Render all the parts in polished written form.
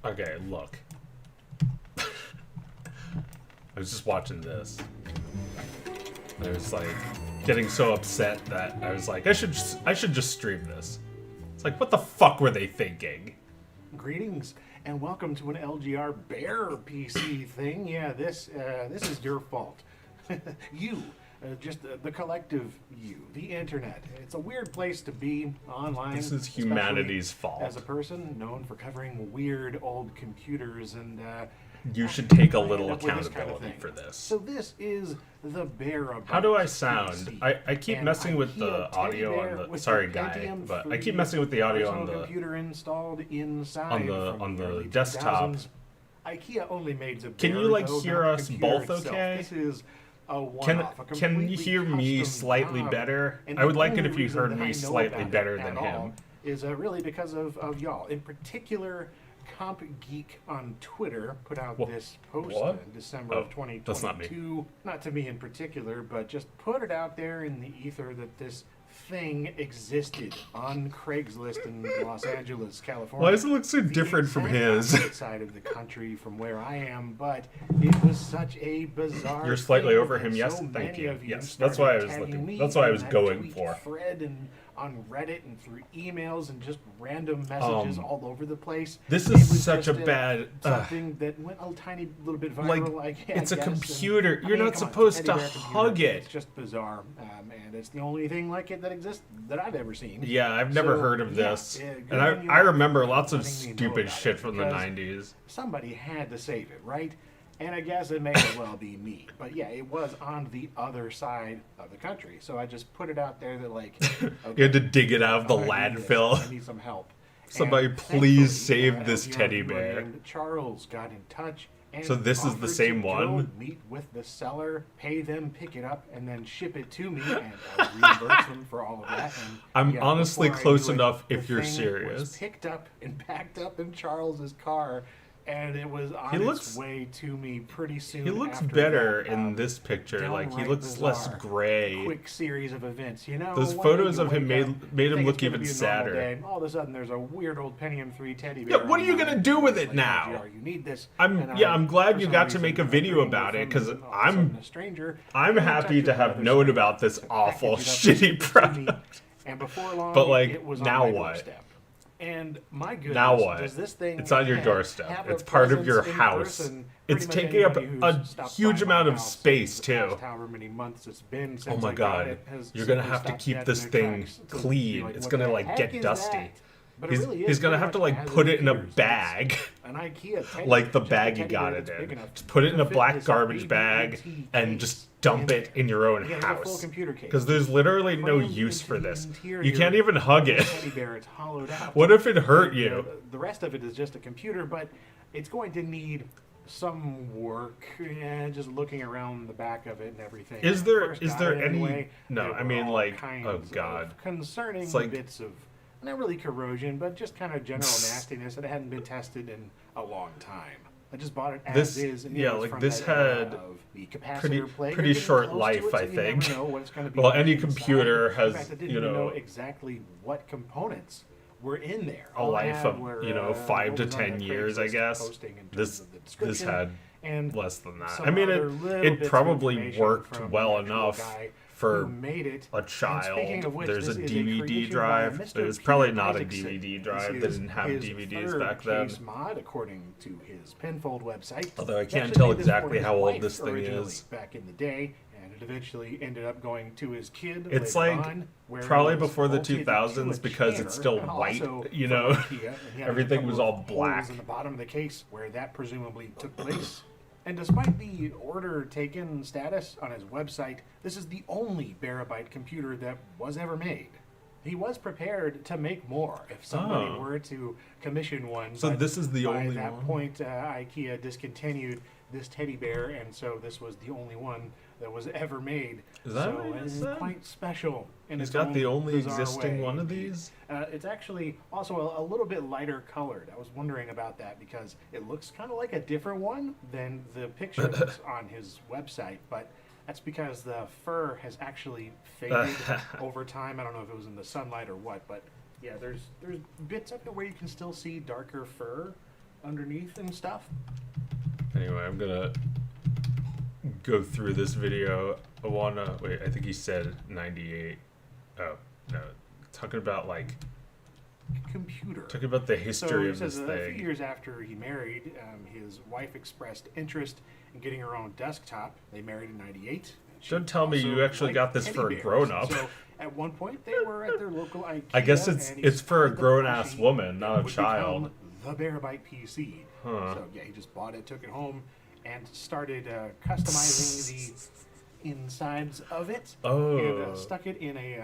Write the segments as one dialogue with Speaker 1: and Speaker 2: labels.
Speaker 1: Okay, look. I was just watching this. I was like getting so upset that I was like, I should just stream this. It's like, what the fuck were they thinking?
Speaker 2: Greetings and welcome to an LGR Bear PC thing. Yeah, this is your fault. You, just the collective you, the internet. It's a weird place to be online.
Speaker 1: This is humanity's fault.
Speaker 2: As a person known for covering weird old computers and
Speaker 1: you should take a little accountability for this.
Speaker 2: So this is the bearable.
Speaker 1: How do I sound? I keep messing with the audio on the sorry guy, but I keep messing with the audio on the
Speaker 2: computer installed inside
Speaker 1: on the desktop.
Speaker 2: IKEA only made the
Speaker 1: Can you like hear us both okay?
Speaker 2: This is
Speaker 1: can you hear me slightly better? I would like it if you heard me slightly better than him.
Speaker 2: Is really because of y'all. In particular, Comp Geek on Twitter put out this post in December of 2022.
Speaker 1: That's not me.
Speaker 2: Not to me in particular, but just put it out there in the ether that this thing existed on Craigslist in Los Angeles, California.
Speaker 1: Why does it look so different from his?
Speaker 2: Side of the country from where I am, but it was such a bizarre.
Speaker 1: You're slightly over him.
Speaker 2: So
Speaker 1: yes, thank you.
Speaker 2: you
Speaker 1: Yes, that's why I was looking. That's what I was going for.
Speaker 2: Thread and on Reddit and through emails and just random messages all over the place.
Speaker 1: This is such a bad
Speaker 2: something that went a tiny little bit viral.
Speaker 1: Like, it's a computer. You're not supposed to hug it.
Speaker 2: It's just bizarre, and it's the only thing like it that exists that I've ever seen.
Speaker 1: Yeah, I've never heard of this, and I remember lots of stupid shit from the '90s.
Speaker 2: Somebody had to save it, right? And I guess it may as well be me. But yeah, it was on the other side of the country. So I just put it out there that, like... Okay,
Speaker 1: you had to dig it out of the landfill.
Speaker 2: I need some help.
Speaker 1: Somebody please save this teddy bear.
Speaker 2: Charles got in touch. And
Speaker 1: so this is the same one?
Speaker 2: Meet with the seller, pay them, pick it up, and then ship it to me. And I'll reimburse them for all of that. And,
Speaker 1: I'm honestly close enough if you're serious.
Speaker 2: Was picked up and packed up in Charles's car. And it was on its way to me pretty soon.
Speaker 1: He looks better in this picture. Like, he looks less gray.
Speaker 2: Quick series of events, you know.
Speaker 1: Those photos of him made him look even sadder.
Speaker 2: All of a sudden, there's a weird old Pentium 3 teddy bear.
Speaker 1: Yeah, what are you gonna do with it now?
Speaker 2: You need this.
Speaker 1: I'm glad you got to make a video about it because I'm happy to have known about this awful, shitty product.
Speaker 2: And before long,
Speaker 1: but like, now what?
Speaker 2: And my goodness,
Speaker 1: now what?
Speaker 2: Does this thing
Speaker 1: it's on your doorstep. It's part of your house. It's taking up a huge amount of space too.
Speaker 2: However many months it's been since
Speaker 1: oh my god! You're gonna have to keep this thing clean. It's gonna like get dusty. He's gonna have to like put it in a bag, like the bag you got it in. Just put it in a black garbage bag and just dump it in your own house. Because there's literally no use for this. You can't even hug it. What if it hurt you?
Speaker 2: The rest of it is just a computer, but it's going to need some work. Just looking around the back of it and everything.
Speaker 1: Is there any? No, I mean like, oh god,
Speaker 2: concerning bits of. Not really corrosion, but just kind of general nastiness that hadn't been tested in a long time. I just bought it as is. And
Speaker 1: yeah, like this had pretty short life, I think. Well, any computer has, you know,
Speaker 2: exactly what components were in there.
Speaker 1: A life of 5 to 10 years, I guess. This had less than that. I mean, it probably worked well enough. For a child, there's a DVD drive. It's probably not a DVD drive. They didn't have DVDs back then.
Speaker 2: Mod, according to his Penfold website.
Speaker 1: Although I can't tell exactly how old this thing is.
Speaker 2: Back in the day, and it eventually ended up going to his kid.
Speaker 1: It's like probably before the 2000s because it's still white. You know, everything was all black.
Speaker 2: In the bottom of the case where that presumably took place. And despite the order taken status on his website, this is the only Barabyte computer that was ever made. He was prepared to make more if somebody were to commission one.
Speaker 1: So this is the only one?
Speaker 2: By that point, IKEA discontinued this teddy bear, and so this was the only one that was ever made.
Speaker 1: Is that
Speaker 2: so
Speaker 1: what he
Speaker 2: it's
Speaker 1: said?
Speaker 2: quite special. In
Speaker 1: He's
Speaker 2: its
Speaker 1: got
Speaker 2: own
Speaker 1: the only
Speaker 2: bizarre
Speaker 1: existing
Speaker 2: way.
Speaker 1: one of these?
Speaker 2: It's actually also a little bit lighter colored. I was wondering about that because it looks kind of like a different one than the pictures on his website, but that's because the fur has actually faded over time. I don't know if it was in the sunlight or what, but yeah, there's bits of it where you can still see darker fur underneath and stuff.
Speaker 1: Anyway, I'm gonna go through this video. Wait, I think he said 98. Oh, no. Talking about, like,
Speaker 2: Computer.
Speaker 1: talking about the history of this
Speaker 2: A
Speaker 1: thing.
Speaker 2: few years after he married, his wife expressed interest in getting her own desktop. They married in '98.
Speaker 1: Don't tell me you actually got this for a grown-up.
Speaker 2: So at one point, they were at their local IKEA.
Speaker 1: I guess
Speaker 2: and he
Speaker 1: it's for a
Speaker 2: started the
Speaker 1: grown-ass
Speaker 2: machine
Speaker 1: woman, not
Speaker 2: that
Speaker 1: a
Speaker 2: would
Speaker 1: child.
Speaker 2: become the Bearbyte PC.
Speaker 1: Huh.
Speaker 2: So yeah, he just bought it, took it home, and started customizing the insides of it.
Speaker 1: Oh.
Speaker 2: And stuck it in a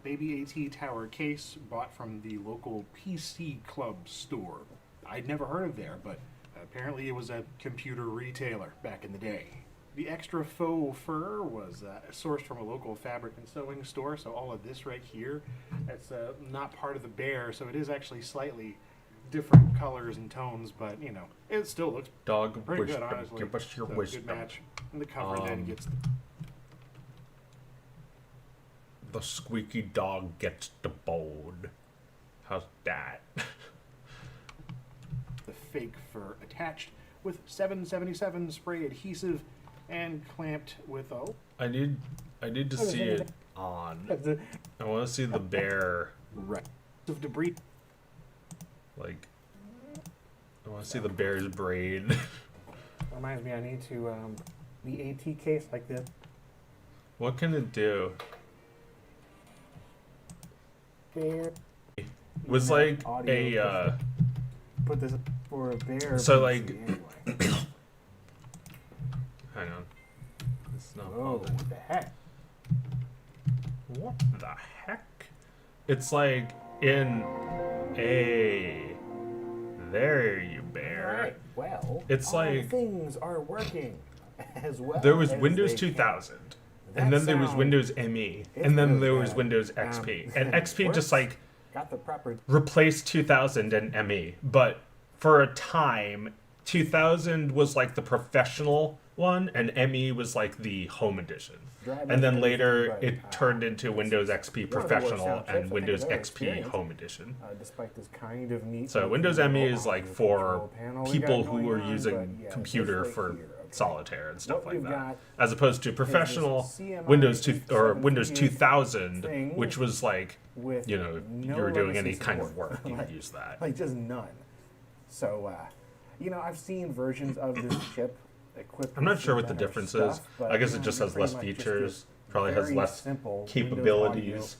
Speaker 2: baby AT Tower case bought from the local PC Club store. I'd never heard of there, but apparently it was a computer retailer back in the day. The extra faux fur was sourced from a local fabric and sewing store, so all of this right here, that's not part of the bear, so it is actually slightly different colors and tones, but you know, it still looks
Speaker 1: Dog
Speaker 2: pretty
Speaker 1: wisdom.
Speaker 2: good, honestly.
Speaker 1: Give us your
Speaker 2: So,
Speaker 1: wisdom.
Speaker 2: good match. And the cover then gets
Speaker 1: The squeaky dog gets the bone. How's that?
Speaker 2: the fake fur attached with 777 spray adhesive and clamped with
Speaker 1: I need to see it on. I want to see the bear.
Speaker 2: of debris.
Speaker 1: Like, I want to see the bear's brain.
Speaker 3: Reminds me, I need to the AT case like this.
Speaker 1: What can it do?
Speaker 3: Bear.
Speaker 1: Was like a
Speaker 3: Put this for a bear.
Speaker 1: So,
Speaker 3: PC
Speaker 1: like-
Speaker 3: anyway.
Speaker 1: hang on. It's not
Speaker 3: Oh,
Speaker 1: folded.
Speaker 3: what the heck?
Speaker 1: What the heck? It's like in a. There, you bear.
Speaker 3: Alright, well,
Speaker 1: It's
Speaker 3: all
Speaker 1: like-
Speaker 3: things are working as well.
Speaker 1: There was
Speaker 3: as
Speaker 1: Windows
Speaker 3: they
Speaker 1: 2000,
Speaker 3: That
Speaker 1: and then there was
Speaker 3: sound-
Speaker 1: Windows ME,
Speaker 3: it's
Speaker 1: and then
Speaker 3: really
Speaker 1: there was
Speaker 3: bad.
Speaker 1: Windows XP. And XP
Speaker 3: works.
Speaker 1: just like
Speaker 3: Got the proper.
Speaker 1: replaced 2000 and ME. But for a time, 2000 was like the professional one, and ME was like the home edition. And then later it turned into Windows XP Professional and Windows XP Home Edition.
Speaker 3: Despite this kind of neat.
Speaker 1: So Windows ME is like for
Speaker 3: control panel we
Speaker 1: people
Speaker 3: got
Speaker 1: who
Speaker 3: going
Speaker 1: are
Speaker 3: on,
Speaker 1: using
Speaker 3: but yeah,
Speaker 1: computer
Speaker 3: this right
Speaker 1: for
Speaker 3: here, okay.
Speaker 1: solitaire and stuff
Speaker 3: What
Speaker 1: like
Speaker 3: we've
Speaker 1: that,
Speaker 3: got
Speaker 1: as opposed to professional
Speaker 3: CMI
Speaker 1: Windows 2 or
Speaker 3: 758
Speaker 1: Windows 2000,
Speaker 3: thing
Speaker 1: which was like,
Speaker 3: with
Speaker 1: you know,
Speaker 3: no
Speaker 1: you were doing any
Speaker 3: legacy
Speaker 1: kind of
Speaker 3: support.
Speaker 1: work, you
Speaker 3: Like-
Speaker 1: could use that.
Speaker 3: Like just none. So, you know, I've seen versions of this chip equipped.
Speaker 1: I'm not
Speaker 3: with
Speaker 1: sure what the
Speaker 3: better
Speaker 1: difference
Speaker 3: stuff,
Speaker 1: is.
Speaker 3: but,
Speaker 1: I guess
Speaker 3: you
Speaker 1: it
Speaker 3: know,
Speaker 1: just
Speaker 3: you
Speaker 1: has
Speaker 3: pretty
Speaker 1: less
Speaker 3: much just
Speaker 1: features,
Speaker 3: get
Speaker 1: probably has
Speaker 3: very
Speaker 1: less
Speaker 3: simple
Speaker 1: capabilities.
Speaker 3: Windows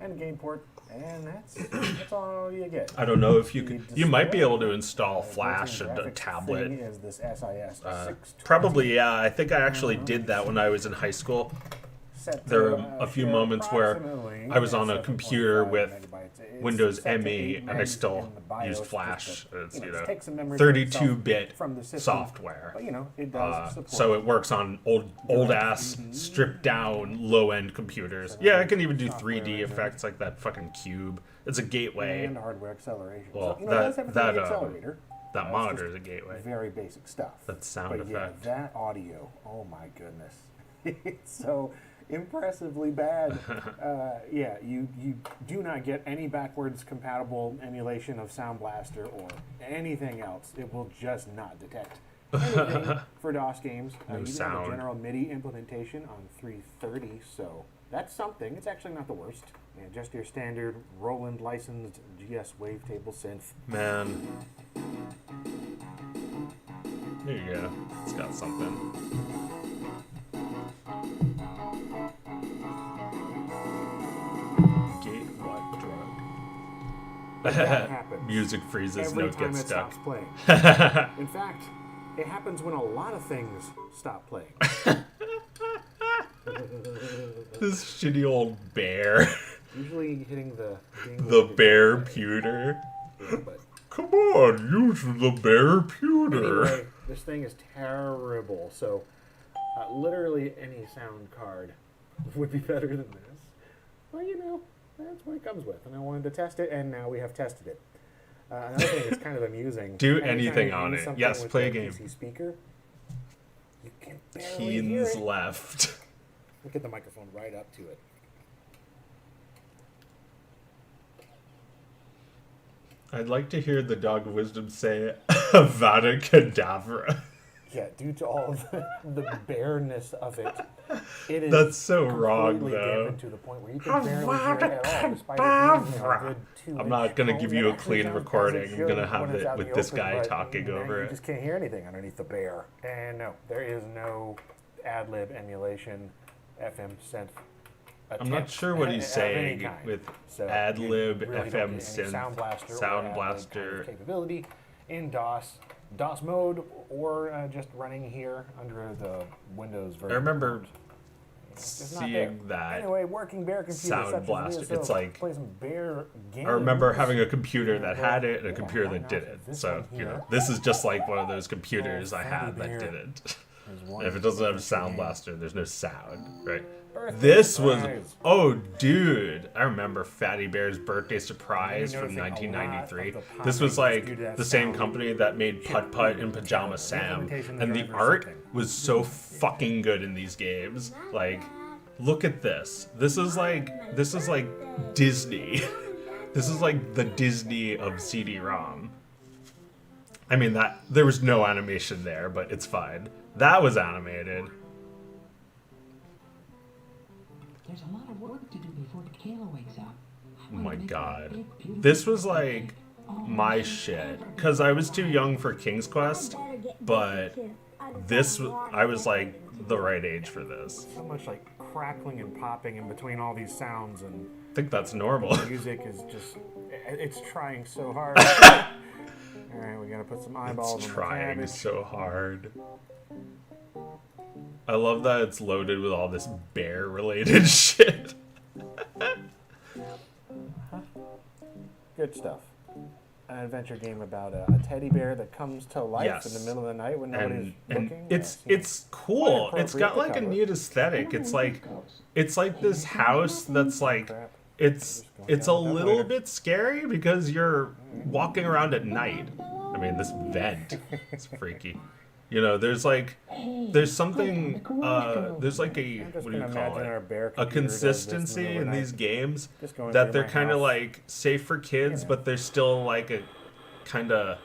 Speaker 3: audio and a game port, and that's all you get.
Speaker 1: I don't know if you
Speaker 3: The
Speaker 1: could. You might be
Speaker 3: display,
Speaker 1: able to install
Speaker 3: built-in
Speaker 1: Flash into a
Speaker 3: graphics
Speaker 1: tablet.
Speaker 3: thing is this SIS 620
Speaker 1: Probably, yeah. I think I actually did that when I was in high school.
Speaker 3: set
Speaker 1: There
Speaker 3: to,
Speaker 1: were a few
Speaker 3: share
Speaker 1: moments where
Speaker 3: approximately
Speaker 1: I was on a
Speaker 3: 7.5
Speaker 1: computer with
Speaker 3: megabytes. It's
Speaker 1: Windows
Speaker 3: set to
Speaker 1: ME,
Speaker 3: 8
Speaker 1: and I
Speaker 3: megs
Speaker 1: still
Speaker 3: in the BIOS
Speaker 1: used
Speaker 3: just
Speaker 1: Flash.
Speaker 3: to,
Speaker 1: It's, you
Speaker 3: just
Speaker 1: know,
Speaker 3: take some memory for itself
Speaker 1: 32-bit
Speaker 3: from the system.
Speaker 1: software.
Speaker 3: But, you know, it does support.
Speaker 1: So it works on old ass, stripped down, low end computers. Yeah, I can even do 3D effects like that fucking cube. It's a gateway.
Speaker 3: And hardware acceleration.
Speaker 1: Well,
Speaker 3: so, you know, it does have a 3D accelerator.
Speaker 1: that
Speaker 3: it's
Speaker 1: monitor
Speaker 3: just
Speaker 1: is a gateway.
Speaker 3: Very basic stuff.
Speaker 1: That's sound
Speaker 3: but
Speaker 1: effect.
Speaker 3: Yeah, that audio. Oh my goodness, it's so impressively bad. Yeah, you do not get any backwards compatible emulation of Sound Blaster or anything else. It will just not detect anything for DOS games.
Speaker 1: No
Speaker 3: you do have
Speaker 1: sound.
Speaker 3: a general MIDI implementation on 330, so that's something. It's actually not the worst. Yeah, just your standard Roland licensed GS wavetable synth.
Speaker 1: Man. There you go. It's got something. Gate what drug?
Speaker 3: That happens
Speaker 1: Music freezes,
Speaker 3: every
Speaker 1: note
Speaker 3: time
Speaker 1: gets
Speaker 3: it
Speaker 1: stuck.
Speaker 3: stops playing. In fact, it happens when a lot of things stop playing.
Speaker 1: This shitty old bear.
Speaker 3: Usually hitting the
Speaker 1: The bear pewter.
Speaker 3: yeah, but
Speaker 1: Come on, use the bear pewter.
Speaker 3: Anyway, this thing is terrible. So, literally any sound card would be better than this. Well, you know, that's what it comes with. And I wanted to test it, and now we have tested it. Another thing that's kind of amusing.
Speaker 1: Do
Speaker 3: anytime
Speaker 1: anything
Speaker 3: you
Speaker 1: on
Speaker 3: use
Speaker 1: it.
Speaker 3: something
Speaker 1: Yes,
Speaker 3: with
Speaker 1: play a
Speaker 3: the
Speaker 1: game.
Speaker 3: PC speaker, you can barely hear
Speaker 1: Teens
Speaker 3: it.
Speaker 1: left.
Speaker 3: Look at the microphone right up to it.
Speaker 1: I'd like to hear the dog of wisdom say Avada Kedavra.
Speaker 3: Yeah, due to all of the bareness of it, it is
Speaker 1: That's so wrong,
Speaker 3: completely
Speaker 1: though.
Speaker 3: dampened to the point where you can barely hear it at all, despite it being, you know, a good 2-inch
Speaker 1: I'm not gonna give
Speaker 3: tone.
Speaker 1: you
Speaker 3: It
Speaker 1: a
Speaker 3: actually
Speaker 1: clean
Speaker 3: sounds as
Speaker 1: recording. I'm
Speaker 3: should
Speaker 1: gonna have
Speaker 3: when it's
Speaker 1: it
Speaker 3: out in
Speaker 1: with
Speaker 3: the
Speaker 1: this
Speaker 3: open,
Speaker 1: guy
Speaker 3: but,
Speaker 1: talking
Speaker 3: you know,
Speaker 1: over
Speaker 3: you
Speaker 1: it.
Speaker 3: just can't hear anything underneath the bear. And no, there is no ad-lib emulation, FM synth.
Speaker 1: I'm not sure what he's
Speaker 3: of any
Speaker 1: saying
Speaker 3: kind.
Speaker 1: with
Speaker 3: So
Speaker 1: ad
Speaker 3: you
Speaker 1: lib,
Speaker 3: really don't
Speaker 1: FM
Speaker 3: get any
Speaker 1: synth,
Speaker 3: Sound Blaster,
Speaker 1: Sound
Speaker 3: or ad-lib kind of
Speaker 1: Blaster.
Speaker 3: capability in DOS mode, or just running here under the Windows version.
Speaker 1: I remember
Speaker 3: It's not there.
Speaker 1: seeing that.
Speaker 3: Anyway, working bear computer
Speaker 1: Sound
Speaker 3: such
Speaker 1: Blaster.
Speaker 3: as this,
Speaker 1: It's
Speaker 3: so
Speaker 1: like-
Speaker 3: play some bear games.
Speaker 1: I remember having a computer that
Speaker 3: Yeah,
Speaker 1: had it and a
Speaker 3: yeah,
Speaker 1: computer
Speaker 3: why
Speaker 1: that
Speaker 3: not?
Speaker 1: didn't.
Speaker 3: This
Speaker 1: So,
Speaker 3: one
Speaker 1: you know,
Speaker 3: here.
Speaker 1: this is just like one of those computers I
Speaker 3: Fatty
Speaker 1: had that
Speaker 3: Bear
Speaker 1: didn't.
Speaker 3: is one
Speaker 1: If it doesn't have
Speaker 3: of the
Speaker 1: Sound
Speaker 3: games.
Speaker 1: Blaster, there's no sound, right?
Speaker 3: Birthday
Speaker 1: This was,
Speaker 3: surprise.
Speaker 1: oh dude, I remember Fatty Bear's Birthday Surprise from
Speaker 3: noticing a lot
Speaker 1: 1993.
Speaker 3: of the
Speaker 1: This was
Speaker 3: popping is due
Speaker 1: like
Speaker 3: to that
Speaker 1: the same
Speaker 3: sound
Speaker 1: company that made Putt Putt and Pajama Sam,
Speaker 3: implementation
Speaker 1: and the
Speaker 3: driver
Speaker 1: art
Speaker 3: setting.
Speaker 1: was so fucking good in these games. Like, look at this. This is like Disney. This is like the Disney of CD-ROM. I mean, that there was no animation there, but it's fine. That was animated.
Speaker 4: There's a lot of work to do before the killer wakes up.
Speaker 1: Oh my god. This was like my shit. Because I was too young for King's Quest, but I was like the right age for this.
Speaker 3: So much like crackling and popping in between all these sounds, and
Speaker 1: I think that's normal.
Speaker 3: the music is just, it's trying so hard. Alright, we gotta put some eyeballs
Speaker 1: It's
Speaker 3: on the
Speaker 1: trying
Speaker 3: cabbage.
Speaker 1: so hard. I love that it's loaded with all this bear-related shit.
Speaker 3: Good stuff. An adventure game about a teddy bear that comes to life
Speaker 1: Yes.
Speaker 3: in the middle of the night when nobody's
Speaker 1: And
Speaker 3: looking.
Speaker 1: it's cool.
Speaker 3: Quite
Speaker 1: It's got
Speaker 3: appropriate
Speaker 1: like a
Speaker 3: to cover.
Speaker 1: neat aesthetic. It's like this house that's like
Speaker 3: Crap.
Speaker 1: it's
Speaker 3: Just
Speaker 1: a
Speaker 3: going down
Speaker 1: little
Speaker 3: later.
Speaker 1: bit scary because you're walking around at night. I mean, this vent is freaky. You know, there's something there's like a
Speaker 3: I'm just
Speaker 1: what do you
Speaker 3: gonna
Speaker 1: call
Speaker 3: imagine our
Speaker 1: it?
Speaker 3: bear
Speaker 1: A
Speaker 3: computer does this in the
Speaker 1: consistency
Speaker 3: middle
Speaker 1: in
Speaker 3: of the
Speaker 1: these
Speaker 3: night.
Speaker 1: games
Speaker 3: Just going
Speaker 1: that
Speaker 3: through
Speaker 1: they're
Speaker 3: my
Speaker 1: kind of
Speaker 3: house.
Speaker 1: like safe for kids,
Speaker 3: Yeah.
Speaker 1: but there's still like a kind of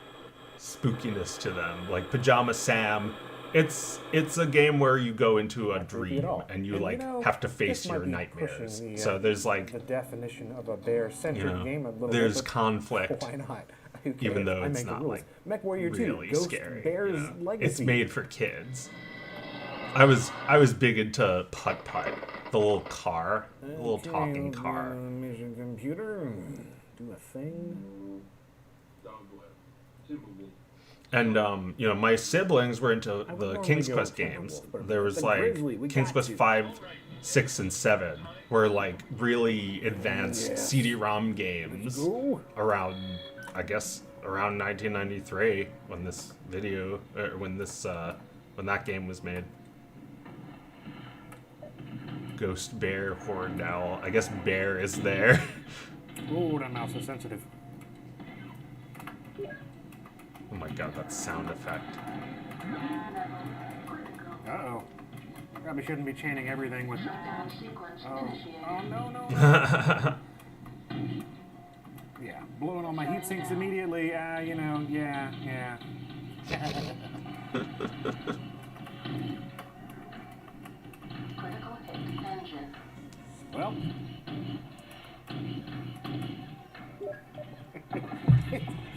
Speaker 1: spookiness to them. Like Pajama Sam, it's a game where you go into a
Speaker 3: creepy
Speaker 1: dream
Speaker 3: at all.
Speaker 1: and you
Speaker 3: And,
Speaker 1: like
Speaker 3: you know,
Speaker 1: have to
Speaker 3: this
Speaker 1: face
Speaker 3: might
Speaker 1: your
Speaker 3: be
Speaker 1: nightmares.
Speaker 3: pushing the,
Speaker 1: So there's like,
Speaker 3: the definition of a bear-centric
Speaker 1: you know,
Speaker 3: game a little
Speaker 1: there's
Speaker 3: bit, but
Speaker 1: conflict.
Speaker 3: why not? Who
Speaker 1: Even
Speaker 3: cares?
Speaker 1: though
Speaker 3: I
Speaker 1: it's
Speaker 3: make the
Speaker 1: not
Speaker 3: rules.
Speaker 1: like
Speaker 3: Mech Warrior 2,
Speaker 1: really
Speaker 3: Ghost
Speaker 1: scary.
Speaker 3: Bear's
Speaker 1: you know?
Speaker 3: Legacy.
Speaker 1: It's made for kids. I was big into Putt Putt, the little car, the little
Speaker 3: Okay,
Speaker 1: talking
Speaker 3: we'll
Speaker 1: car.
Speaker 3: go on Mission computer, do a thing.
Speaker 1: And you know, my siblings were into
Speaker 3: would
Speaker 1: the
Speaker 3: normally
Speaker 1: King's
Speaker 3: go
Speaker 1: Quest
Speaker 3: Timberwolf,
Speaker 1: games.
Speaker 3: but
Speaker 1: There was
Speaker 3: the
Speaker 1: like
Speaker 3: Grizzly, we
Speaker 1: King's
Speaker 3: got
Speaker 1: Quest
Speaker 3: you.
Speaker 1: 5, 6, and 7 were like really advanced
Speaker 3: Yes.
Speaker 1: CD-ROM games
Speaker 3: Go.
Speaker 1: around, I guess, around 1993 when this video, or when that game was made. Ghost Bear, Horned Owl. I guess Bear is there.
Speaker 3: Ooh, that mouse is sensitive.
Speaker 1: Oh my god, that sound effect.
Speaker 3: Uh-oh. Probably shouldn't be chaining everything with... Oh, no. Yeah, blowing all my heat sinks immediately. You know, yeah.
Speaker 5: Critical hit engine.
Speaker 3: Well...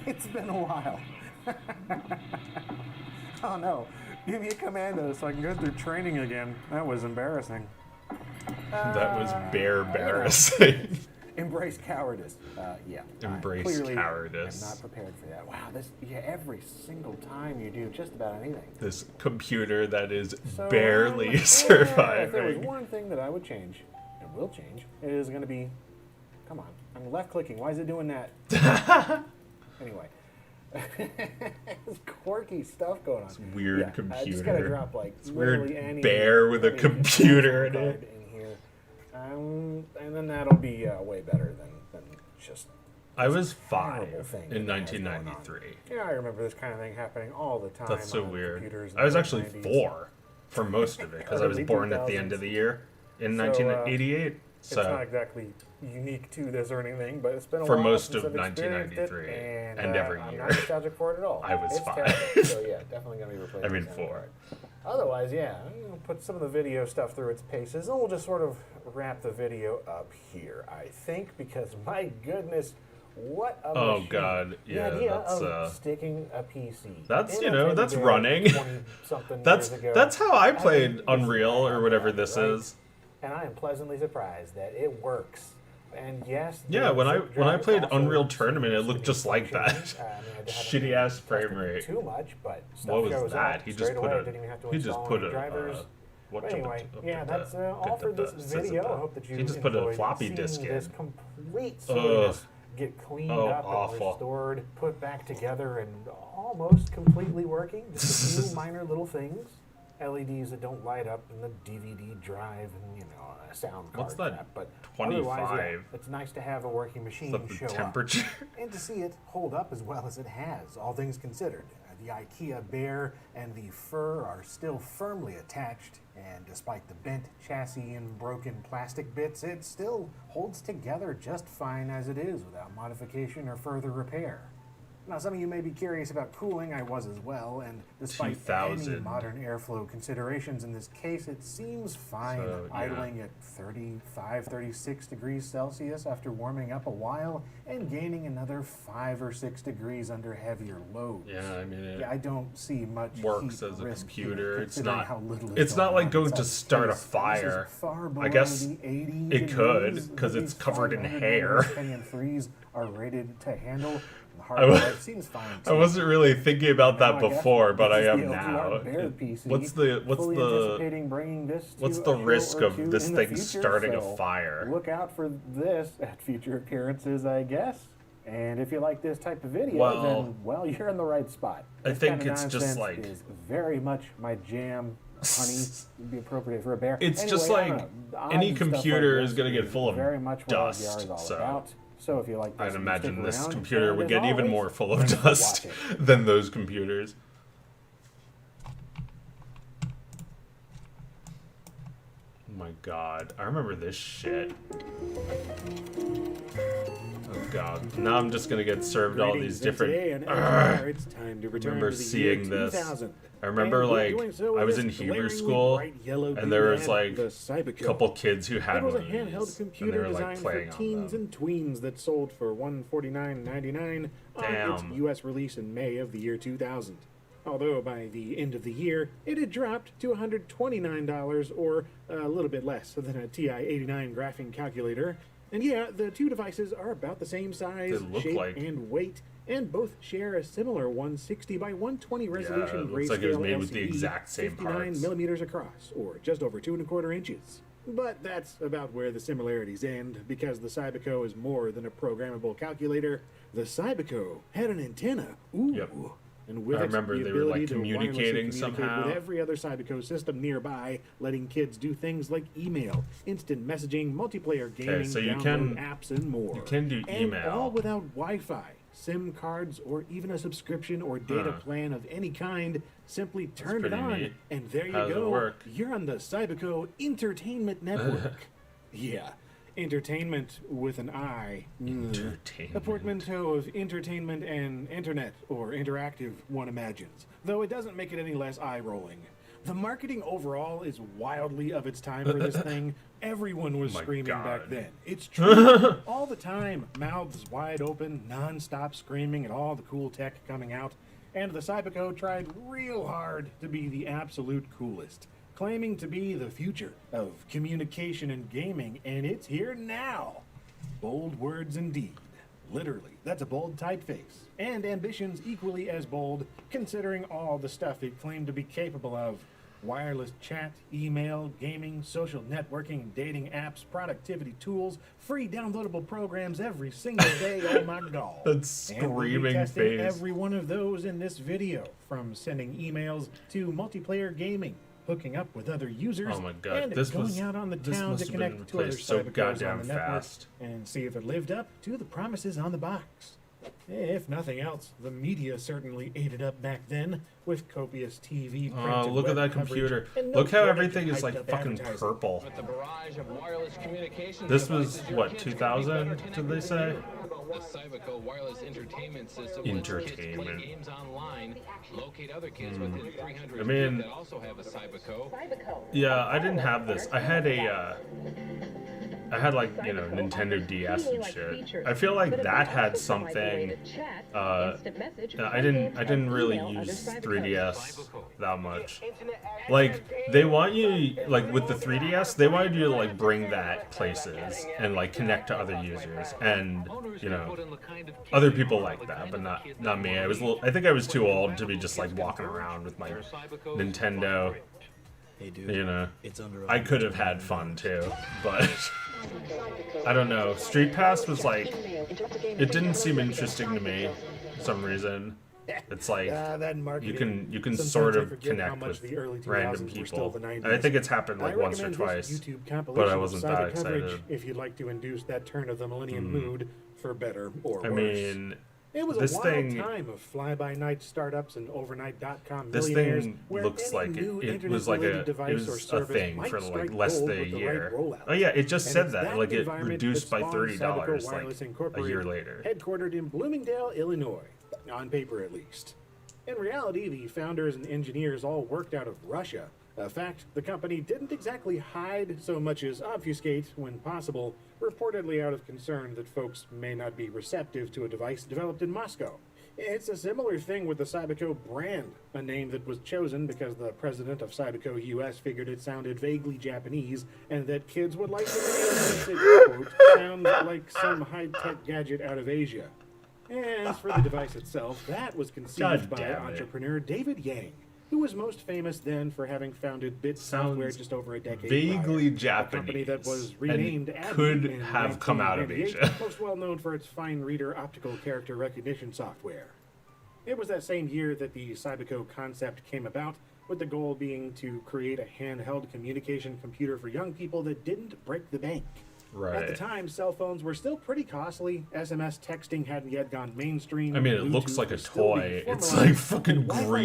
Speaker 3: It's been a while. Oh no. Give me a commando so I can go through training again. That was embarrassing.
Speaker 1: That was bear embarrassing.
Speaker 3: Embrace cowardice. Yeah.
Speaker 1: Embrace
Speaker 3: clearly
Speaker 1: cowardice.
Speaker 3: I'm not prepared for that. Wow, every single time you do just about anything.
Speaker 1: This computer that is
Speaker 3: So,
Speaker 1: barely
Speaker 3: if there was
Speaker 1: surviving.
Speaker 3: one thing that I would change, and will change, it is going to be, come on, I'm left clicking. Why is it doing that? Anyway, It's quirky stuff going on.
Speaker 1: It's weird
Speaker 3: I just gotta
Speaker 1: computer.
Speaker 3: drop like
Speaker 1: It's
Speaker 3: literally
Speaker 1: weird
Speaker 3: any
Speaker 1: bear with a
Speaker 3: any
Speaker 1: computer in
Speaker 3: card
Speaker 1: it.
Speaker 3: in here. And then that'll be way better than just.
Speaker 1: I was
Speaker 3: terrible
Speaker 1: 5
Speaker 3: thing
Speaker 1: in
Speaker 3: that has going on.
Speaker 1: 1993.
Speaker 3: Yeah, I remember this kind of thing happening all the time.
Speaker 1: That's so
Speaker 3: on
Speaker 1: weird.
Speaker 3: computers in
Speaker 1: I was
Speaker 3: the
Speaker 1: actually
Speaker 3: 90s.
Speaker 1: 4 for most of it because I was
Speaker 3: Early
Speaker 1: born at the
Speaker 3: 2000s.
Speaker 1: end of the year in
Speaker 3: So,
Speaker 1: 1988.
Speaker 3: It's not
Speaker 1: So
Speaker 3: exactly unique to this or anything, but it's been a
Speaker 1: For
Speaker 3: while
Speaker 1: most
Speaker 3: since
Speaker 1: of
Speaker 3: I've experienced it,
Speaker 1: 1993 and every
Speaker 3: I'm
Speaker 1: year.
Speaker 3: not nostalgic for it at all.
Speaker 1: I was
Speaker 3: It's
Speaker 1: 5.
Speaker 3: terrible, so yeah, definitely gonna be replaced.
Speaker 1: I mean,
Speaker 3: with sound
Speaker 1: 4.
Speaker 3: card. Otherwise, yeah, I'm gonna put some of the video stuff through its paces, and we'll just sort of wrap the video up here, I think, because my goodness, what a
Speaker 1: Oh,
Speaker 3: machine.
Speaker 1: God, yeah,
Speaker 3: the idea
Speaker 1: that's,
Speaker 3: of sticking a PC.
Speaker 1: That's,
Speaker 3: in
Speaker 1: you
Speaker 3: a
Speaker 1: know,
Speaker 3: teddy
Speaker 1: that's
Speaker 3: bear
Speaker 1: running.
Speaker 3: 20-something
Speaker 1: That's
Speaker 3: years ago.
Speaker 1: that's how I played
Speaker 3: it's
Speaker 1: Unreal
Speaker 3: not
Speaker 1: or whatever
Speaker 3: bad,
Speaker 1: this
Speaker 3: right?
Speaker 1: is.
Speaker 3: And I am pleasantly surprised that it works. And yes,
Speaker 1: Yeah,
Speaker 3: the
Speaker 1: when I
Speaker 3: zip
Speaker 1: when I
Speaker 3: drives
Speaker 1: played
Speaker 3: also
Speaker 1: Unreal
Speaker 3: seem
Speaker 1: Tournament, it
Speaker 3: to
Speaker 1: looked
Speaker 3: be
Speaker 1: just like that.
Speaker 3: functioning. I haven't
Speaker 1: Shitty ass frame
Speaker 3: tested it
Speaker 1: rate.
Speaker 3: too much, but stuff
Speaker 1: What was
Speaker 3: shows
Speaker 1: that?
Speaker 3: up
Speaker 1: He just
Speaker 3: straight
Speaker 1: put
Speaker 3: away.
Speaker 1: a
Speaker 3: Didn't even have to
Speaker 1: he just
Speaker 3: install
Speaker 1: put
Speaker 3: any
Speaker 1: a
Speaker 3: drivers.
Speaker 1: what
Speaker 3: But anyway, yeah, that's all for this video. I hope that you
Speaker 1: He just put a
Speaker 3: enjoyed
Speaker 1: floppy
Speaker 3: seeing
Speaker 1: disk in.
Speaker 3: this complete silliness get cleaned
Speaker 1: Oh,
Speaker 3: up
Speaker 1: awful.
Speaker 3: and restored, put back together, and almost completely working. Just a few minor little things. LEDs that don't light up in the DVD drive and, you know, a sound card
Speaker 1: What's that?
Speaker 3: crap. But
Speaker 1: 25.
Speaker 3: otherwise, yeah, it's nice to have a working machine
Speaker 1: Is that the
Speaker 3: show
Speaker 1: temperature?
Speaker 3: up. And to see it hold up as well as it has, all things considered. The IKEA bear and the fur are still firmly attached, and despite the bent chassis and broken plastic bits, it still holds together just fine as it is without modification or further repair. Now, some of you may be curious about cooling. I was as well, and despite any
Speaker 1: 2000.
Speaker 3: modern airflow considerations in this case, it seems fine
Speaker 1: So, yeah.
Speaker 3: idling at 35, 36 degrees Celsius after warming up a while and gaining another 5 or 6 degrees under heavier loads.
Speaker 1: Yeah, I mean, it
Speaker 3: Yeah, I don't see much
Speaker 1: works
Speaker 3: heat
Speaker 1: as a
Speaker 3: risk
Speaker 1: computer.
Speaker 3: here,
Speaker 1: It's
Speaker 3: considering
Speaker 1: not.
Speaker 3: how little
Speaker 1: It's not like going
Speaker 3: inside
Speaker 1: to start a
Speaker 3: space. This is
Speaker 1: fire.
Speaker 3: far
Speaker 1: I
Speaker 3: below
Speaker 1: guess
Speaker 3: the 80
Speaker 1: it could,
Speaker 3: degrees
Speaker 1: 'cause
Speaker 3: that
Speaker 1: it's
Speaker 3: these
Speaker 1: covered in
Speaker 3: 500
Speaker 1: hair.
Speaker 3: millimeters Kenyan threes are rated to handle. The hard
Speaker 1: I wa-
Speaker 3: drive seems fine
Speaker 1: I
Speaker 3: too.
Speaker 1: wasn't really thinking about
Speaker 3: Now
Speaker 1: that
Speaker 3: I guess
Speaker 1: before, but
Speaker 3: this
Speaker 1: I
Speaker 3: is
Speaker 1: am
Speaker 3: the
Speaker 1: now.
Speaker 3: LGR Bear PC,
Speaker 1: What's
Speaker 3: fully
Speaker 1: the
Speaker 3: anticipating bringing this to
Speaker 1: what's
Speaker 3: a
Speaker 1: the
Speaker 3: show
Speaker 1: risk
Speaker 3: or
Speaker 1: of
Speaker 3: two
Speaker 1: this
Speaker 3: in the
Speaker 1: thing
Speaker 3: future,
Speaker 1: starting a
Speaker 3: so
Speaker 1: fire?
Speaker 3: Look out for this at future appearances, I guess. And if you like this type of video,
Speaker 1: Well,
Speaker 3: then well, you're in the right spot.
Speaker 1: I
Speaker 3: This
Speaker 1: think
Speaker 3: kind of
Speaker 1: it's just
Speaker 3: nonsense
Speaker 1: like-
Speaker 3: is very much my jam. Honey would be appropriate for a bear.
Speaker 1: It's
Speaker 3: Anyway,
Speaker 1: just
Speaker 3: I
Speaker 1: like
Speaker 3: don't know. Odds
Speaker 1: any
Speaker 3: and stuff
Speaker 1: computer
Speaker 3: like
Speaker 1: is
Speaker 3: this
Speaker 1: gonna get full of
Speaker 3: very much what
Speaker 1: dust,
Speaker 3: LGR is all
Speaker 1: so
Speaker 3: about. So if you like this,
Speaker 1: I'd
Speaker 3: stick
Speaker 1: imagine this
Speaker 3: around,
Speaker 1: computer
Speaker 3: and
Speaker 1: would
Speaker 3: as
Speaker 1: get even
Speaker 3: always,
Speaker 1: more full of
Speaker 3: thanks for
Speaker 1: dust
Speaker 3: watching.
Speaker 1: than those computers. Oh my god, I remember this shit. Oh god, now I'm just gonna get served all these different.
Speaker 2: It's time to return
Speaker 1: remember
Speaker 2: to the
Speaker 1: seeing
Speaker 2: year
Speaker 1: this.
Speaker 2: 2000.
Speaker 1: I remember,
Speaker 2: And we're
Speaker 1: like,
Speaker 2: doing so
Speaker 1: I
Speaker 2: with
Speaker 1: was in
Speaker 2: this
Speaker 1: Hebrew
Speaker 2: glaringly
Speaker 1: school,
Speaker 2: bright yellow
Speaker 1: and there was,
Speaker 2: doodad,
Speaker 1: like,
Speaker 2: the Cyberco.
Speaker 1: a couple kids who had
Speaker 2: It was a
Speaker 1: one of
Speaker 2: handheld
Speaker 1: these, and they
Speaker 2: computer
Speaker 1: were like
Speaker 2: designed
Speaker 1: playing
Speaker 2: for
Speaker 1: on
Speaker 2: teens
Speaker 1: them.
Speaker 2: and tweens that sold for $149.99 on its
Speaker 1: Damn.
Speaker 2: U.S. release in May of the year 2000. Although by the end of the year, it had dropped to $129 or a little bit less than a TI-89 graphing calculator. And yeah, the two devices are about the same size,
Speaker 1: They look
Speaker 2: shape,
Speaker 1: like-
Speaker 2: and weight, and both share a similar 160 by 120 resolution
Speaker 1: it looks like it was
Speaker 2: grayscale
Speaker 1: made with the
Speaker 2: LCD,
Speaker 1: exact same
Speaker 2: 59
Speaker 1: parts.
Speaker 2: millimeters across, or just over 2¼ inches. But that's about where the similarities end, because the Cyberco is more than a programmable calculator. The Cyberco had an antenna. Ooh.
Speaker 1: Yep.
Speaker 2: And with
Speaker 1: I
Speaker 2: it,
Speaker 1: remember
Speaker 2: the
Speaker 1: they were, like,
Speaker 2: ability to wirelessly
Speaker 1: communicating
Speaker 2: communicate
Speaker 1: somehow.
Speaker 2: with every other Cyberco system nearby, letting kids do things like email, instant messaging, multiplayer gaming,
Speaker 1: so you
Speaker 2: download
Speaker 1: can-
Speaker 2: apps, and more.
Speaker 1: you can do
Speaker 2: And
Speaker 1: email.
Speaker 2: all without Wi-Fi, SIM cards, or even a subscription or data plan of any kind. Simply turn it
Speaker 1: pretty
Speaker 2: on,
Speaker 1: neat.
Speaker 2: and there you
Speaker 1: How does it
Speaker 2: go.
Speaker 1: work?
Speaker 2: You're on the Cyberco Entertainment Network. Yeah, entertainment with an I.
Speaker 1: Entertainment.
Speaker 2: A portmanteau of entertainment and internet, or interactive, one imagines. Though it doesn't make it any less eye-rolling. The marketing overall is wildly of its time for this thing. Everyone was
Speaker 1: My
Speaker 2: screaming
Speaker 1: God.
Speaker 2: back then. It's true. All the time. Mouths wide open, non-stop screaming at all the cool tech coming out. And the Cyberco tried real hard to be the absolute coolest, claiming to be the future of communication and gaming, and it's here now. Bold words indeed. Literally, that's a bold typeface. And ambitions equally as bold, considering all the stuff it claimed to be capable of. wireless chat, email, gaming, social networking, dating apps, productivity tools, free downloadable programs every single day. Oh my God.
Speaker 1: That's
Speaker 2: And we'll be
Speaker 1: screaming
Speaker 2: testing
Speaker 1: face.
Speaker 2: every one of those in this video, from sending emails to multiplayer gaming, hooking up with other users,
Speaker 1: Oh my God,
Speaker 2: and
Speaker 1: this
Speaker 2: going
Speaker 1: was-
Speaker 2: out on the
Speaker 1: this
Speaker 2: town
Speaker 1: must
Speaker 2: to
Speaker 1: have been
Speaker 2: connect to other
Speaker 1: replaced so
Speaker 2: Cybercos on
Speaker 1: goddamn
Speaker 2: the network
Speaker 1: fast.
Speaker 2: and see if it lived up to the promises on the box. If nothing else, the media certainly ate it up back then with copious TV. print,
Speaker 1: Oh,
Speaker 2: and
Speaker 1: look at
Speaker 2: web
Speaker 1: that
Speaker 2: coverage,
Speaker 1: computer.
Speaker 2: and no
Speaker 1: Look how
Speaker 2: shortage
Speaker 1: everything
Speaker 2: of
Speaker 1: is like
Speaker 2: hyped-up
Speaker 1: fucking
Speaker 2: advertising.
Speaker 1: purple.
Speaker 6: With the barrage of wireless communications
Speaker 1: This was,
Speaker 6: devices, your
Speaker 1: what,
Speaker 6: kids are
Speaker 1: 2000,
Speaker 6: gonna be better
Speaker 1: did they say?
Speaker 6: The Cyberco wireless entertainment system lets kids play
Speaker 1: Entertainment.
Speaker 6: games online, locate other kids within 300
Speaker 1: I mean-
Speaker 6: feet that also have a Cyberco.
Speaker 1: Yeah, I didn't have this. I had a, I had like, you know, Nintendo DS and shit. I feel like that had something, I didn't really use 3DS that much. Like, they want you, like with the 3DS, they wanted you to like bring that places and like connect to other users. And, you know, other people like that, but not me. I think I was too old to be just like walking around with my Nintendo.
Speaker 7: Hey dude,
Speaker 1: You know,
Speaker 7: it's under.
Speaker 1: I could have had fun too, but I don't know. Street Pass was like, it didn't seem interesting to me for some reason. It's like
Speaker 2: That marketing.
Speaker 1: you can
Speaker 2: Sometimes
Speaker 1: sort
Speaker 2: I
Speaker 1: of
Speaker 2: forget how
Speaker 1: connect
Speaker 2: much
Speaker 1: with
Speaker 2: the early
Speaker 1: random
Speaker 2: 2000s were still
Speaker 1: people.
Speaker 2: the 90s.
Speaker 1: And I think it's happened like
Speaker 2: I
Speaker 1: once or
Speaker 2: recommend
Speaker 1: twice.
Speaker 2: this YouTube
Speaker 1: but I
Speaker 2: compilation of
Speaker 1: wasn't
Speaker 2: cyber
Speaker 1: that
Speaker 2: coverage
Speaker 1: excited.
Speaker 2: if you'd like to induce that turn of the millennium mood for better or
Speaker 1: I
Speaker 2: worse.
Speaker 1: mean,
Speaker 2: It was
Speaker 1: this
Speaker 2: a wild
Speaker 1: thing-
Speaker 2: time of fly-by-night startups and overnight.com
Speaker 1: This
Speaker 2: millionaires
Speaker 1: thing
Speaker 2: where
Speaker 1: looks
Speaker 2: any
Speaker 1: like
Speaker 2: new
Speaker 1: it was like
Speaker 2: internet-related
Speaker 1: it
Speaker 2: device or
Speaker 1: was a
Speaker 2: service
Speaker 1: thing
Speaker 2: might
Speaker 1: for like
Speaker 2: strike
Speaker 1: less
Speaker 2: gold
Speaker 1: than a
Speaker 2: with the right
Speaker 1: year.
Speaker 2: rollout.
Speaker 1: Oh yeah, it just
Speaker 2: And
Speaker 1: said
Speaker 2: it's
Speaker 1: that. Like it
Speaker 2: environment
Speaker 1: reduced
Speaker 2: that
Speaker 1: by
Speaker 2: spawned
Speaker 1: $30
Speaker 2: Cyberco
Speaker 1: like
Speaker 2: Wireless
Speaker 1: a year
Speaker 2: Incorporated,
Speaker 1: later.
Speaker 2: headquartered in Bloomingdale, Illinois, on paper at least. In reality, the founders and engineers all worked out of Russia, a fact the company didn't exactly hide so much as obfuscate when possible, reportedly out of concern that folks may not be receptive to a device developed in Moscow. It's a similar thing with the Cyberco brand, a name that was chosen because the president of Cyberco US figured it sounded vaguely Japanese and that kids would like the name since it, quote, sounds like some high-tech gadget out of Asia. As for the device itself, that was conceived
Speaker 1: God
Speaker 2: by
Speaker 1: damn it.
Speaker 2: entrepreneur David Yang, who was most famous then for having founded Bit Software
Speaker 1: Sounds
Speaker 2: just over a decade
Speaker 1: vaguely
Speaker 2: prior, a company that
Speaker 1: Japanese
Speaker 2: was renamed
Speaker 1: and
Speaker 2: Abby
Speaker 1: could
Speaker 2: in
Speaker 1: have come out of
Speaker 2: 1998,
Speaker 1: Asia.
Speaker 2: most well known for its fine reader optical character recognition software. It was that same year that the Cyberco concept came about, with the goal being to create a handheld communication computer for young people that didn't break the bank. At the
Speaker 1: Right.
Speaker 2: time, cell phones were still pretty costly. SMS texting hadn't yet gone mainstream.
Speaker 1: I mean, it looks
Speaker 2: Bluetooth
Speaker 1: like a
Speaker 2: was still being
Speaker 1: toy. It's
Speaker 2: formalized,
Speaker 1: like fucking
Speaker 2: and Wi-Fi chips were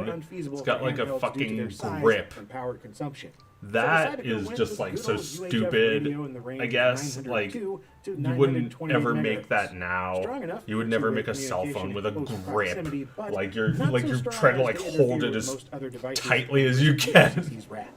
Speaker 1: green.
Speaker 2: unfeasible
Speaker 1: It's got
Speaker 2: for
Speaker 1: like a
Speaker 2: handhelds due to
Speaker 1: fucking
Speaker 2: their size
Speaker 1: grip.
Speaker 2: and power consumption.
Speaker 1: That
Speaker 2: So the Cyberco
Speaker 1: is
Speaker 2: went
Speaker 1: just
Speaker 2: with
Speaker 1: like
Speaker 2: good
Speaker 1: so
Speaker 2: old UHF
Speaker 1: stupid.
Speaker 2: radio in the range
Speaker 1: I
Speaker 2: of
Speaker 1: guess like
Speaker 2: 902 to
Speaker 1: you wouldn't
Speaker 2: 928
Speaker 1: ever make
Speaker 2: megahertz.
Speaker 1: that now.
Speaker 2: Strong enough
Speaker 1: You would
Speaker 2: for
Speaker 1: never
Speaker 2: two-way
Speaker 1: make a cell phone
Speaker 2: communication
Speaker 1: with a
Speaker 2: in close
Speaker 1: grip.
Speaker 2: proximity, but
Speaker 1: Like you're
Speaker 2: not so strong
Speaker 1: trying to like
Speaker 2: to
Speaker 1: hold
Speaker 2: interfere
Speaker 1: it
Speaker 2: with
Speaker 1: as
Speaker 2: most other devices
Speaker 1: tightly as you
Speaker 2: with the
Speaker 1: can.
Speaker 2: FCC's wrath.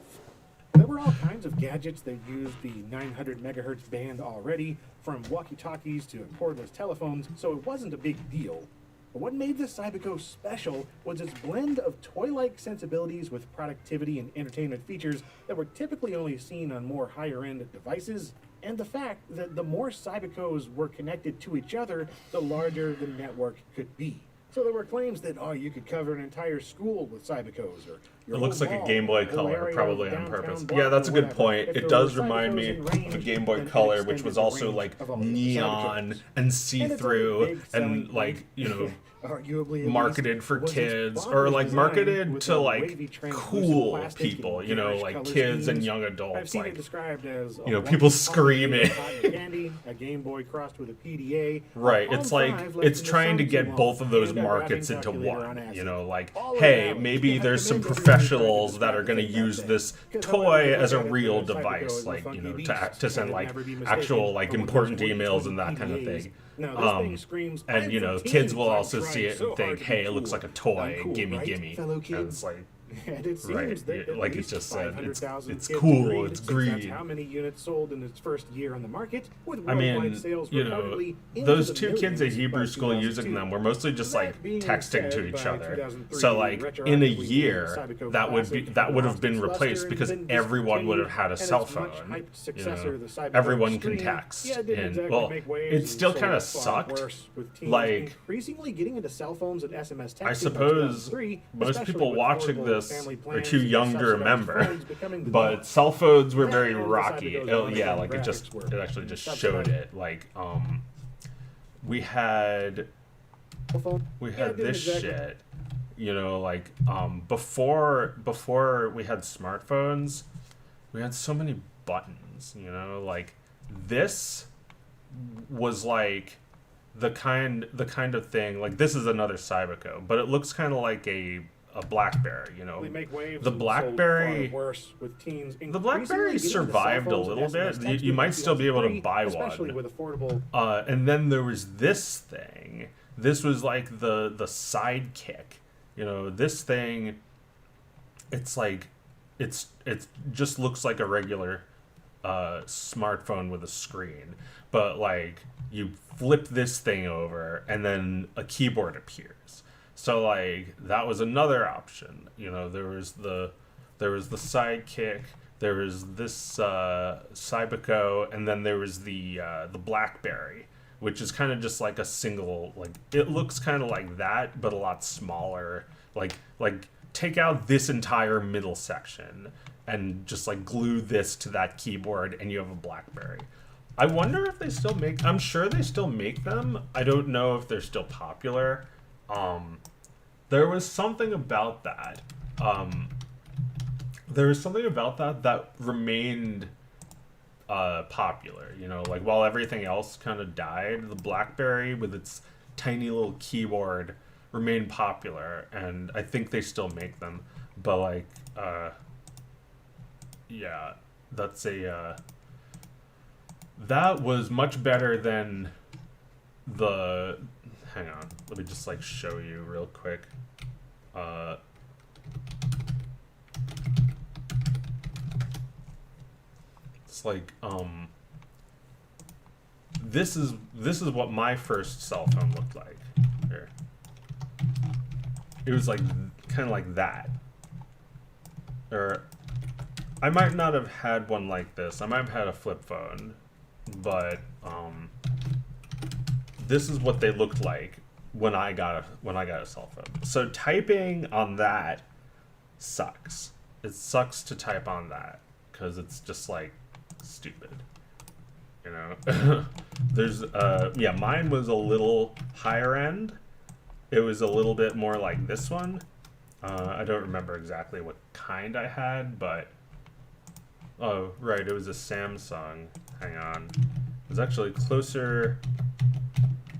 Speaker 2: There were all kinds of gadgets that used the 900 megahertz band already, from walkie-talkies to cordless telephones, so it wasn't a big deal. But what made the Cyberco special was its blend of toy-like sensibilities with productivity and entertainment features that were typically only seen on more higher-end devices, and the fact that the more Cybercos were connected to each other, the larger the network could be. So there were claims that, oh, you could cover an entire school with Cybercos, or your
Speaker 1: It looks
Speaker 2: whole
Speaker 1: like a
Speaker 2: mall,
Speaker 1: Game Boy
Speaker 2: the whole
Speaker 1: Color,
Speaker 2: area
Speaker 1: probably
Speaker 2: of
Speaker 1: on
Speaker 2: downtown
Speaker 1: purpose.
Speaker 2: block
Speaker 1: Yeah, that's a
Speaker 2: or
Speaker 1: good
Speaker 2: whatever.
Speaker 1: point.
Speaker 2: If
Speaker 1: It
Speaker 2: there
Speaker 1: does
Speaker 2: were
Speaker 1: remind
Speaker 2: Cybercos
Speaker 1: me
Speaker 2: in
Speaker 1: of a
Speaker 2: range,
Speaker 1: Game Boy
Speaker 2: then it
Speaker 1: Color, which
Speaker 2: extended
Speaker 1: was
Speaker 2: the
Speaker 1: also
Speaker 2: range
Speaker 1: like
Speaker 2: of all the
Speaker 1: neon
Speaker 2: Cybercos.
Speaker 1: and see-through
Speaker 2: big selling
Speaker 1: and like,
Speaker 2: point.
Speaker 1: you know,
Speaker 2: Arguably, at
Speaker 1: marketed
Speaker 2: least,
Speaker 1: for
Speaker 2: was its
Speaker 1: kids
Speaker 2: bonkers
Speaker 1: or like
Speaker 2: design
Speaker 1: marketed
Speaker 2: with
Speaker 1: to
Speaker 2: a
Speaker 1: like
Speaker 2: wavy translucent
Speaker 1: cool
Speaker 2: plastic
Speaker 1: people,
Speaker 2: and
Speaker 1: you know,
Speaker 2: garish
Speaker 1: like
Speaker 2: color
Speaker 1: kids and
Speaker 2: schemes.
Speaker 1: young
Speaker 2: I've
Speaker 1: adults,
Speaker 2: seen it
Speaker 1: like
Speaker 2: described as a
Speaker 1: you know, people
Speaker 2: walkie-talkie
Speaker 1: screaming.
Speaker 2: with cotton candy, a Game Boy crossed with a PDA.
Speaker 1: right.
Speaker 2: a
Speaker 1: It's
Speaker 2: Palm
Speaker 1: like
Speaker 2: 5 left
Speaker 1: it's
Speaker 2: in the
Speaker 1: trying to
Speaker 2: sun too
Speaker 1: get
Speaker 2: long,
Speaker 1: both of those
Speaker 2: and a
Speaker 1: markets
Speaker 2: wrapping
Speaker 1: into
Speaker 2: calculator on
Speaker 1: one.
Speaker 2: acid.
Speaker 1: You know, like
Speaker 2: All of
Speaker 1: hey,
Speaker 2: that,
Speaker 1: maybe
Speaker 2: I
Speaker 1: there's some
Speaker 2: commend everyone who tried to
Speaker 1: professionals that are
Speaker 2: describe
Speaker 1: going to
Speaker 2: it that
Speaker 1: use
Speaker 2: way.
Speaker 1: this
Speaker 2: 'Cause
Speaker 1: toy
Speaker 2: otherwise,
Speaker 1: as a
Speaker 2: look at it,
Speaker 1: real
Speaker 2: the Cyberco
Speaker 1: device,
Speaker 2: is a
Speaker 1: like
Speaker 2: funky
Speaker 1: you know,
Speaker 2: beast,
Speaker 1: to send
Speaker 2: and it'd
Speaker 1: like
Speaker 2: never be mistaken
Speaker 1: actual like
Speaker 2: for one of
Speaker 1: important
Speaker 2: those
Speaker 1: emails and that
Speaker 2: 20
Speaker 1: kind of
Speaker 2: PDAs.
Speaker 1: thing.
Speaker 2: Now, this thing screams,
Speaker 1: And
Speaker 2: "I'm
Speaker 1: you
Speaker 2: for
Speaker 1: know,
Speaker 2: teens.
Speaker 1: kids will
Speaker 2: I've
Speaker 1: also
Speaker 2: tried
Speaker 1: see it
Speaker 2: so
Speaker 1: and think,
Speaker 2: hard to be
Speaker 1: hey, it looks
Speaker 2: cool.
Speaker 1: like a toy,
Speaker 2: I'm cool,
Speaker 1: gimme,
Speaker 2: right,
Speaker 1: gimme.
Speaker 2: fellow
Speaker 1: And
Speaker 2: kids?"
Speaker 1: it's like,
Speaker 2: And it seems
Speaker 1: Right,
Speaker 2: that
Speaker 1: yeah,
Speaker 2: at
Speaker 1: like it
Speaker 2: least
Speaker 1: just said, it's
Speaker 2: 500,000
Speaker 1: it's
Speaker 2: kids
Speaker 1: cool,
Speaker 2: agreed,
Speaker 1: it's
Speaker 2: since
Speaker 1: green.
Speaker 2: That's how many units sold in its first year on the market, with
Speaker 1: I
Speaker 2: worldwide
Speaker 1: mean,
Speaker 2: sales
Speaker 1: you know,
Speaker 2: reportedly into
Speaker 1: those
Speaker 2: the
Speaker 1: two kids at
Speaker 2: millions
Speaker 1: Hebrew
Speaker 2: by
Speaker 1: school using
Speaker 2: 2002.
Speaker 1: them were mostly just like
Speaker 2: That being
Speaker 1: texting to
Speaker 2: said,
Speaker 1: each
Speaker 2: by
Speaker 1: other.
Speaker 2: 2003,
Speaker 1: So like in a
Speaker 2: retroactively,
Speaker 1: year,
Speaker 2: Cyberco
Speaker 1: that would
Speaker 2: Classic
Speaker 1: have
Speaker 2: lost
Speaker 1: been
Speaker 2: its luster
Speaker 1: replaced
Speaker 2: and
Speaker 1: because
Speaker 2: been
Speaker 1: everyone would have had a
Speaker 2: discontinued,
Speaker 1: cell
Speaker 2: and its
Speaker 1: phone.
Speaker 2: much-hyped
Speaker 1: You
Speaker 2: successor,
Speaker 1: know,
Speaker 2: the Cyberco
Speaker 1: everyone can
Speaker 2: Extreme,
Speaker 1: text,
Speaker 2: yeah, didn't
Speaker 1: and
Speaker 2: exactly
Speaker 1: well,
Speaker 2: make waves
Speaker 1: it
Speaker 2: and
Speaker 1: still
Speaker 2: sold
Speaker 1: kind of
Speaker 2: far
Speaker 1: sucked.
Speaker 2: worse, with teens
Speaker 1: Like,
Speaker 2: increasingly getting into cell phones and SMS texting
Speaker 1: I
Speaker 2: by
Speaker 1: suppose
Speaker 2: 2003,
Speaker 1: most
Speaker 2: especially
Speaker 1: people
Speaker 2: with
Speaker 1: watching
Speaker 2: portable
Speaker 1: us
Speaker 2: family
Speaker 1: are
Speaker 2: plans,
Speaker 1: too young to
Speaker 2: subsidized
Speaker 1: remember.
Speaker 2: phones becoming the
Speaker 1: But
Speaker 2: norm.
Speaker 1: cell phones were
Speaker 2: That
Speaker 1: very
Speaker 2: and the
Speaker 1: rocky.
Speaker 2: Cyberco's
Speaker 1: Oh yeah,
Speaker 2: monitoring
Speaker 1: like
Speaker 2: graphics
Speaker 1: it
Speaker 2: were
Speaker 1: actually just showed
Speaker 2: subsidized.
Speaker 1: it. Like we had this shit. You know, like before we had smartphones, we had so many buttons. You know, like this was like the kind of thing. Like this is another Cyberco, but it looks kind of like a BlackBerry. You know,
Speaker 2: They make waves
Speaker 1: the
Speaker 2: and
Speaker 1: BlackBerry.
Speaker 2: sold far worse with teens
Speaker 1: The BlackBerry
Speaker 2: increasingly getting into
Speaker 1: survived a
Speaker 2: cell phones
Speaker 1: little
Speaker 2: and
Speaker 1: bit.
Speaker 2: SMS
Speaker 1: You
Speaker 2: texting
Speaker 1: might still be able to
Speaker 2: 2003,
Speaker 1: buy
Speaker 2: especially
Speaker 1: one.
Speaker 2: with affordable.
Speaker 1: And then there was this thing. This was like the sidekick. You know, this thing. It's like, it just looks like a regular smartphone with a screen, but like you flip this thing over and then a keyboard appears. So like that was another option. You know, there was the sidekick. There was this Cyberco, and then there was the BlackBerry, which is kind of just like a single, like it looks kind of like that, but a lot smaller. Like take out this entire middle section and just like glue this to that keyboard, and you have a BlackBerry. I wonder if they still make. I'm sure they still make them. I don't know if they're still popular. There was something about that. There was something about that remained popular. You know, like while everything else kind of died, the BlackBerry with its tiny little keyboard remained popular, and I think they still make them. But like, yeah, that's a. That was much better than the. Hang on, let me just like show you real quick. It's like this is what my first cell phone looked like. Here. It was like kind of like that. Or I might not have had one like this. I might have had a flip phone, but this is what they looked like when I got a cell phone. So typing on that sucks. It sucks to type on that because it's just like stupid. You know, there's yeah, mine was a little higher end. It was a little bit more like this one. I don't remember exactly what kind I had, but oh right, it was a Samsung. Hang on, it was actually closer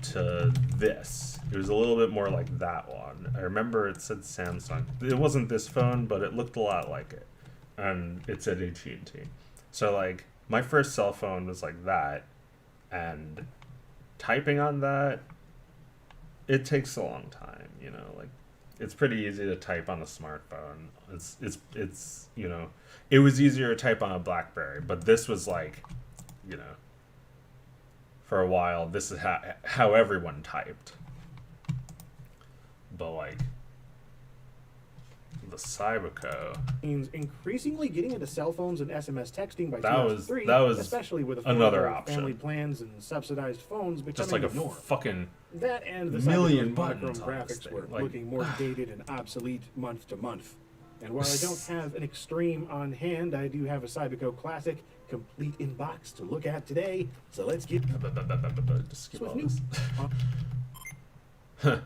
Speaker 1: to this. It was a little bit more like that one. I remember it said Samsung. It wasn't this phone, but it looked a lot like it, and it said AT&T. So like my first cell phone was like that, and typing on that, it takes a long time. You know, like it's pretty easy to type on a smartphone. It's you know, it was easier to type on a BlackBerry, but this was like, you know, for a while this is how everyone typed. But like the Cyberco,
Speaker 2: Increasingly getting into cell phones and SMS texting by
Speaker 1: that
Speaker 2: 2003,
Speaker 1: was
Speaker 2: especially with
Speaker 1: another
Speaker 2: affordable
Speaker 1: option.
Speaker 2: family plans and subsidized phones becoming
Speaker 1: Just like a
Speaker 2: the norm.
Speaker 1: fucking
Speaker 2: That and the
Speaker 1: million
Speaker 2: Cyberco's
Speaker 1: buttons
Speaker 2: monochrome
Speaker 1: on this
Speaker 2: graphics
Speaker 1: thing.
Speaker 2: were
Speaker 1: Like,
Speaker 2: looking more dated and obsolete month to month. And while I don't have an extreme on hand, I do have a Cyberco Classic complete in box to look at today. So let's get
Speaker 1: just skip
Speaker 2: So
Speaker 1: all
Speaker 2: it's
Speaker 1: this.
Speaker 2: new.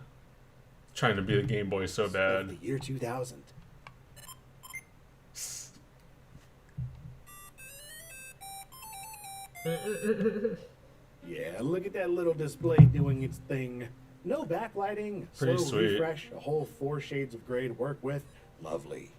Speaker 1: Trying to be the Game Boy so
Speaker 2: of
Speaker 1: bad.
Speaker 2: the year 2000. Yeah, look at that little display doing its thing. No backlighting,
Speaker 1: Pretty
Speaker 2: slow
Speaker 1: sweet.
Speaker 2: refresh, a whole 4 shades of gray to work with. Lovely.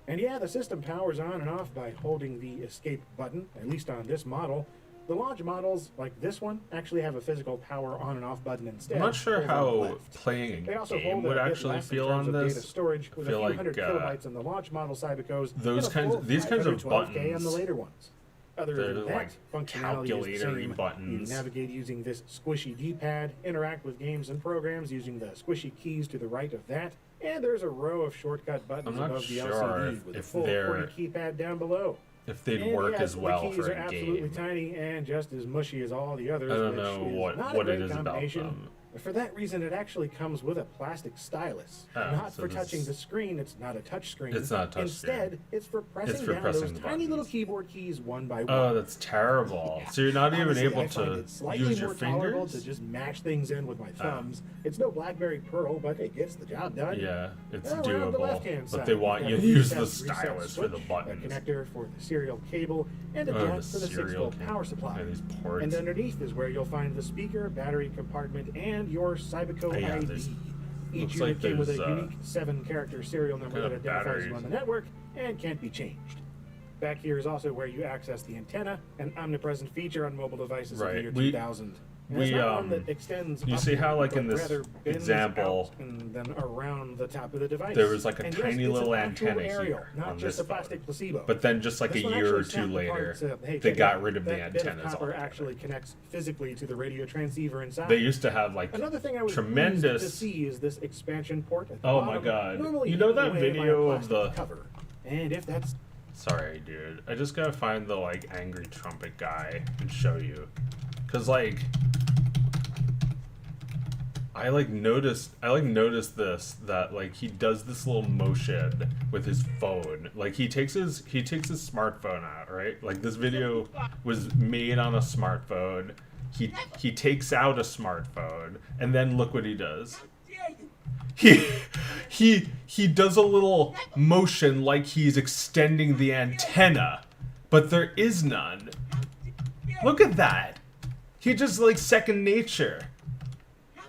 Speaker 2: And yeah, the system powers on and off by holding the escape button, at least on this model. The launch models, like this one, actually have a physical power on and off button instead.
Speaker 1: I'm not sure
Speaker 2: over on the
Speaker 1: how
Speaker 2: left.
Speaker 1: playing
Speaker 2: They
Speaker 1: a
Speaker 2: also
Speaker 1: game
Speaker 2: hold
Speaker 1: would
Speaker 2: a bit
Speaker 1: actually
Speaker 2: less in
Speaker 1: feel
Speaker 2: terms
Speaker 1: on
Speaker 2: of
Speaker 1: this.
Speaker 2: data storage with a
Speaker 1: feel
Speaker 2: few
Speaker 1: like,
Speaker 2: hundred kilobytes on the launch model Cybercos.
Speaker 1: those
Speaker 2: and a
Speaker 1: kinds
Speaker 2: full
Speaker 1: of- these kinds of
Speaker 2: 512K on
Speaker 1: buttons,
Speaker 2: the later ones. Other
Speaker 1: they're
Speaker 2: than
Speaker 1: like
Speaker 2: that, functionality is the
Speaker 1: calculator-y
Speaker 2: same.
Speaker 1: buttons.
Speaker 2: You navigate using this squishy D-pad, interact with games and programs using the squishy keys to the right of that, and there's a row of shortcut buttons
Speaker 1: I'm not
Speaker 2: above the
Speaker 1: sure
Speaker 2: LCD with a
Speaker 1: if
Speaker 2: full
Speaker 1: they're-
Speaker 2: 40 keypad down below.
Speaker 1: If they'd
Speaker 2: And
Speaker 1: work
Speaker 2: yes,
Speaker 1: as well
Speaker 2: the keys
Speaker 1: for
Speaker 2: are
Speaker 1: a
Speaker 2: absolutely
Speaker 1: game.
Speaker 2: tiny and just as mushy as all the others.
Speaker 1: I don't
Speaker 2: which
Speaker 1: know
Speaker 2: is
Speaker 1: what
Speaker 2: not a
Speaker 1: it
Speaker 2: great
Speaker 1: is about
Speaker 2: combination.
Speaker 1: them.
Speaker 2: For that reason, it actually comes with a plastic stylus.
Speaker 1: Oh,
Speaker 2: Not
Speaker 1: so
Speaker 2: for
Speaker 1: this
Speaker 2: touching
Speaker 1: is-
Speaker 2: the screen. It's not a touch screen.
Speaker 1: It's not a touch
Speaker 2: Instead,
Speaker 1: screen.
Speaker 2: it's for pressing
Speaker 1: for
Speaker 2: down
Speaker 1: pressing
Speaker 2: those
Speaker 1: the
Speaker 2: tiny little
Speaker 1: buttons.
Speaker 2: keyboard keys one by one.
Speaker 1: Oh, that's terrible. So you're not even
Speaker 2: Honestly,
Speaker 1: able
Speaker 2: I find
Speaker 1: to
Speaker 2: it slightly
Speaker 1: use your
Speaker 2: more tolerable
Speaker 1: fingers?
Speaker 2: to just mash things in with my thumbs. It's no BlackBerry Pearl, but it gets the job done.
Speaker 1: Yeah, it's
Speaker 2: Around the
Speaker 1: doable.
Speaker 2: left-hand
Speaker 1: But
Speaker 2: side,
Speaker 1: they
Speaker 2: we've
Speaker 1: want
Speaker 2: got
Speaker 1: you
Speaker 2: a
Speaker 1: to use the
Speaker 2: reset
Speaker 1: stylus for the
Speaker 2: switch,
Speaker 1: buttons.
Speaker 2: A connector for the serial cable, and a
Speaker 1: Oh,
Speaker 2: jack
Speaker 1: the
Speaker 2: for the
Speaker 1: serial
Speaker 2: 6-volt power supply.
Speaker 1: and these ports.
Speaker 2: And underneath is where you'll find the speaker, battery compartment, and your Cyberco
Speaker 1: Yeah,
Speaker 2: ID.
Speaker 1: there's-
Speaker 2: Each
Speaker 1: looks
Speaker 2: unit
Speaker 1: like
Speaker 2: came with a
Speaker 1: there's,
Speaker 2: unique 7-character serial number
Speaker 1: kind
Speaker 2: that
Speaker 1: of
Speaker 2: identifies you
Speaker 1: batteries.
Speaker 2: on the network and can't be changed. Back here is also where you access the antenna, an omnipresent feature on mobile devices of the
Speaker 1: Right.
Speaker 2: year
Speaker 1: We-
Speaker 2: 2000. And
Speaker 1: we,
Speaker 2: it's not one that extends
Speaker 1: you see how, like, in
Speaker 2: upward,
Speaker 1: this
Speaker 2: but rather bends
Speaker 1: example,
Speaker 2: out and then around the top of the device.
Speaker 1: there was, like, a
Speaker 2: And yes,
Speaker 1: tiny
Speaker 2: it's
Speaker 1: little
Speaker 2: an actual
Speaker 1: antenna
Speaker 2: aerial,
Speaker 1: here
Speaker 2: not
Speaker 1: on
Speaker 2: just
Speaker 1: this
Speaker 2: a plastic
Speaker 1: phone.
Speaker 2: placebo.
Speaker 1: But then just like
Speaker 2: This
Speaker 1: a
Speaker 2: one
Speaker 1: year
Speaker 2: actually
Speaker 1: or two
Speaker 2: snapped
Speaker 1: later,
Speaker 2: apart, hey,
Speaker 1: they
Speaker 2: check
Speaker 1: got
Speaker 2: it
Speaker 1: rid of the
Speaker 2: that bit
Speaker 1: antennas
Speaker 2: copper
Speaker 1: altogether.
Speaker 2: actually connects physically to the radio transceiver inside.
Speaker 1: They used to have like
Speaker 2: Another thing I was pleased
Speaker 1: tremendous.
Speaker 2: to see is this expansion port at the
Speaker 1: Oh my
Speaker 2: bottom,
Speaker 1: God.
Speaker 2: normally
Speaker 1: You know
Speaker 2: hidden
Speaker 1: that
Speaker 2: away by a
Speaker 1: video of
Speaker 2: plastic
Speaker 1: the-
Speaker 2: cover. And if that's
Speaker 1: Sorry, dude. I just gotta find the like angry trumpet guy and show you, cause like I noticed this, that like he does this little motion with his phone. Like he takes his smartphone out, right? Like this video was made on a smartphone. He takes out a smartphone and then look what he does. He does a little motion like he's extending the antenna, but there is none. Look at that. He just like second nature.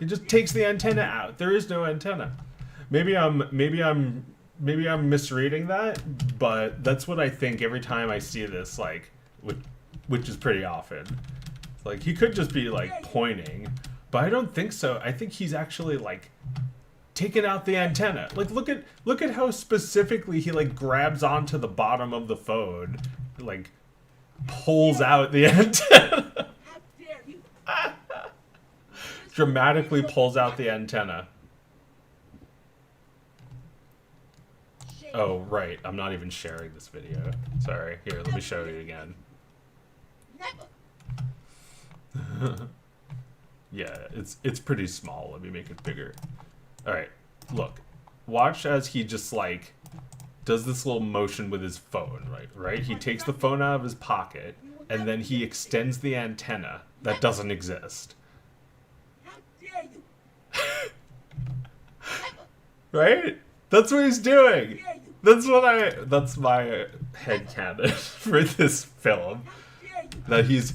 Speaker 1: He just takes the antenna out. There is no antenna. Maybe I'm misreading that, but that's what I think every time I see this, like, which is pretty often. Like he could just be like pointing, but I don't think so. I think he's actually like taking out the antenna. Like look at how specifically he like grabs onto the bottom of the phone, like pulls out the antenna. Dramatically pulls out the antenna. Oh, right. I'm not even sharing this video. Sorry. Here, let me show you again. Yeah, it's pretty small. Let me make it bigger. Alright, look. Watch as he just, like, does this little motion with his phone, right? He takes the phone out of his pocket, and then he extends the antenna that doesn't exist. Right? That's what he's doing. That's my headcanon for this film. That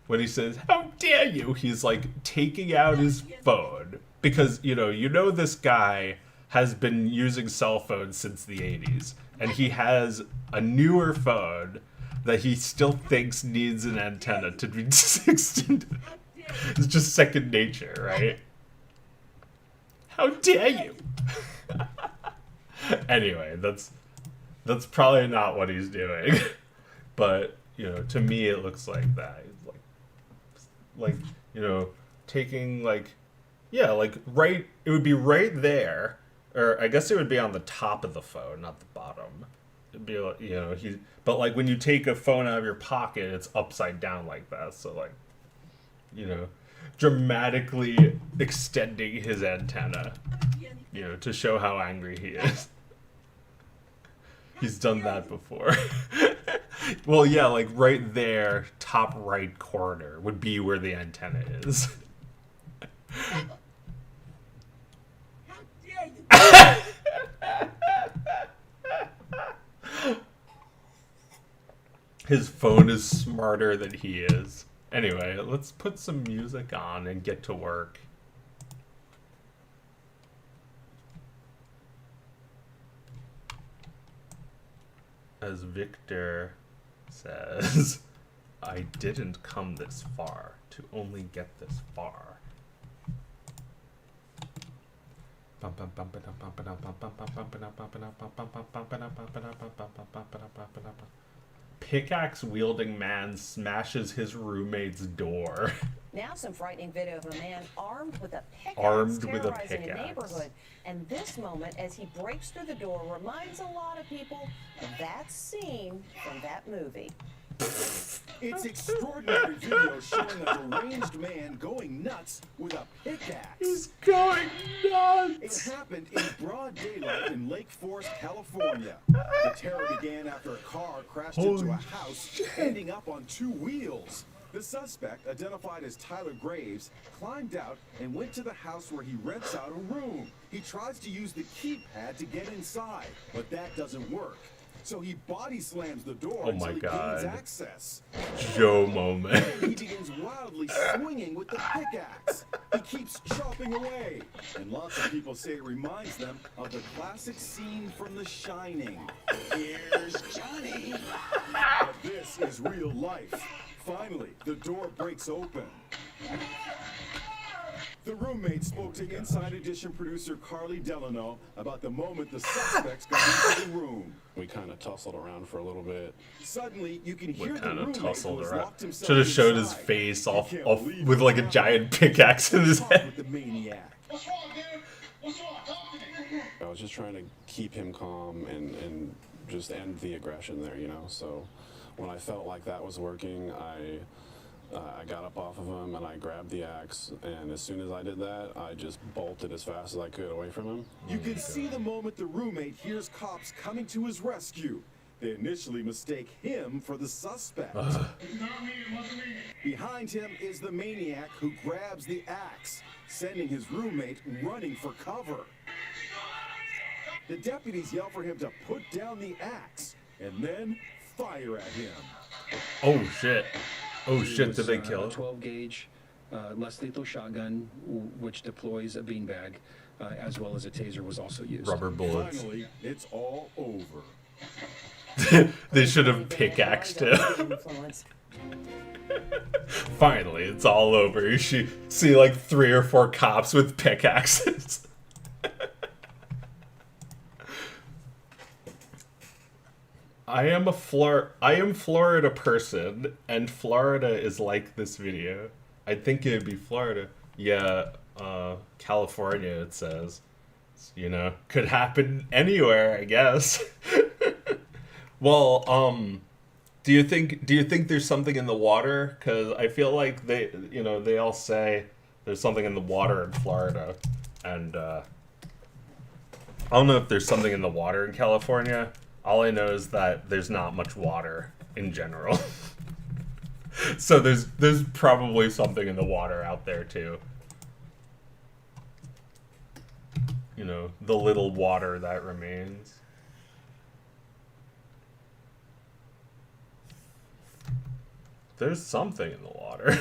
Speaker 1: when he says, "How dare you?" he's like taking out his phone. Because, you know this guy has been using cell phones since the 80s. And he has a newer phone that he still thinks needs an antenna to be extended. It's just second nature, right? How dare you? Anyway, that's probably not what he's doing. But, to me it looks like that. Like taking right, it would be right there, or I guess it would be on the top of the phone, not the bottom. It'd be like, but like when you take a phone out of your pocket, it's upside down like that. So like, dramatically extending his antenna, to show how angry he is. He's done that before. Well, yeah, like right there, top right corner would be where the antenna is. His phone is smarter than he is. Anyway, let's put some music on and get to work. As Victor says, I didn't come this far to only get this far. Pickaxe wielding man smashes his roommate's door.
Speaker 7: Now some frightening video of a man armed with a pickaxe terrorizing a neighborhood. And this moment, as he breaks through the door, reminds a lot of people of that scene from that movie.
Speaker 8: It's extraordinary video showing a deranged man going nuts with a pickaxe.
Speaker 1: He's going
Speaker 8: It
Speaker 1: nuts.
Speaker 8: happened in broad daylight in Lake Forest, California. The terror began after a car crashed into a house, ending up on 2 wheels. The suspect, identified as Tyler Graves, climbed out and went to the house where he rents out a room. He tries to use the keypad to get inside, but that doesn't work. So he body slams the door until he gains access.
Speaker 1: Joe moment.
Speaker 8: Then he begins wildly swinging with the pickaxe. He keeps chopping away. And lots of people say it reminds them of the classic scene from The Shining. Here's Johnny. But this is real life. Finally, the door breaks open. The roommate spoke to Inside Edition producer Carly Delano about the moment the suspects got into the room.
Speaker 9: We kind of tussled around for a little bit.
Speaker 8: Suddenly, you can
Speaker 1: What
Speaker 8: hear the
Speaker 1: kind of
Speaker 8: roommate
Speaker 1: tussled
Speaker 8: who has
Speaker 1: around?
Speaker 8: locked himself
Speaker 1: Should have showed his
Speaker 8: inside.
Speaker 1: face
Speaker 8: He
Speaker 1: off
Speaker 8: can't believe
Speaker 1: with
Speaker 8: what
Speaker 1: like a
Speaker 8: happened.
Speaker 1: giant pickaxe in his
Speaker 8: Talk
Speaker 1: head.
Speaker 8: with the maniac.
Speaker 10: What's wrong, dude? What's wrong? Talk to me.
Speaker 9: I was just trying to keep him calm and just end the aggression there, you know? So when I felt like that was working, I got up off of him and I grabbed the axe, and as soon as I did that, I just bolted as fast as I could away from him.
Speaker 8: You can see the moment the roommate hears cops coming to his rescue. They initially mistake him for the suspect.
Speaker 10: It's not me. It wasn't me.
Speaker 8: Behind him is the maniac who grabs the axe, sending his roommate running for cover. The deputies yell for him to put down the axe and then fire at him.
Speaker 1: Oh shit. Oh shit, did they kill
Speaker 11: A
Speaker 1: him?
Speaker 11: 12 gauge less lethal shotgun, which deploys a beanbag, as well as a taser was also used.
Speaker 1: Rubber bullets.
Speaker 8: Finally, it's all over.
Speaker 1: They should have pickaxed him. Finally, it's all over. You should see like 3 or 4 cops with pickaxes. I am Florida person, and Florida is like this video. I think it'd be Florida. Yeah, California, it says. You know, could happen anywhere, I guess. Well, do you think there's something in the water? Because I feel like they all say there's something in the water in Florida, and I don't know if there's something in the water in California. All I know is that there's not much water in general. So there's probably something in the water out there too. You know, the little water that remains. There's something in the water.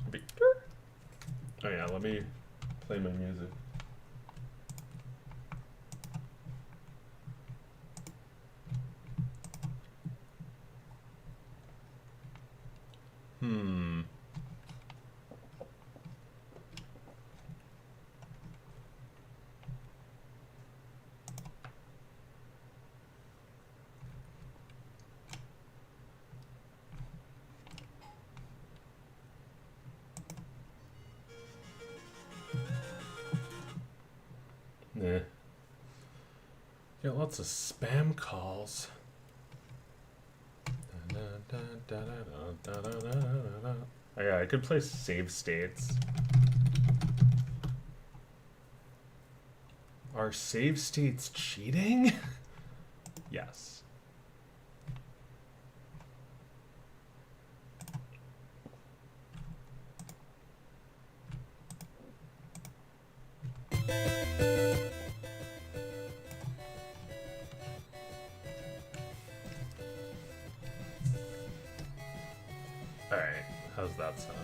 Speaker 1: Victor? Oh yeah, let me play my music. Yeah. Get lots of spam calls. Oh yeah, I could play save states. Are save states cheating? Yes. Alright, how's that sound?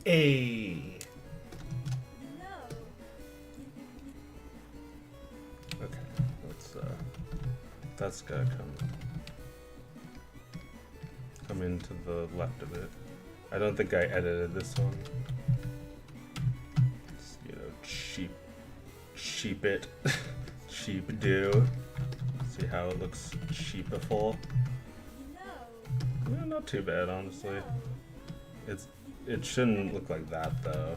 Speaker 1: A. Okay, that's gotta come into the left of it. I don't think I edited this one. It's, you know, sheep it, sheep do. See how it looks sheepiful. Yeah, not too bad, honestly. It shouldn't look like that though.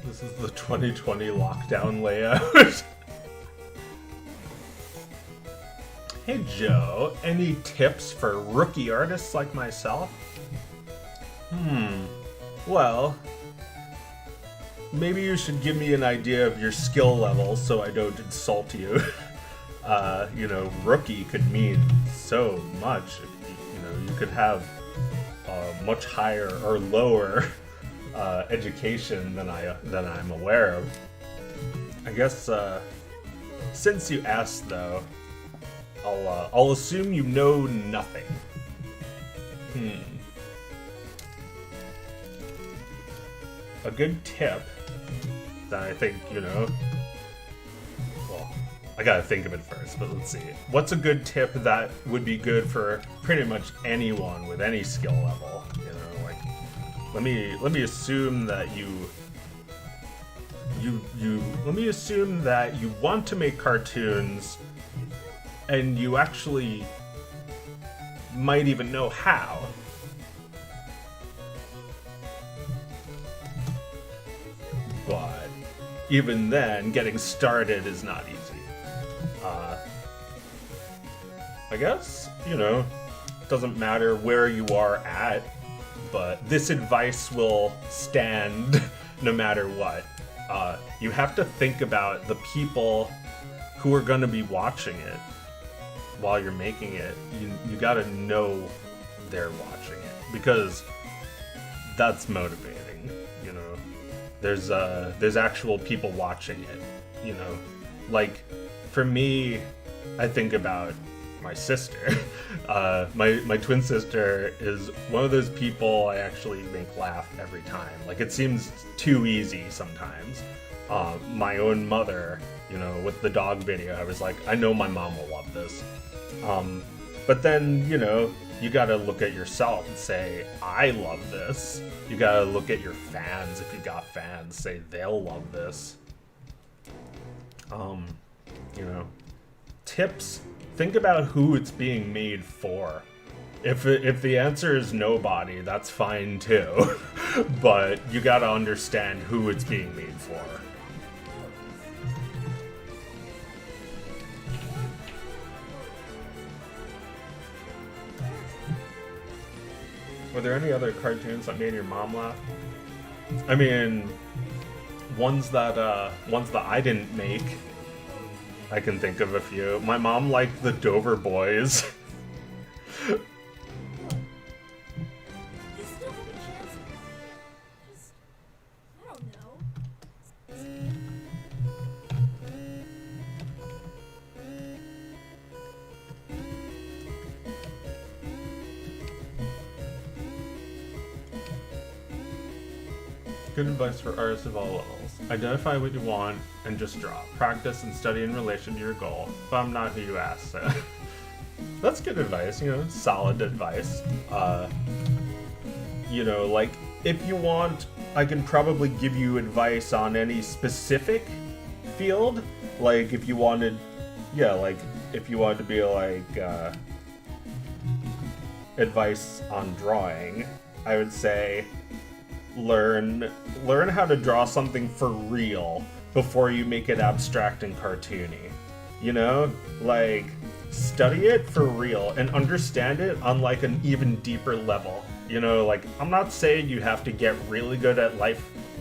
Speaker 1: This is the 2020 lockdown layout. Hey Joe, any tips for rookie artists like myself? Well, maybe you should give me an idea of your skill level so I don't insult you. You know, rookie could mean so much. You know, you could have much higher or lower education than I'm aware of. I guess since you asked though, I'll assume you know nothing. A good tip that I think, you know, well, I gotta think of it first, but let's see. What's a good tip that would be good for pretty much anyone with any skill level? You know, like, let me assume that you let me assume that you want to make cartoons and you actually might even know how. But even then, getting started is not easy. I guess, you know, it doesn't matter where you are at, but this advice will stand no matter what. You have to think about the people who are going to be watching it while you're making it. You got to know they're watching it, because that's motivating, you know. There's actual people watching it, you know. Like, for me, I think about my sister. My twin sister is one of those people I actually make laugh every time. Like, it seems too easy sometimes. My own mother, you know, with the dog video, I was like, I know my mom will love this. But then, you know, you gotta look at yourself and say, I love this. You gotta look at your fans, if you got fans, say they'll love this. You know, tips. Think about who it's being made for. If the answer is nobody, that's fine too. But you gotta understand who it's being made for. Were there any other cartoons that made your mom laugh? I mean, ones that I didn't make. I can think of a few. My mom liked the Dover Boys. Good advice for artists of all levels. Identify what you want and just draw. Practice and study in relation to your goal. But I'm not who you asked, so. That's good advice, you know, solid advice. You know, like, if you want, I can probably give you advice on any specific field. Like, if you wanted, yeah, like, if you wanted to be like, advice on drawing, I would say, learn how to draw something for real before you make it abstract and cartoony. You know, like, study it for real and understand it on like an even deeper level. You know, like, I'm not saying you have to get really good at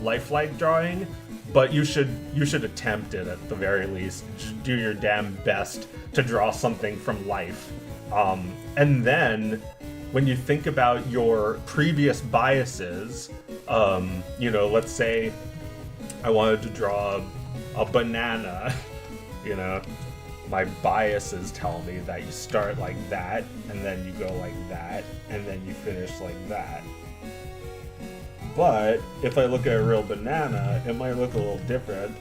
Speaker 1: lifelike drawing, but you should attempt it at the very least. Do your damn best to draw something from life. And then when you think about your previous biases, you know, let's say I wanted to draw a banana, you know, my biases tell me that you start like that, and then you go like that, and then you finish like that. But if I look at a real banana, it might look a little different,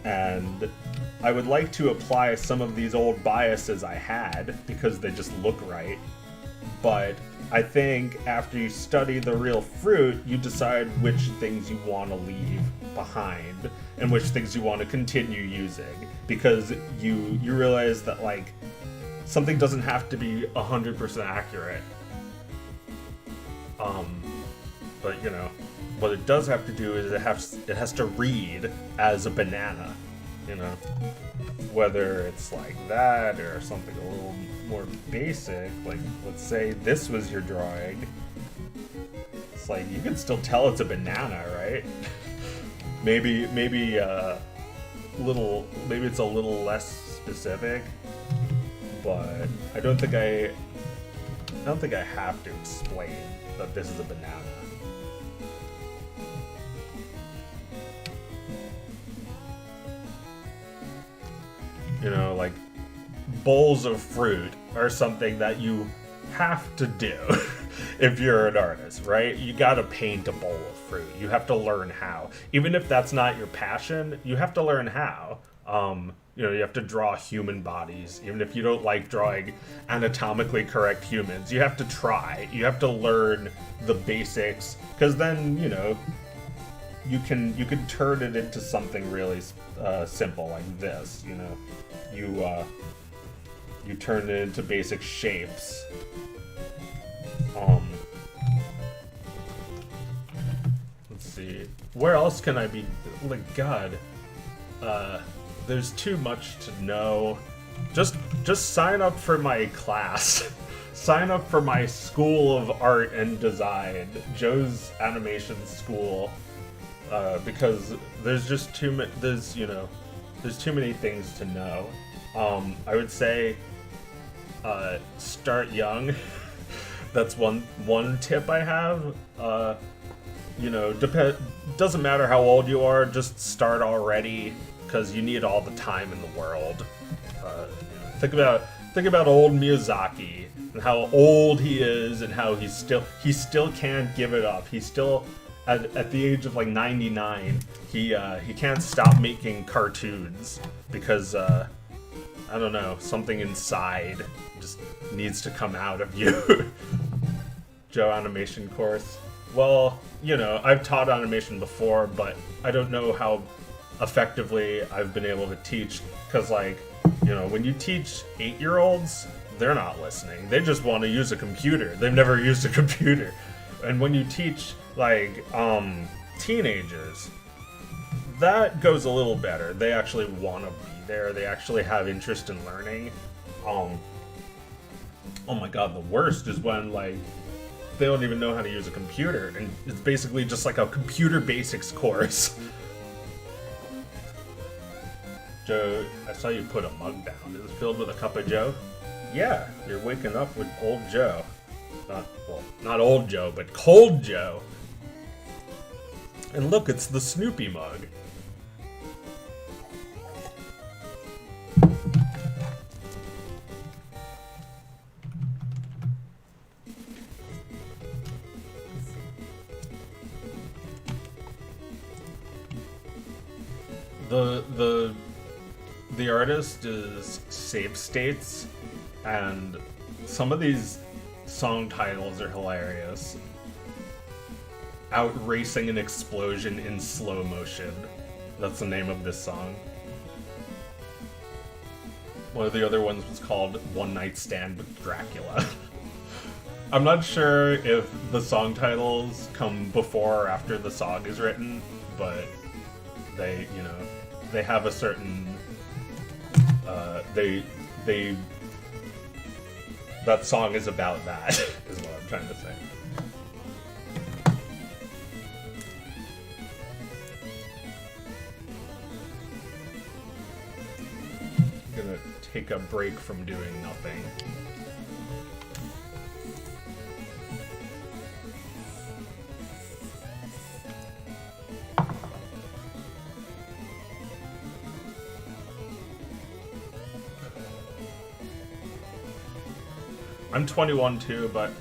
Speaker 1: and I would like to apply some of these old biases I had because they just look right. But I think after you study the real fruit, you decide which things you want to leave behind and which things you want to continue using, because you realize that, like, something doesn't have to be 100% accurate. But you know, what it does have to do is it has to read as a banana, you know, whether it's like that or something a little more basic. Like, let's say this was your drawing. It's like, you can still tell it's a banana, right? maybe it's a little less specific, but I don't think I have to explain that this is a banana. You know, like, bowls of fruit are something that you have to do if you're an artist, right? You gotta paint a bowl of fruit. You have to learn how. Even if that's not your passion, you have to learn how. You know, you have to draw human bodies. Even if you don't like drawing anatomically correct humans, you have to try. You have to learn the basics, because then, you know, you can turn it into something really simple like this. You know, you turn it into basic shapes. Let's see. Where else can I be? Like, God, there's too much to know. Just sign up for my class. Sign up for my School of Art and Design, Joe's Animation School, because there's just too many. There's too many things to know. I would say start young. That's one tip I have. Doesn't matter how old you are, just start already, because you need all the time in the world. Think about old Miyazaki and how old he is, and how he still can't give it up. He's still at the age of like 99. He can't stop making cartoons because I don't know, something inside just needs to come out of you. Joe animation course. Well, I've taught animation before, but I don't know how effectively I've been able to teach, because when you teach 8-year-olds, they're not listening. They just want to use a computer. They've never used a computer. And when you teach teenagers, that goes a little better. They actually want to be there. They actually have interest in learning. Oh my god, the worst is when they don't even know how to use a computer, and it's basically just like a computer basics course. Joe, I saw you put a mug down. Is it filled with a cup of Joe? Yeah, you're waking up with old Joe. Not old Joe, but cold Joe. And look, it's the Snoopy mug. The artist is Save States, and some of these song titles are hilarious. Out Racing an Explosion in Slow Motion. That's the name of this song. One of the other ones was called One Night Stand with Dracula. I'm not sure if the song titles come before or after the song is written, but they have a certain that song is about that, is what I'm trying to say. I'm gonna take a break from doing nothing. I'm 21 too, but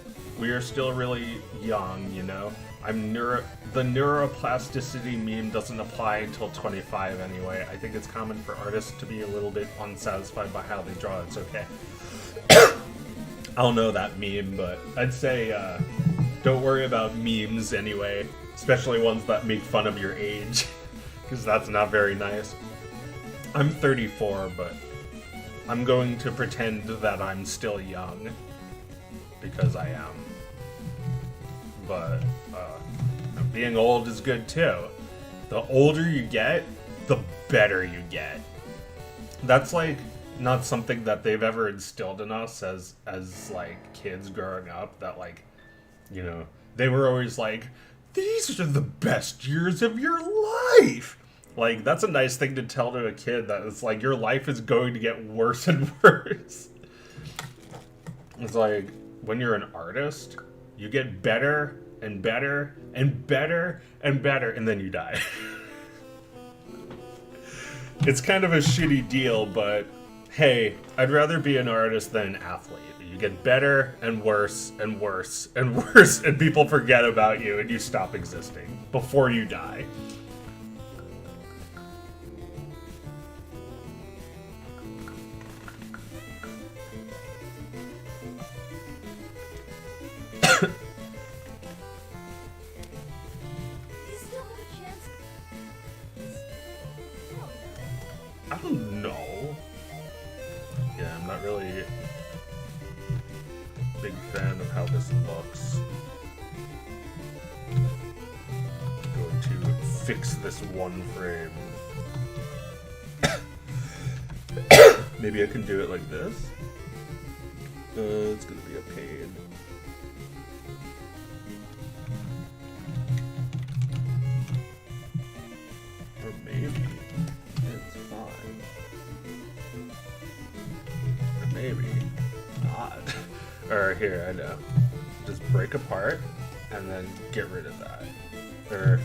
Speaker 1: we are still really young, the neuroplasticity meme doesn't apply until 25 anyway. I think it's common for artists to be a little bit unsatisfied by how they draw. It's okay. I don't know that meme, but I'd say don't worry about memes anyway, especially ones that make fun of your age, because that's not very nice. I'm 34, but I'm going to pretend that I'm still young, because I am. But being old is good too. The older you get, the better you get. That's not something that they've ever instilled in us as kids growing up, that they were always like, these are the best years of your life. That's a nice thing to tell to a kid, that it's your life is going to get worse and worse. It's when you're an artist, you get better and better and better and better, and then you die. It's kind of a shitty deal, but hey, I'd rather be an artist than an athlete. You get better and worse and worse and worse, and people forget about you and you stop existing before you die. I don't know. Yeah, I'm not really a big fan of how this looks. I'm going to fix this one frame. Maybe I can do it like this. It's gonna be a pain. Or maybe it's fine. Or maybe not. Or here, I know. Just break apart and then get rid of that. Or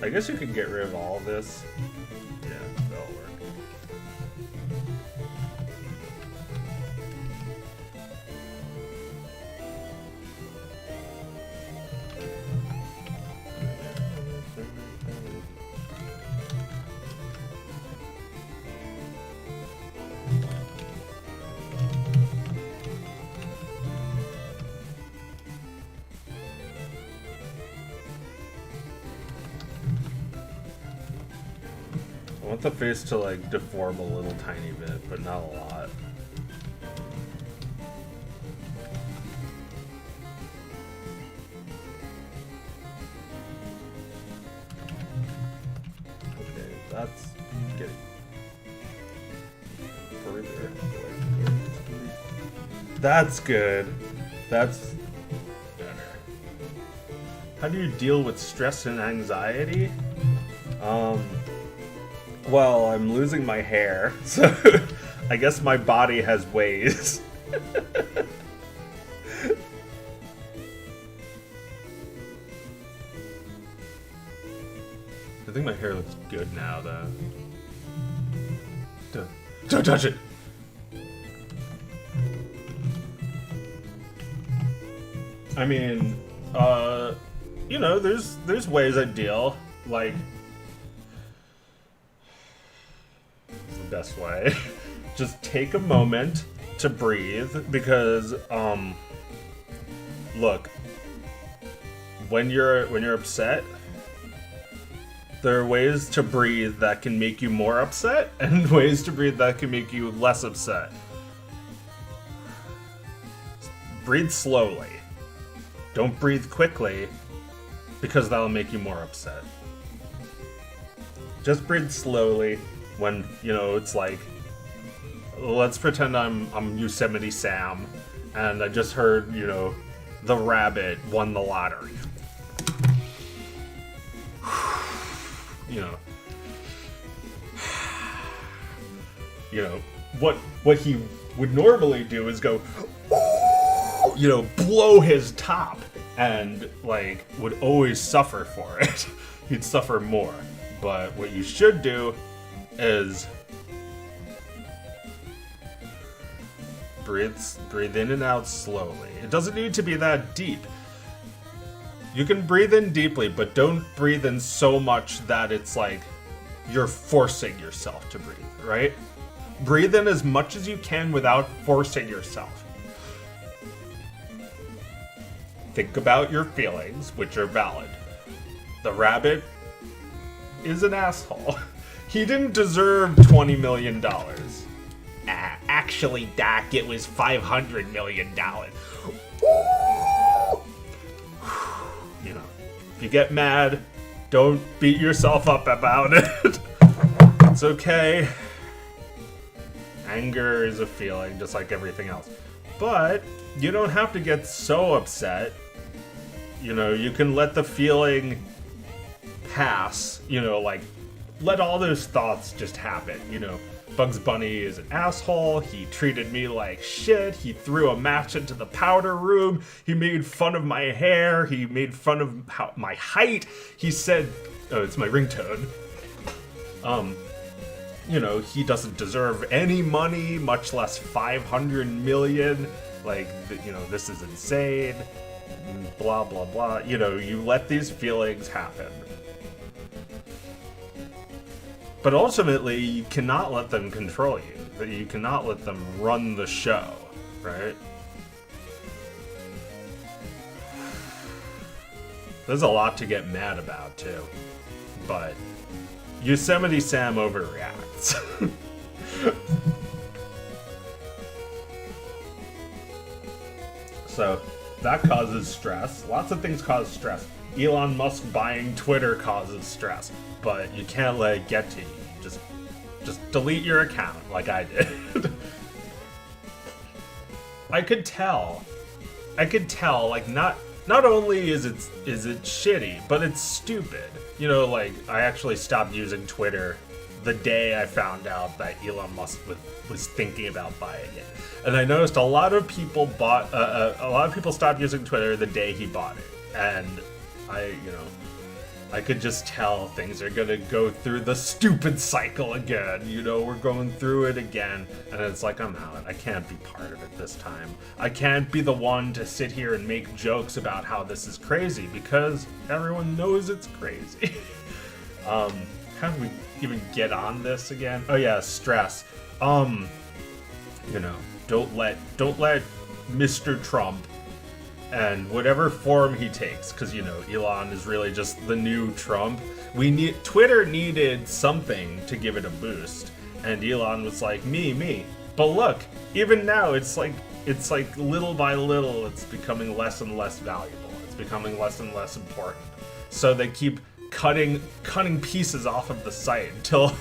Speaker 1: I guess you can get rid of all this. Yeah, that'll work. I want the face to like deform a little tiny bit, but not a lot. Okay, that's getting further away. That's good. That's better. How do you deal with stress and anxiety? Well, I'm losing my hair, so I guess my body has ways. I think my hair looks good now, though. Don't touch it! I mean, you know, there's ways I deal, like, best way. Just take a moment to breathe, because look, when you're upset, there are ways to breathe that can make you more upset and ways to breathe that can make you less upset. Breathe slowly. Don't breathe quickly, because that'll make you more upset. Just breathe slowly. When, you know, it's like, let's pretend I'm Yosemite Sam, and I just heard, you know, the rabbit won the lottery. You know, what he would normally do is go, you know, blow his top, and, like, would always suffer for it. He'd suffer more. But what you should do is breathe in and out slowly. It doesn't need to be that deep. You can breathe in deeply, but don't breathe in so much that it's like you're forcing yourself to breathe, right? Breathe in as much as you can without forcing yourself. Think about your feelings, which are valid. The rabbit is an asshole. He didn't deserve $20 million. Actually, Doc, it was $500 million. You know, if you get mad, don't beat yourself up about it. It's okay. Anger is a feeling, just like everything else. But you don't have to get so upset. You know, you can let the feeling pass, you know, like, let all those thoughts just happen, you know. Bugs Bunny is an asshole, he treated me like shit, he threw a match into the powder room, he made fun of my hair, he made fun of my height, he said, oh, it's my ringtone. You know, he doesn't deserve any money, much less 500 million, like, you know, this is insane, blah, blah, blah. You know, you let these feelings happen. But ultimately, you cannot let them control you. You cannot let them run the show, right? There's a lot to get mad about, too. But Yosemite Sam overreacts. So that causes stress. Lots of things cause stress. Elon Musk buying Twitter causes stress, but you can't let it get to you. Just delete your account like I did. I could tell, like, not only is it shitty, but it's stupid. You know, like, I actually stopped using Twitter the day I found out that Elon Musk was thinking about buying it. And I noticed a lot of people stopped using Twitter the day he bought it. And I could just tell things are gonna go through the stupid cycle again. You know, we're going through it again. And it's like, I'm out. I can't be part of it this time. I can't be the one to sit here and make jokes about how this is crazy, because everyone knows it's crazy. How do we even get on this again? Oh yeah, stress. You know, don't let Mr. Trump, and whatever form he takes, because, you know, Elon is really just the new Trump. Twitter needed something to give it a boost, and Elon was like, me. But look, even now, it's like little by little, it's becoming less and less valuable. It's becoming less and less important. So they keep cutting pieces off of the site until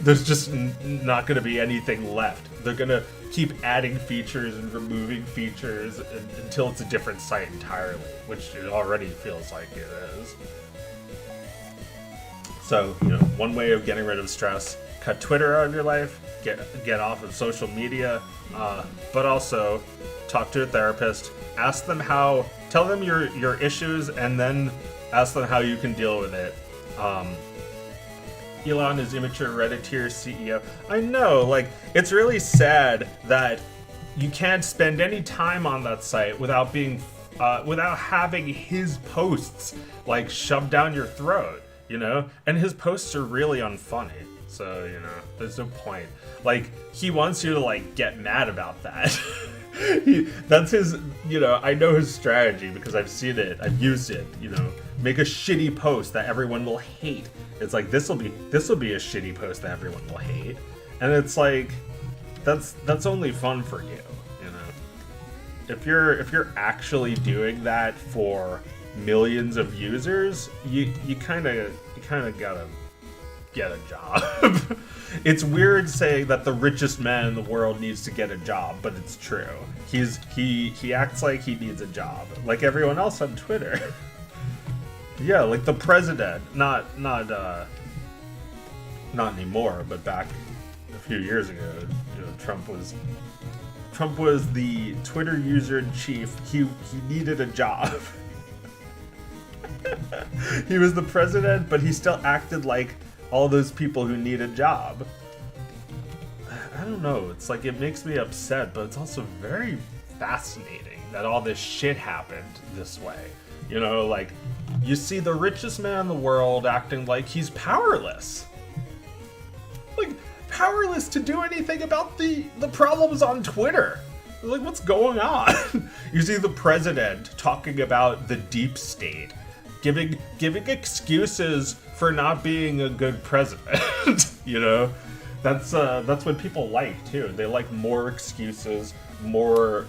Speaker 1: there's just not going to be anything left. They're going to keep adding features and removing features until it's a different site entirely, which it already feels like it is. So, you know, one way of getting rid of stress: cut Twitter out of your life, get off of social media, but also talk to a therapist, ask them tell them your issues, and then ask them how you can deal with it. Elon is immature Redditor CEO. I know, like, it's really sad that you can't spend any time on that site without having his posts, like, shoved down your throat, you know? And his posts are really unfunny, so, you know, there's no point. Like, he wants you to, like, get mad about that. That's his, you know, I know his strategy because I've seen it, I've used it, you know. Make a shitty post that everyone will hate. It's like, this will be a shitty post that everyone will hate, and it's like, that's only fun for you, you know. If you're actually doing that for millions of users, you kind of gotta get a job. It's weird saying that the richest man in the world needs to get a job, but it's true. He acts like he needs a job, like everyone else on Twitter. Yeah, like the president, not anymore, but back a few years ago, you know, Trump was the Twitter user in chief. He needed a job. He was the president, but he still acted like all those people who need a job. I don't know, it's like, it makes me upset, but it's also very fascinating that all this shit happened this way. You know, like, you see the richest man in the world acting like he's powerless. Like, powerless to do anything about the problems on Twitter. Like, what's going on? You see the president talking about the deep state, giving excuses for not being a good president. You know, that's what people like too. They like more excuses, more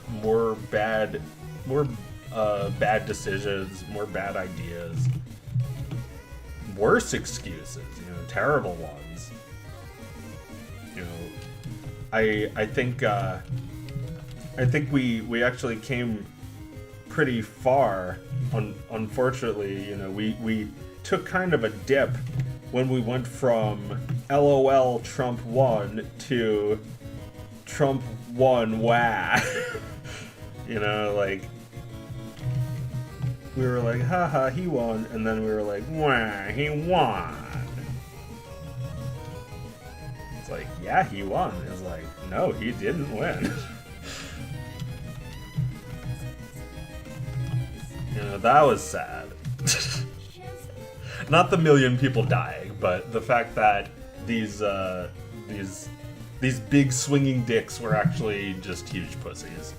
Speaker 1: bad decisions, more bad ideas, worse excuses, you know, terrible ones. You know, I think we actually came pretty far. Unfortunately, you know, we took kind of a dip when we went from LOL Trump won to Trump won wah. You know, like, we were like, haha, he won, and then we were like, wah, he won. It's like, yeah, he won. It's like, no, he didn't win. You know, that was sad. Not the million people dying, but the fact that these big swinging dicks were actually just huge pussies.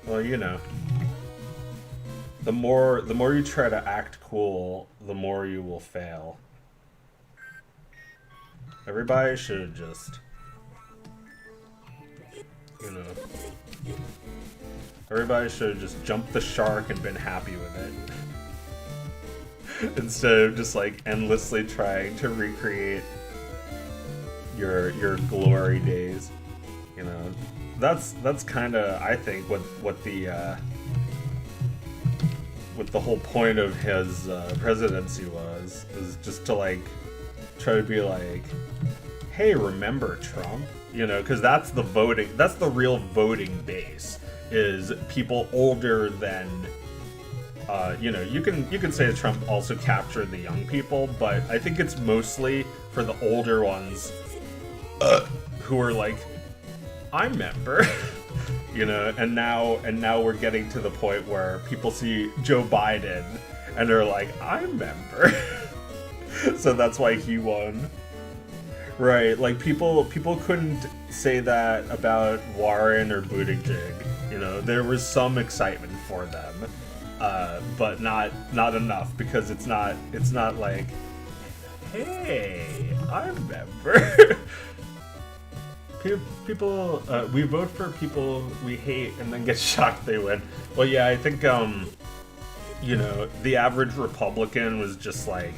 Speaker 1: Well, you know. The more you try to act cool, the more you will fail. Everybody should just, you know, everybody should have just jumped the shark and been happy with it. Instead of just like endlessly trying to recreate your glory days. You know, that's kind of, I think, what the whole point of his presidency was just to like try to be like, hey, remember Trump? You know, because that's the real voting base, is people older than, you know, you can say that Trump also captured the young people, but I think it's mostly for the older ones who are like, I remember. You know, and now we're getting to the point where people see Joe Biden and they're like, I remember. So that's why he won. Right, like people couldn't say that about Warren or Buttigieg. You know, there was some excitement for them, but not enough, because it's not like, hey, I remember. People, we vote for people we hate and then get shocked they win. Well, yeah, I think, you know, the average Republican was just like,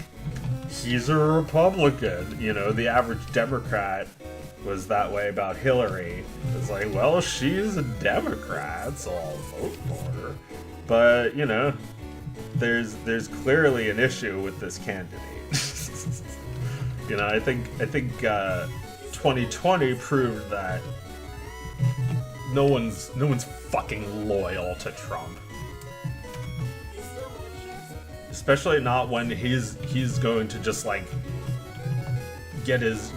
Speaker 1: he's a Republican. You know, the average Democrat was that way about Hillary. It's like, well, she's a Democrat, so I'll vote for her. But, you know, there's clearly an issue with this candidate. You know, I think 2020 proved that no one's fucking loyal to Trump. Especially not when he's going to just like get his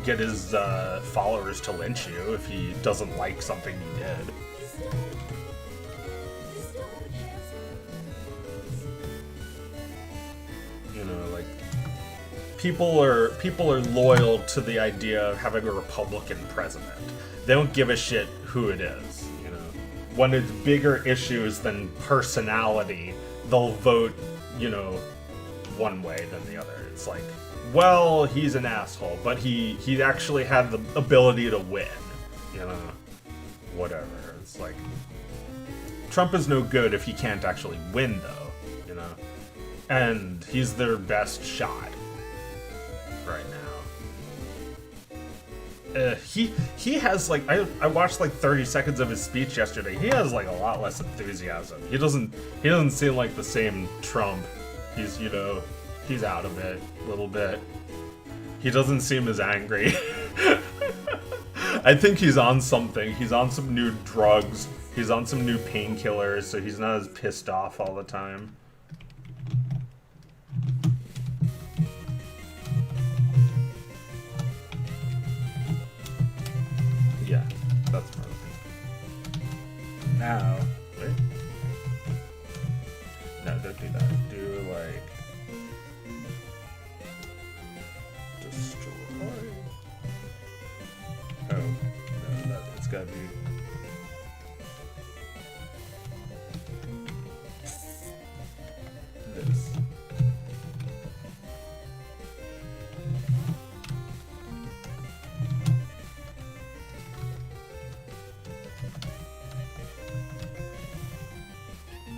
Speaker 1: followers to lynch you if he doesn't like something you did. You know, like people are loyal to the idea of having a Republican president. They don't give a shit who it is. You know, when it's bigger issues than personality, they'll vote, you know, one way than the other. It's like, well, he's an asshole, but he actually had the ability to win. You know, whatever. It's like, Trump is no good if he can't actually win, though. You know, and he's their best shot right now. He has like, I watched like 30 seconds of his speech yesterday. He has like a lot less enthusiasm. He doesn't seem like the same Trump. He's, you know, he's out of it a little bit. He doesn't seem as angry. I think he's on something. He's on some new drugs. He's on some new painkillers, so he's not as pissed off all the time. Yeah, that's perfect. Now, wait. No, don't do that. Do like destroy. Oh, no, it's gotta be. This.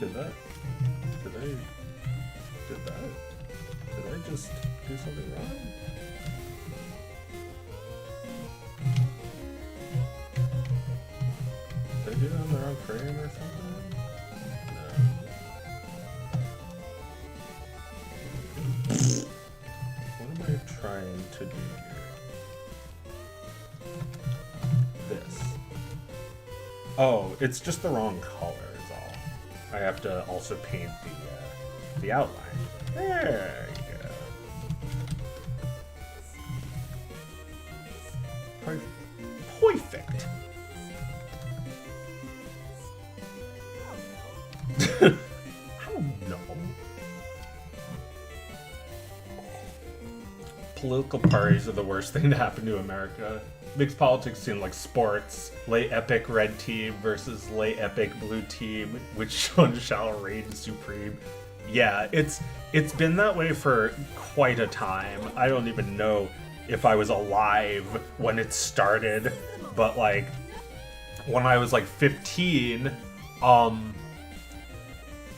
Speaker 1: Did that? Did I just do something wrong? Did I do it on the wrong frame or something? No. What am I trying to do here? This. Oh, it's just the wrong color is all. I have to also paint the outline. There you go. Perfect. I don't know. Political parties are the worst thing to happen to America. Makes politics seem like sports. Lay epic red team versus lay epic blue team. Which one shall reign supreme? Yeah, it's been that way for quite a time. I don't even know if I was alive when it started, but like when I was like 15,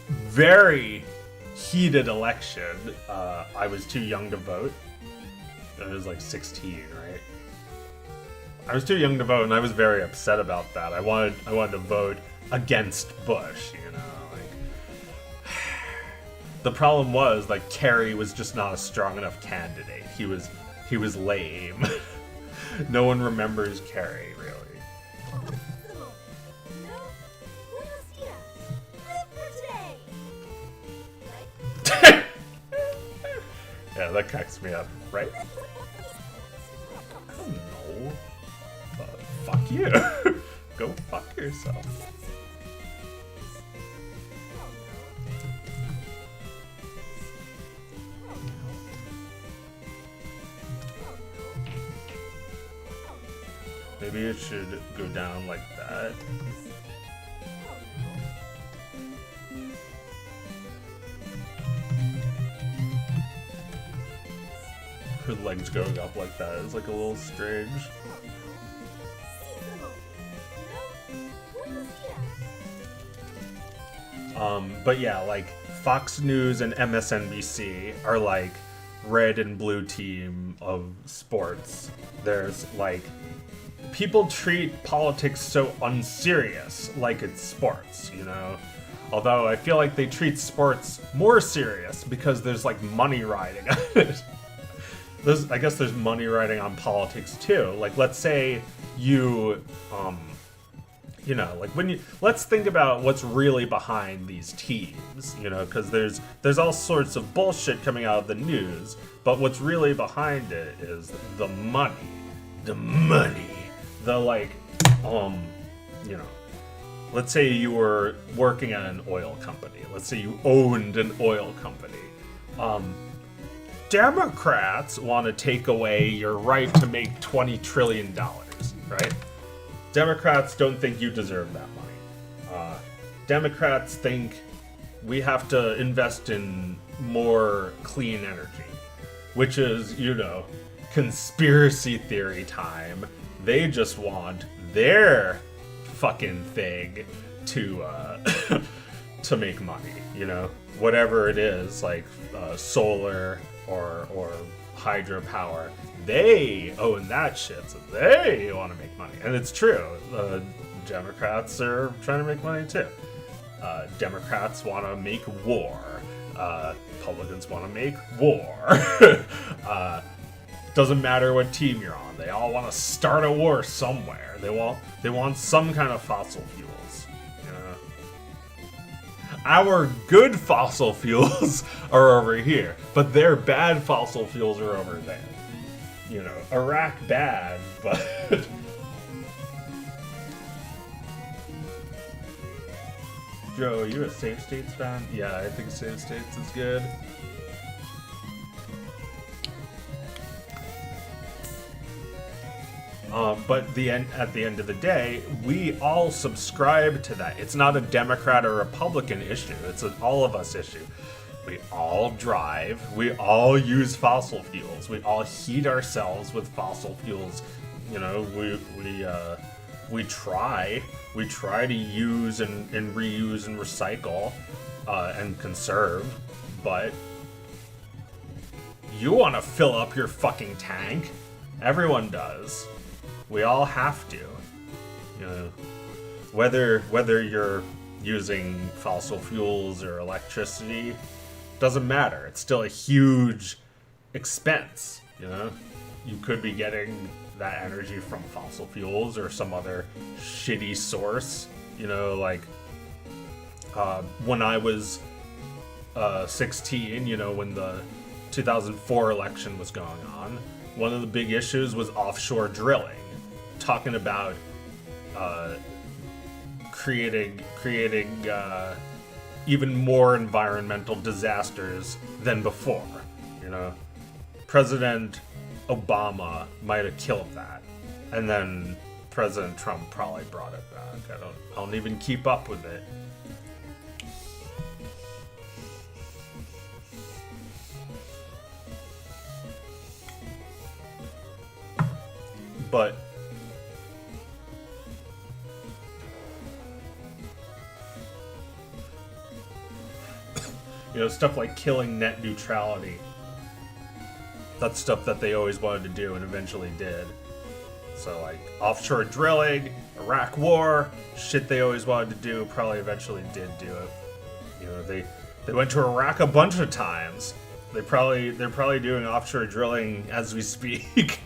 Speaker 1: very heated election. I was too young to vote. I was like 16, right? I was too young to vote, and I was very upset about that. I wanted to vote against Bush, you know. Like, the problem was like Kerry was just not a strong enough candidate. He was lame. No one remembers Kerry really. Yeah, that cracks me up, right? I don't know. But fuck you. Go fuck yourself. Maybe it should go down like that. Her legs going up like that is like a little strange. But yeah, like Fox News and MSNBC are like red and blue team of sports. There's like people treat politics so unserious, like it's sports, you know? Although I feel like they treat sports more serious because there's like money riding on it. I guess there's money riding on politics too. Like, let's say you, you know, like let's think about what's really behind these teams, you know, because there's all sorts of bullshit coming out of the news, but what's really behind it is the money, the like, you know, let's say you were working at an oil company. Let's say you owned an oil company. Democrats want to take away your right to make $20 trillion, right? Democrats don't think you deserve that money. Democrats think we have to invest in more clean energy, which is, you know, conspiracy theory time. They just want their fucking thing to to make money, you know, whatever it is, like solar or hydropower. They own that shit, so they want to make money. And it's true. Democrats are trying to make money too. Democrats want to make war. Republicans want to make war. Doesn't matter what team you're on. They all want to start a war somewhere. They want some kind of fossil fuels. Our good fossil fuels are over here, but their bad fossil fuels are over there. You know, Iraq bad, but Joe, are you a Save States fan? Yeah, I think Save States is good. But at the end of the day, we all subscribe to that. It's not a Democrat or Republican issue. It's an all of us issue. We all drive. We all use fossil fuels. We all heat ourselves with fossil fuels. You know, we try to use and reuse and recycle and conserve, but you want to fill up your fucking tank. Everyone does. We all have to, you know, whether you're using fossil fuels or electricity, doesn't matter. It's still a huge expense, you know. You could be getting that energy from fossil fuels or some other shitty source, you know, like when I was 16, you know, when the 2004 election was going on, one of the big issues was offshore drilling. Talking about creating even more environmental disasters than before. You know, President Obama might have killed that, And then President Trump probably brought it back. I don't even keep up with it. But you know, stuff like killing net neutrality. That's stuff that they always wanted to do and eventually did. So like offshore drilling, Iraq war, shit they always wanted to do, probably eventually did do it. You know, they went to Iraq a bunch of times. They're probably doing offshore drilling as we speak.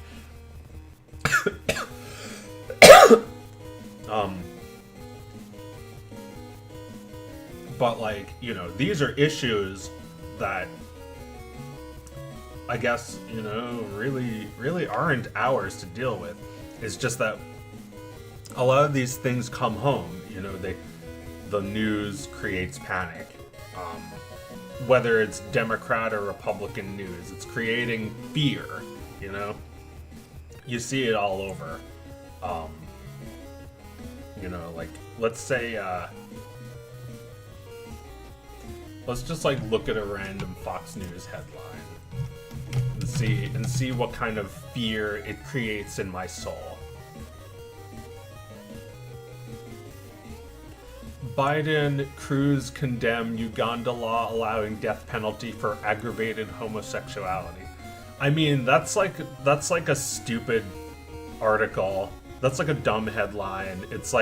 Speaker 1: But like, you know, these are issues that I guess, you know, really aren't ours to deal with. It's just that a lot of these things come home, you know, the news creates panic. Whether it's Democrat or Republican news, it's creating fear, you know? You see it all over. You know, like, let's say, let's just like look at a random Fox News headline and see what kind of fear it creates in my soul. Biden, Cruz condemn Uganda law allowing death penalty for aggravated homosexuality. I mean, that's like a stupid article. That's like a dumb headline. It's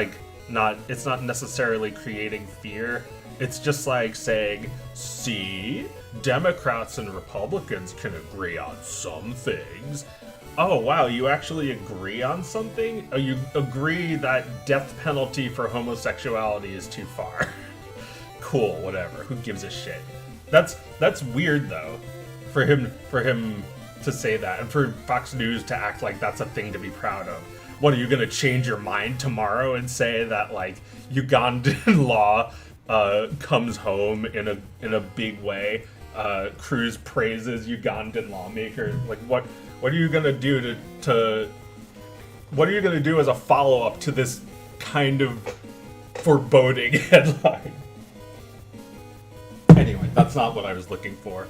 Speaker 1: not necessarily creating fear. It's just like saying, see, Democrats and Republicans can agree on some things. Oh, wow, you actually agree on something? Oh, you agree that death penalty for homosexuality is too far. Cool, whatever. Who gives a shit? That's weird, though, for him to say that, and for Fox News to act like that's a thing to be proud of. What, are you gonna change your mind tomorrow and say that, like, Ugandan law comes home in a big way? Cruz praises Ugandan lawmakers. Like, what are you gonna do what are you gonna do as a follow-up to this kind of foreboding headline? Anyway, that's not what I was looking for.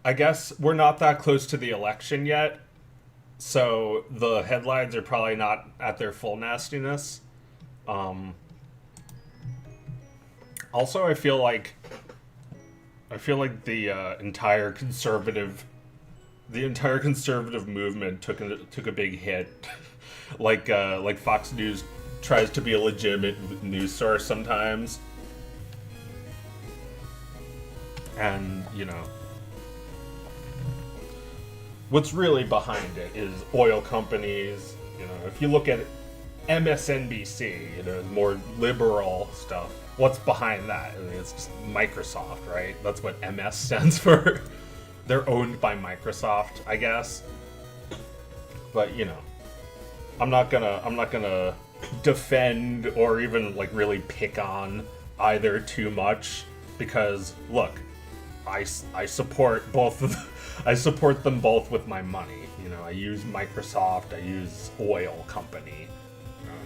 Speaker 1: I guess we're not that close to the election yet, so the headlines are probably not at their full nastiness. Also, I feel like the entire conservative movement took a big hit. like Fox News tries to be a legitimate news source sometimes, and you know, what's really behind it is oil companies. You know, if you look at MSNBC, you know, more liberal stuff, what's behind that? I mean, it's just Microsoft, right? That's what MS stands for. They're owned by Microsoft, I guess. But, you know, I'm not gonna defend or even like really pick on either too much, because look, I support both of them. I support them both with my money. You know, I use Microsoft, I use oil company.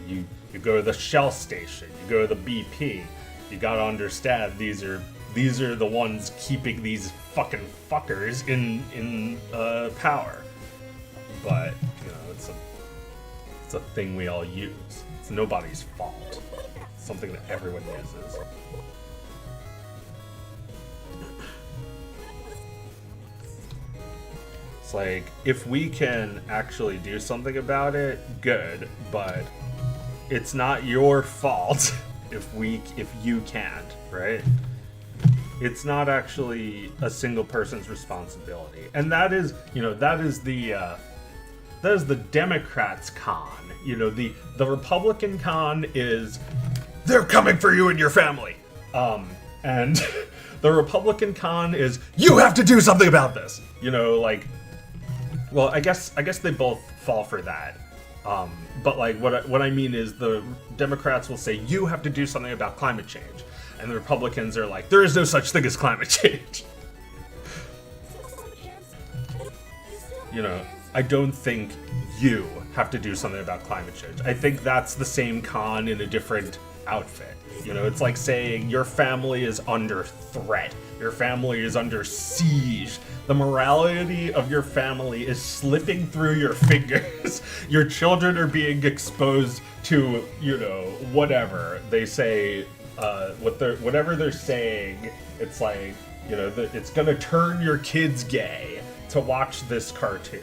Speaker 1: You go to the Shell station, you go to the BP. You gotta understand these are the ones keeping these fucking fuckers in power. But you know, it's a thing we all use. It's nobody's fault. It's something that everyone uses. It's like, if we can actually do something about it, good, but it's not your fault if you can't, right? It's not actually a single person's responsibility. And that is the Democrats' con. You know, the Republican con is they're coming for you and your family. And the Republican con is you have to do something about this. You know, like, well, I guess they both fall for that. But like what I mean is the Democrats will say you have to do something about climate change, and the Republicans are like, there is no such thing as climate change. you know, I don't think you have to do something about climate change. I think that's the same con in a different outfit. You know, it's like saying your family is under threat. Your family is under siege. The morality of your family is slipping through your fingers. Your children are being exposed to, you know, whatever they say, whatever they're saying. It's like, you know, it's gonna turn your kids gay to watch this cartoon.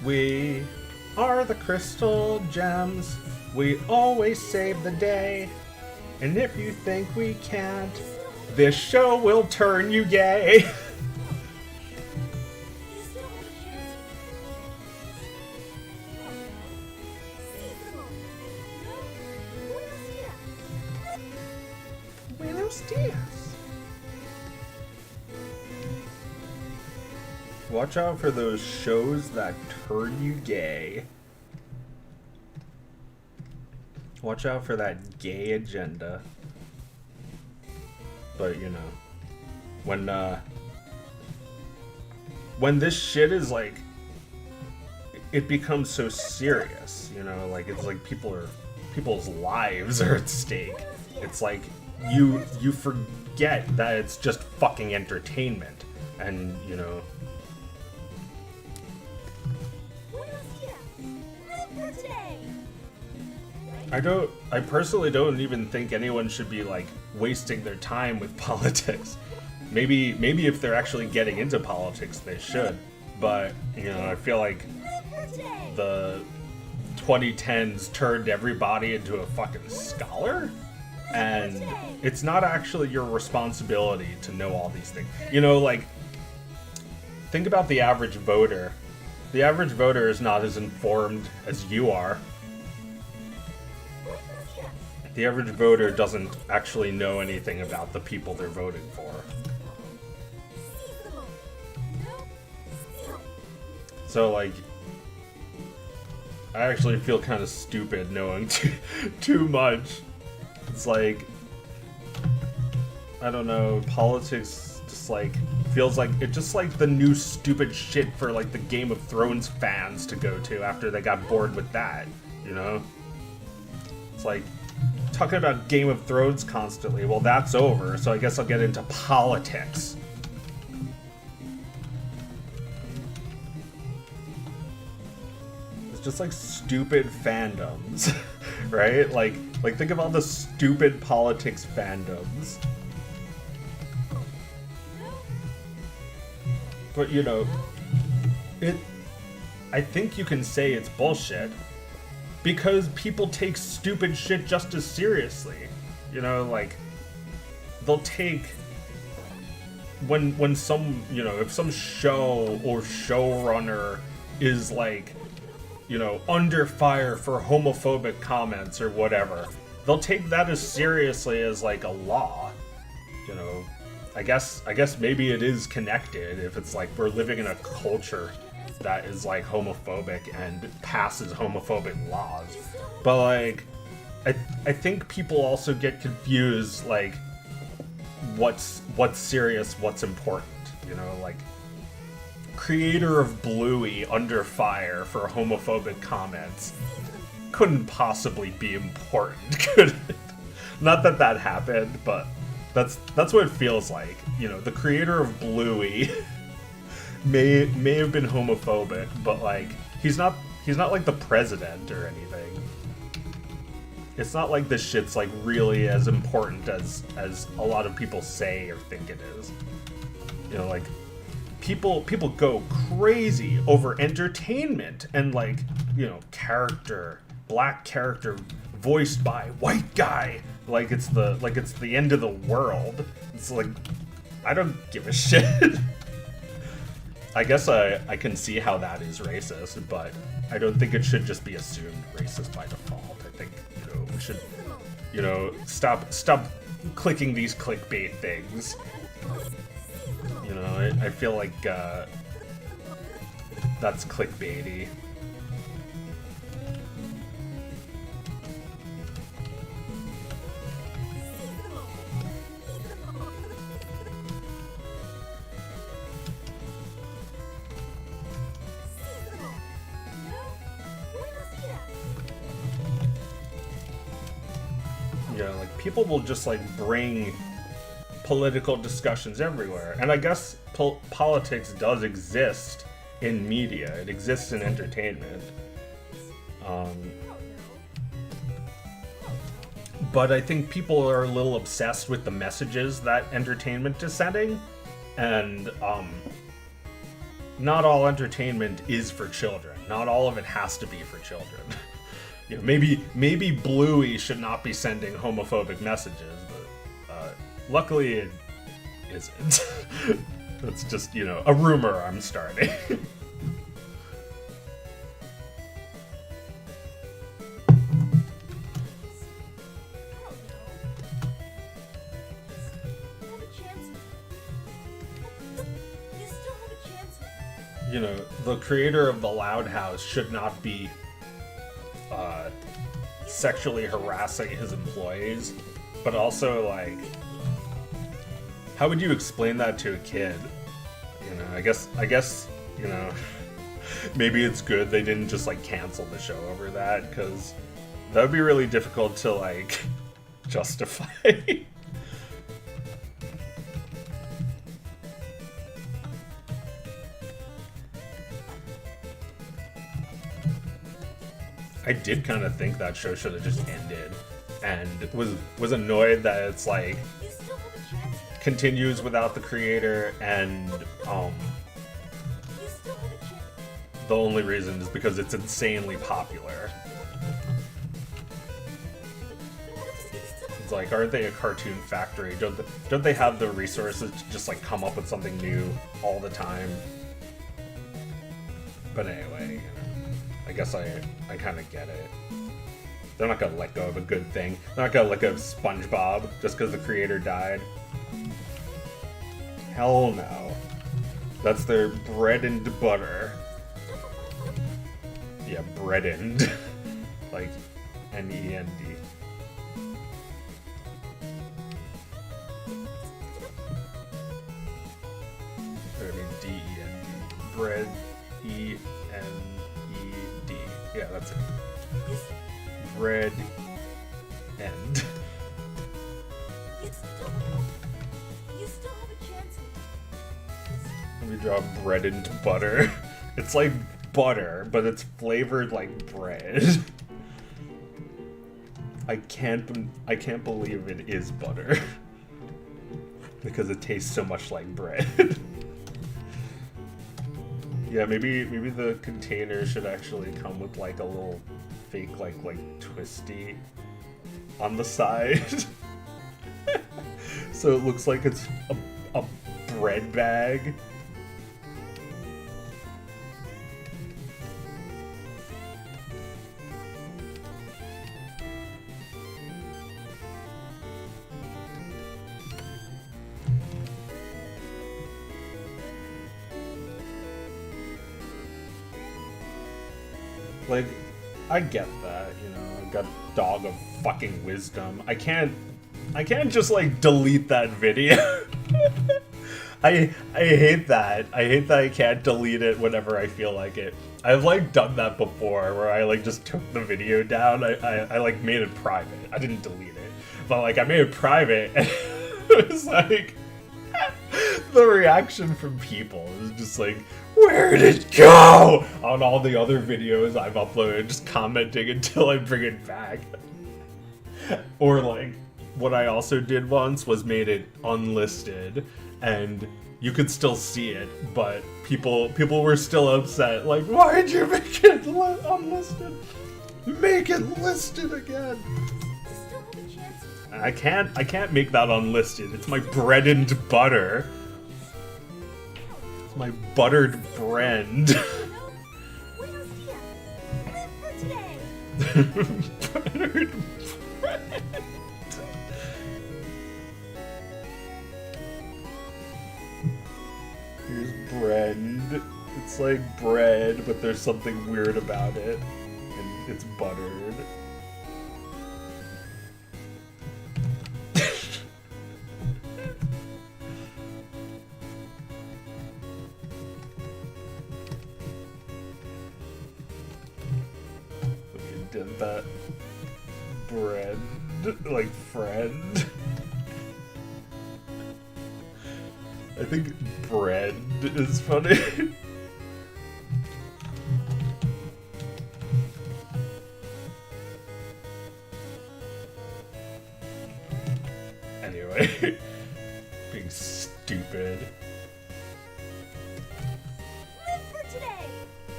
Speaker 1: We are the crystal gems. We always save the day. And if you think we can't, this show will turn you gay. Buenos dias. Watch out for those shows that turn you gay. Watch out for that gay agenda. But, you know, when this shit is like, it becomes so serious, you know, like it's like people's lives are at stake. It's like you forget that it's just fucking entertainment, and you know. I personally don't even think anyone should be like wasting their time with politics. Maybe if they're actually getting into politics, they should. But, you know, I feel like the 2010s turned everybody into a fucking scholar, and it's not actually your responsibility to know all these things. You know, like, think about the average voter. The average voter is not as informed as you are. The average voter doesn't actually know anything about the people they're voting for. So, like, I actually feel kind of stupid knowing too much. It's like, I don't know, politics just like feels like it's just like the new stupid shit for like the Game of Thrones fans to go to after they got bored with that, you know? It's like talking about Game of Thrones constantly. Well, that's over, so I guess I'll get into politics. It's just like stupid fandoms, right? Like think of all the stupid politics fandoms. But you know, I think you can say it's bullshit. Because people take stupid shit just as seriously. You know, like, they'll take, when some, you know, if some show or showrunner is like, you know, under fire for homophobic comments or whatever, they'll take that as seriously as like a law. You know, I guess maybe it is connected if it's like we're living in a culture that is like homophobic and passes homophobic laws. But like I think people also get confused like what's serious, what's important, you know, like creator of Bluey under fire for homophobic comments couldn't possibly be important, could it? Not that happened, but that's what it feels like. You know, the creator of Bluey may have been homophobic, but like he's not like the president or anything. It's not like this shit's like really as important as a lot of people say or think it is. You know, like people go crazy over entertainment and like, you know, black character voiced by white guy, like it's the end of the world. It's like, I don't give a shit. I guess I can see how that is racist, but I don't think it should just be assumed racist by default. I think, you know, we should, you know, stop clicking these clickbait things. You know, I feel like that's clickbaity. media, like people will just like bring political discussions everywhere. And I guess politics does exist in media. It exists in entertainment. But I think people are a little obsessed with the messages that entertainment is sending, and not all entertainment is for children. Not all of it has to be for children. You know, maybe Bluey should not be sending homophobic messages, but luckily it isn't. That's just, you know, a rumor I'm starting. You know, the creator of the Loud House should not be sexually harassing his employees, but also, like, how would you explain that to a kid? You know, I guess, you know, maybe it's good they didn't just, like, cancel the show over that, because that would be really difficult to, like, justify. I did kind of think that show should have just ended, and was annoyed that it's like continues without the creator, and the only reason is because it's insanely popular. It's like, aren't they a cartoon factory? Don't they have the resources to just like come up with something new all the time? But anyway, you know, I guess I kind of get it. They're not gonna let go of a good thing. They're not gonna let go of SpongeBob just because the creator died. Hell no. That's their bread and butter. Yeah, bread and. Like, N-E-N-D. Or I mean D-E-N-D. Bread, E-N-E-D. Yeah, that's it. Bread end. Let me draw bread and butter. It's like butter, but it's flavored like bread. I can't believe it is butter. Because it tastes so much like bread. Yeah, maybe the container should actually come with like a little fake like twisty on the side. So it looks like it's a bread bag. Like, I get that, you know, I've got dog of fucking wisdom. I can't just like delete that video. I hate that. I hate that I can't delete it whenever I feel like it. I've like done that before where I like just took the video down. I like made it private. I didn't delete it. But like I made it private and it was like the reaction from people is just like, where did it go? On all the other videos I've uploaded, just commenting until I bring it back. Or like, what I also did once was made it unlisted, and you could still see it, but people were still upset. Like, why'd you make it unlisted? Make it listed again. I can't make that unlisted. It's my bread and butter. My buttered bread. Buttered bread. Here's bread. It's like bread, but there's something weird about it. And it's buttered. Did that bread. Like friend. I think bread is funny. Anyway, being stupid.
Speaker 12: Live for today.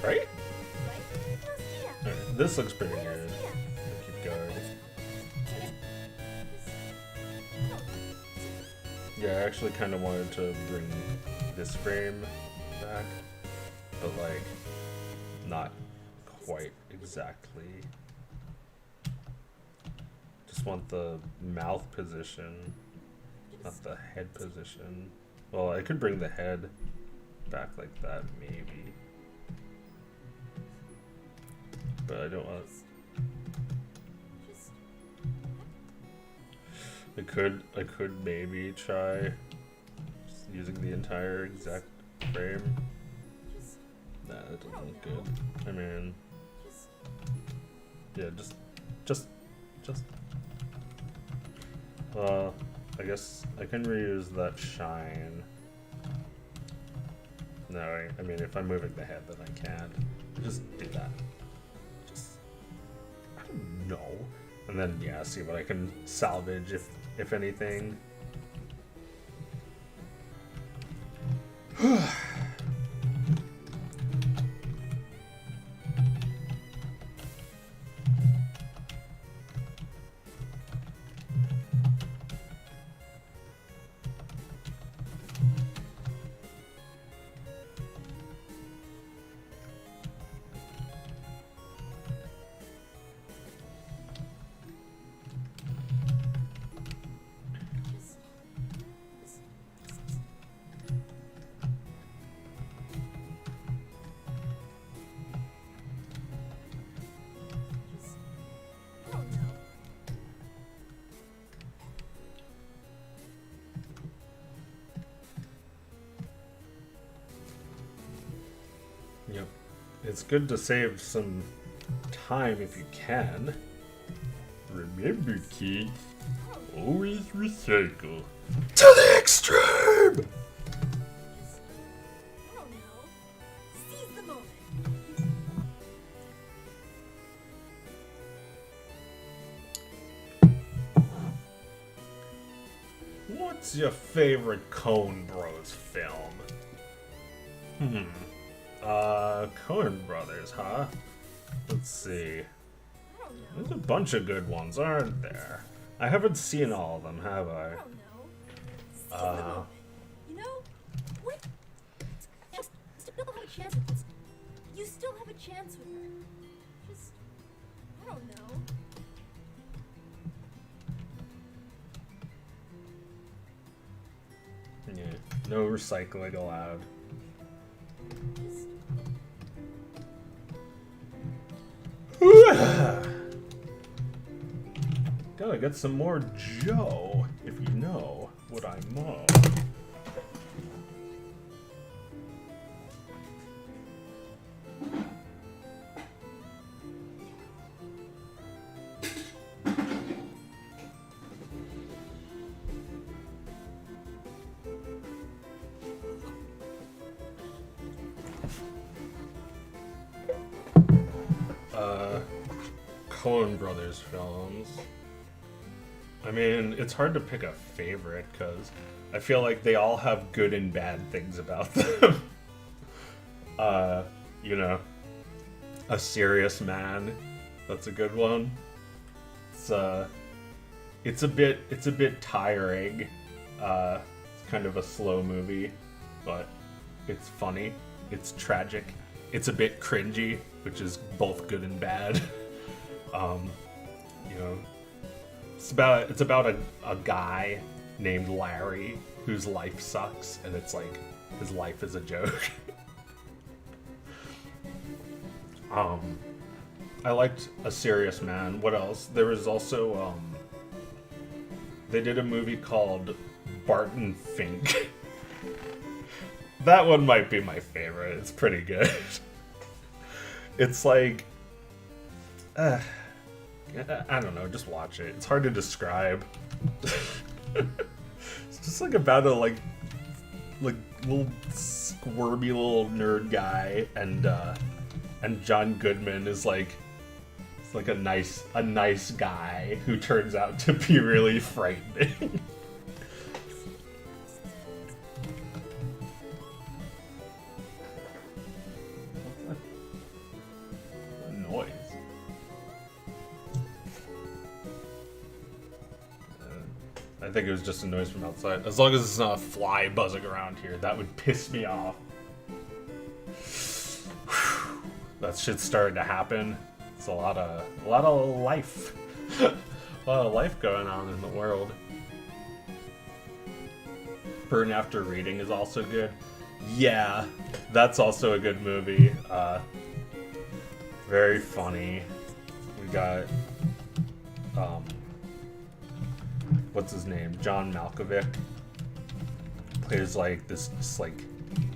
Speaker 1: Right?
Speaker 12: Right?
Speaker 1: Alright, this looks pretty good. Keep going. Yeah, I actually kind of wanted to bring this frame back, but like, not quite exactly. Just want the mouth position, not the head position. Well, I could bring the head back like that, maybe. But I don't want... I could maybe try just using the entire exact frame. Nah, that doesn't look good. I mean, yeah, just. I guess I can reuse that shine. No, I mean, if I'm moving the head, then I can't. Just do that. Just, I don't know. And then, yeah, see what I can salvage, if anything. Yep. It's good to save some time if you can. Remember, kids, always recycle. To the extreme!
Speaker 12: I don't know. Seize the moment.
Speaker 1: What's your favorite Coen Bros film? Coen Brothers, huh? Let's see. There's a bunch of good ones, aren't there? I haven't seen all of them, have I?
Speaker 12: You know, what? You still have a chance with this. You still have a chance with her. Just, I don't know.
Speaker 1: Yeah, no recycling allowed. Gotta get some more Joe, if you know what I know. Coen Brothers films. I mean, it's hard to pick a favorite because I feel like they all have good and bad things about them. You know, A Serious Man, that's a good one. It's a bit tiring. It's kind of a slow movie, but it's funny. It's tragic. It's a bit cringy, which is both good and bad. You know, it's about a guy named Larry whose life sucks, and it's like his life is a joke. I liked A Serious Man. What else? There was also they did a movie called Barton Fink. That one might be my favorite. It's pretty good. It's like I don't know, just watch it. It's hard to describe. It's just like about a like little squirmy little nerd guy, and John Goodman is like, it's like a nice guy who turns out to be really frightening. Noise. I think it was just a noise from outside. As long as it's not a fly buzzing around here, that would piss me off. That shit's starting to happen. It's a lot of life. A lot of life going on in the world. Burn After Reading is also good. Yeah, that's also a good movie. Very funny. We got what's his name? John Malkovich plays like this like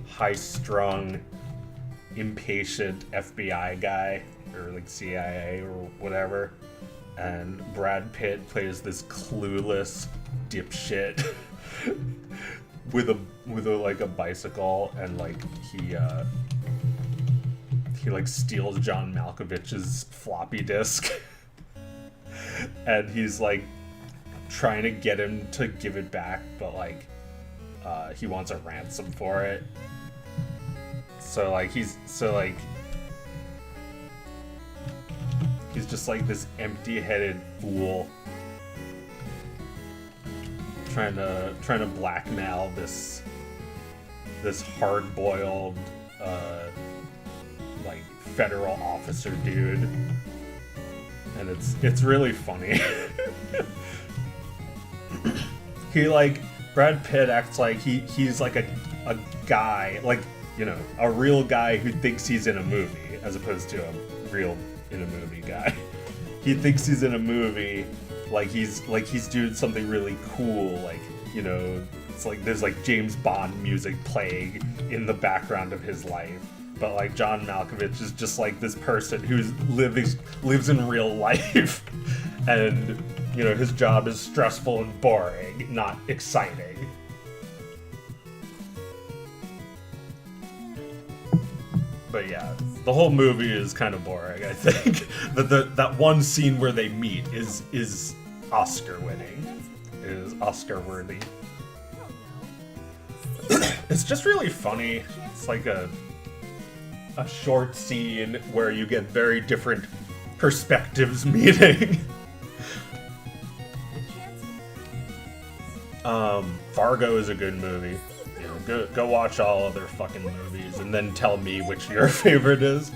Speaker 1: high-strung, impatient FBI guy, or like CIA or whatever, and Brad Pitt plays this clueless dipshit with a like a bicycle, and like he like steals John Malkovich's floppy disk and he's like trying to get him to give it back, but like he wants a ransom for it. So he's just like this empty-headed fool trying to blackmail this hard-boiled like federal officer dude, and it's really funny. He like Brad Pitt acts like he's like a guy, like, you know, a real guy who thinks he's in a movie, as opposed to a real in a movie guy. He thinks he's in a movie, like he's doing something really cool, like, you know, it's like there's like James Bond music playing in the background of his life. But like John Malkovich is just like this person who's lives in real life, and you know, his job is stressful and boring, not exciting. But yeah, the whole movie is kind of boring, I think. That one scene where they meet is Oscar winning. It is Oscar worthy. It's just really funny. It's like a short scene where you get very different perspectives meeting. Fargo is a good movie. You know, go watch all other fucking movies and then tell me which your favorite is,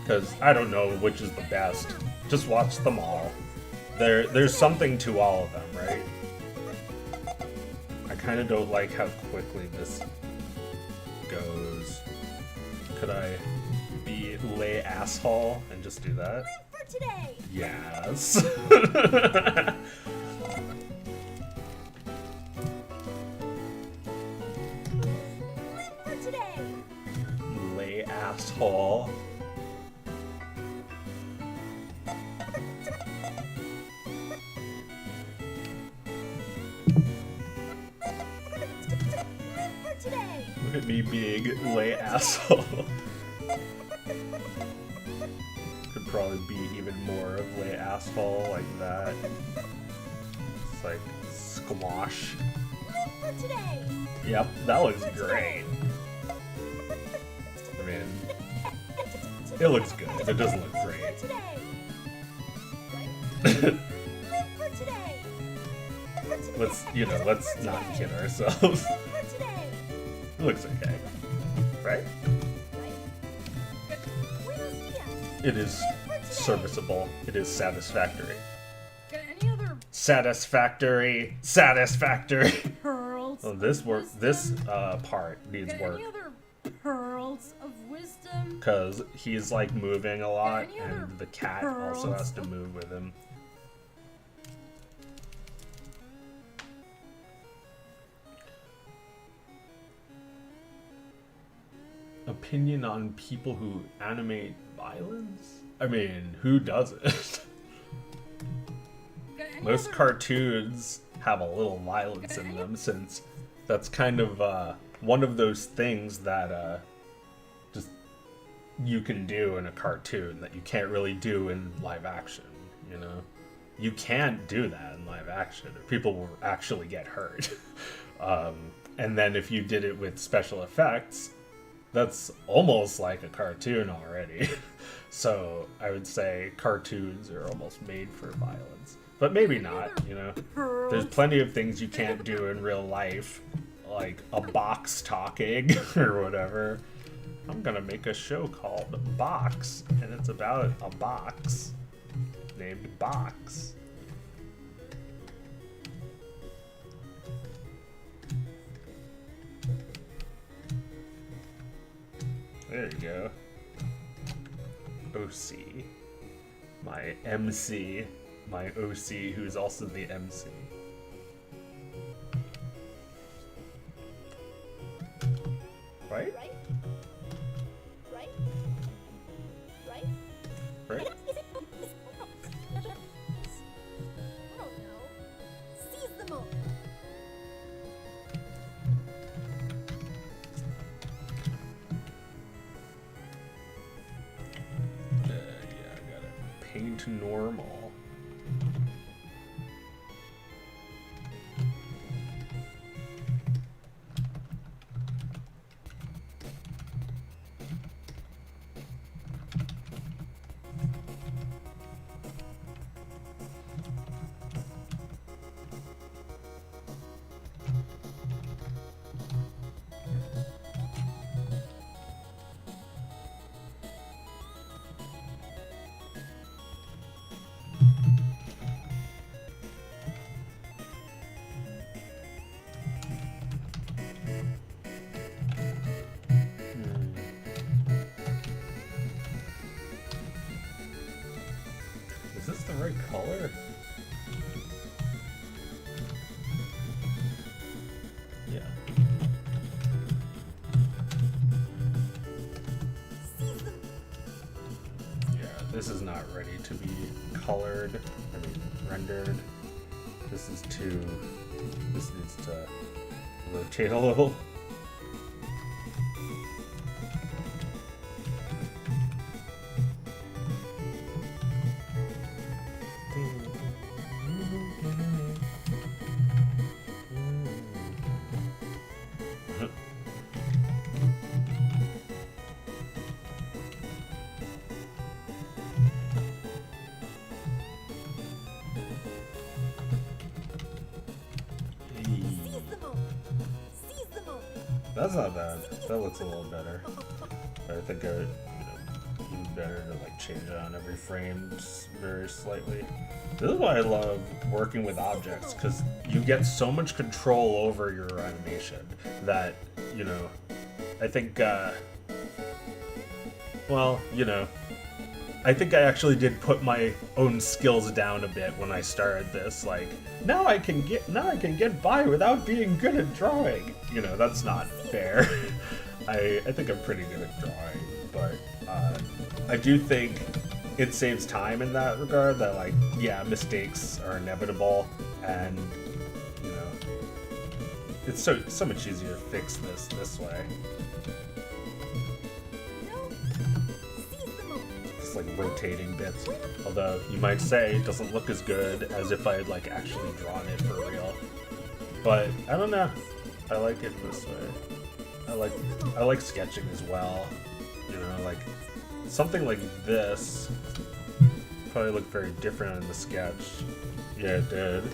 Speaker 1: because I don't know which is the best. Just watch them all. There's something to all of them, right? I kind of don't like how quickly this goes. Could I be lay asshole and just do that?
Speaker 12: For today.
Speaker 1: Yes.
Speaker 12: For today.
Speaker 1: Lay asshole.
Speaker 12: For today.
Speaker 1: Look at me being lay asshole. Could probably be even more of lay asshole like that. It's like squash.
Speaker 12: For today.
Speaker 1: Yep, that looks great. I mean, it looks good. It doesn't look great. Let's not kid ourselves. It looks okay. Right? It is serviceable. It is satisfactory.
Speaker 12: Any other
Speaker 1: Satisfactory.
Speaker 12: pearls?
Speaker 1: Oh, this part needs work.
Speaker 12: Any other pearls of wisdom?
Speaker 1: Because he's like moving a lot,
Speaker 12: Any other
Speaker 1: and the cat also has to move with him. Opinion on people who animate violence? I mean, who doesn't? most cartoons have a little violence in them, since that's kind of one of those things that just you can do in a cartoon that you can't really do in live action, you know? You can't do that in live action, or people will actually get hurt. And then if you did it with special effects, that's almost like a cartoon already. So I would say cartoons are almost made for violence. But maybe not, you know? There's plenty of things you can't do in real life, like a box talking or whatever. I'm gonna make a show called Box, and it's about a box named Box. There you go. OC. My MC. My OC, who's also the MC. Right?
Speaker 12: Right? Right? Right?
Speaker 1: Right?
Speaker 12: I don't know. Seize the moment.
Speaker 1: Yeah, I gotta paint normal. Is this the right color? Yeah. Yeah, this is not ready to be colored, I mean rendered. This is too, this needs to rotate a little. That's not bad. That looks a little better. But I think it'd be better to like change it on every frame just very slightly. This is why I love working with objects, because you get so much control over your animation that, you know, I think, well, you know, I think I actually did put my own skills down a bit when I started this. Like, now I can get by without being good at drawing. You know, that's not fair. I think I'm pretty good at drawing, but I do think it saves time in that regard. That, like, yeah, mistakes are inevitable, and you know, it's so much easier to fix this way. Like rotating bits, although you might say it doesn't look as good as if I had like actually drawn it for real. But I don't know, I like it this way. I like sketching as well, you know, like something like this probably looked very different in the sketch. Yeah, it did.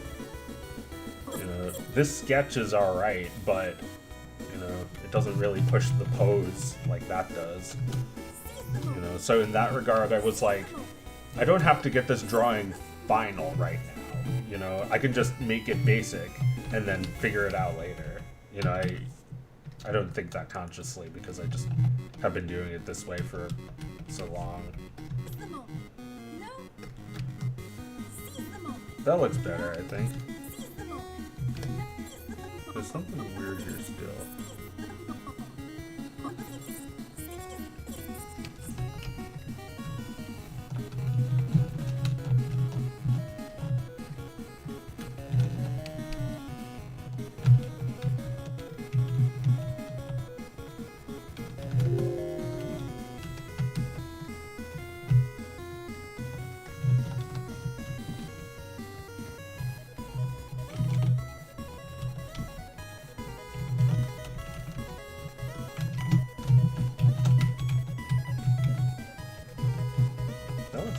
Speaker 1: You know, this sketch is alright, but you know, it doesn't really push the pose like that does. You know, so in that regard, I was like, I don't have to get this drawing final right now. You know, I can just make it basic and then figure it out later. You know, I don't think that consciously because I just have been doing it this way for so long. That looks better, I think. There's something weird here still.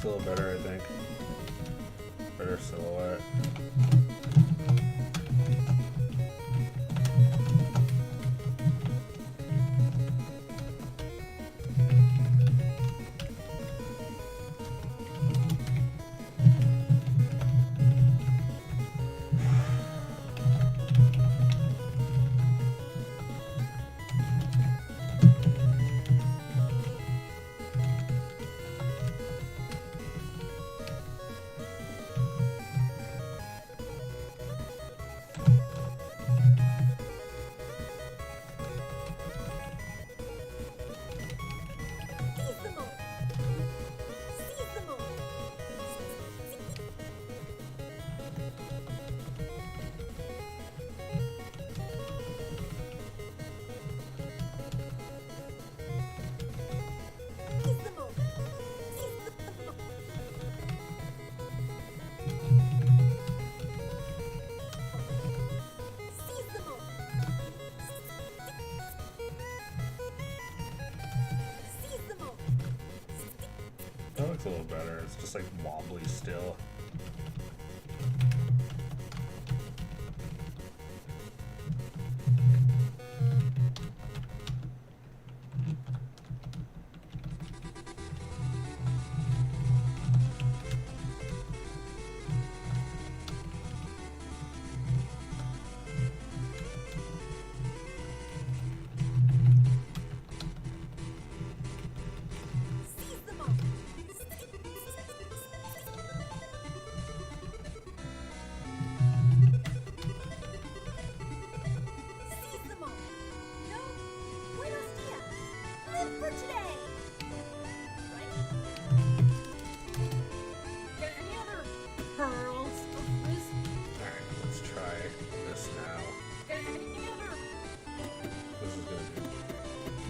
Speaker 1: a little better, I think. Better silhouette. That looks a little better. It's just like wobbly still.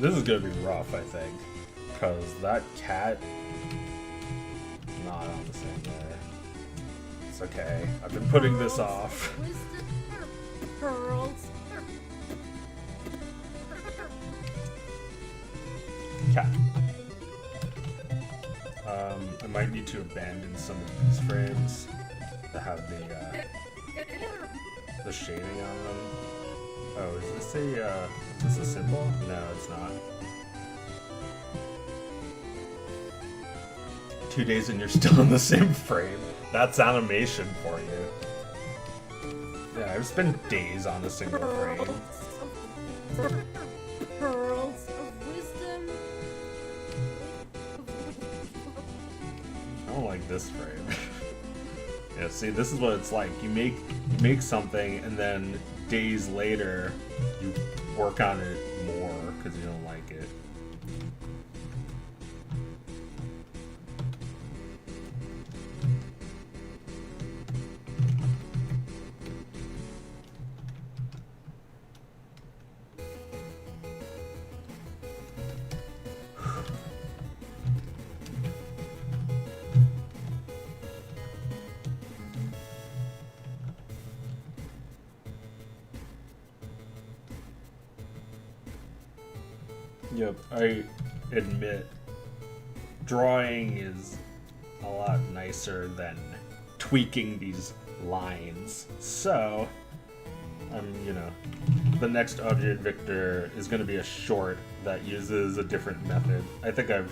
Speaker 1: This is gonna be rough, I think, because that cat not on the same layer. It's okay. I've been putting this off. Cat. I might need to abandon some of these frames that have the shading on them. Oh, is this a symbol? No, it's not. 2 days and you're still in the same frame. That's animation for you. Yeah, I've spent days on a single frame.
Speaker 12: Pearls of wisdom.
Speaker 1: I don't like this frame. Yeah, see, this is what it's like. You make something, and then days later, you work on it more because you don't like it. Yep, I admit drawing is a lot nicer than tweaking these lines. So, you know, the next Object Victor is going to be a short that uses a different method. I think I've,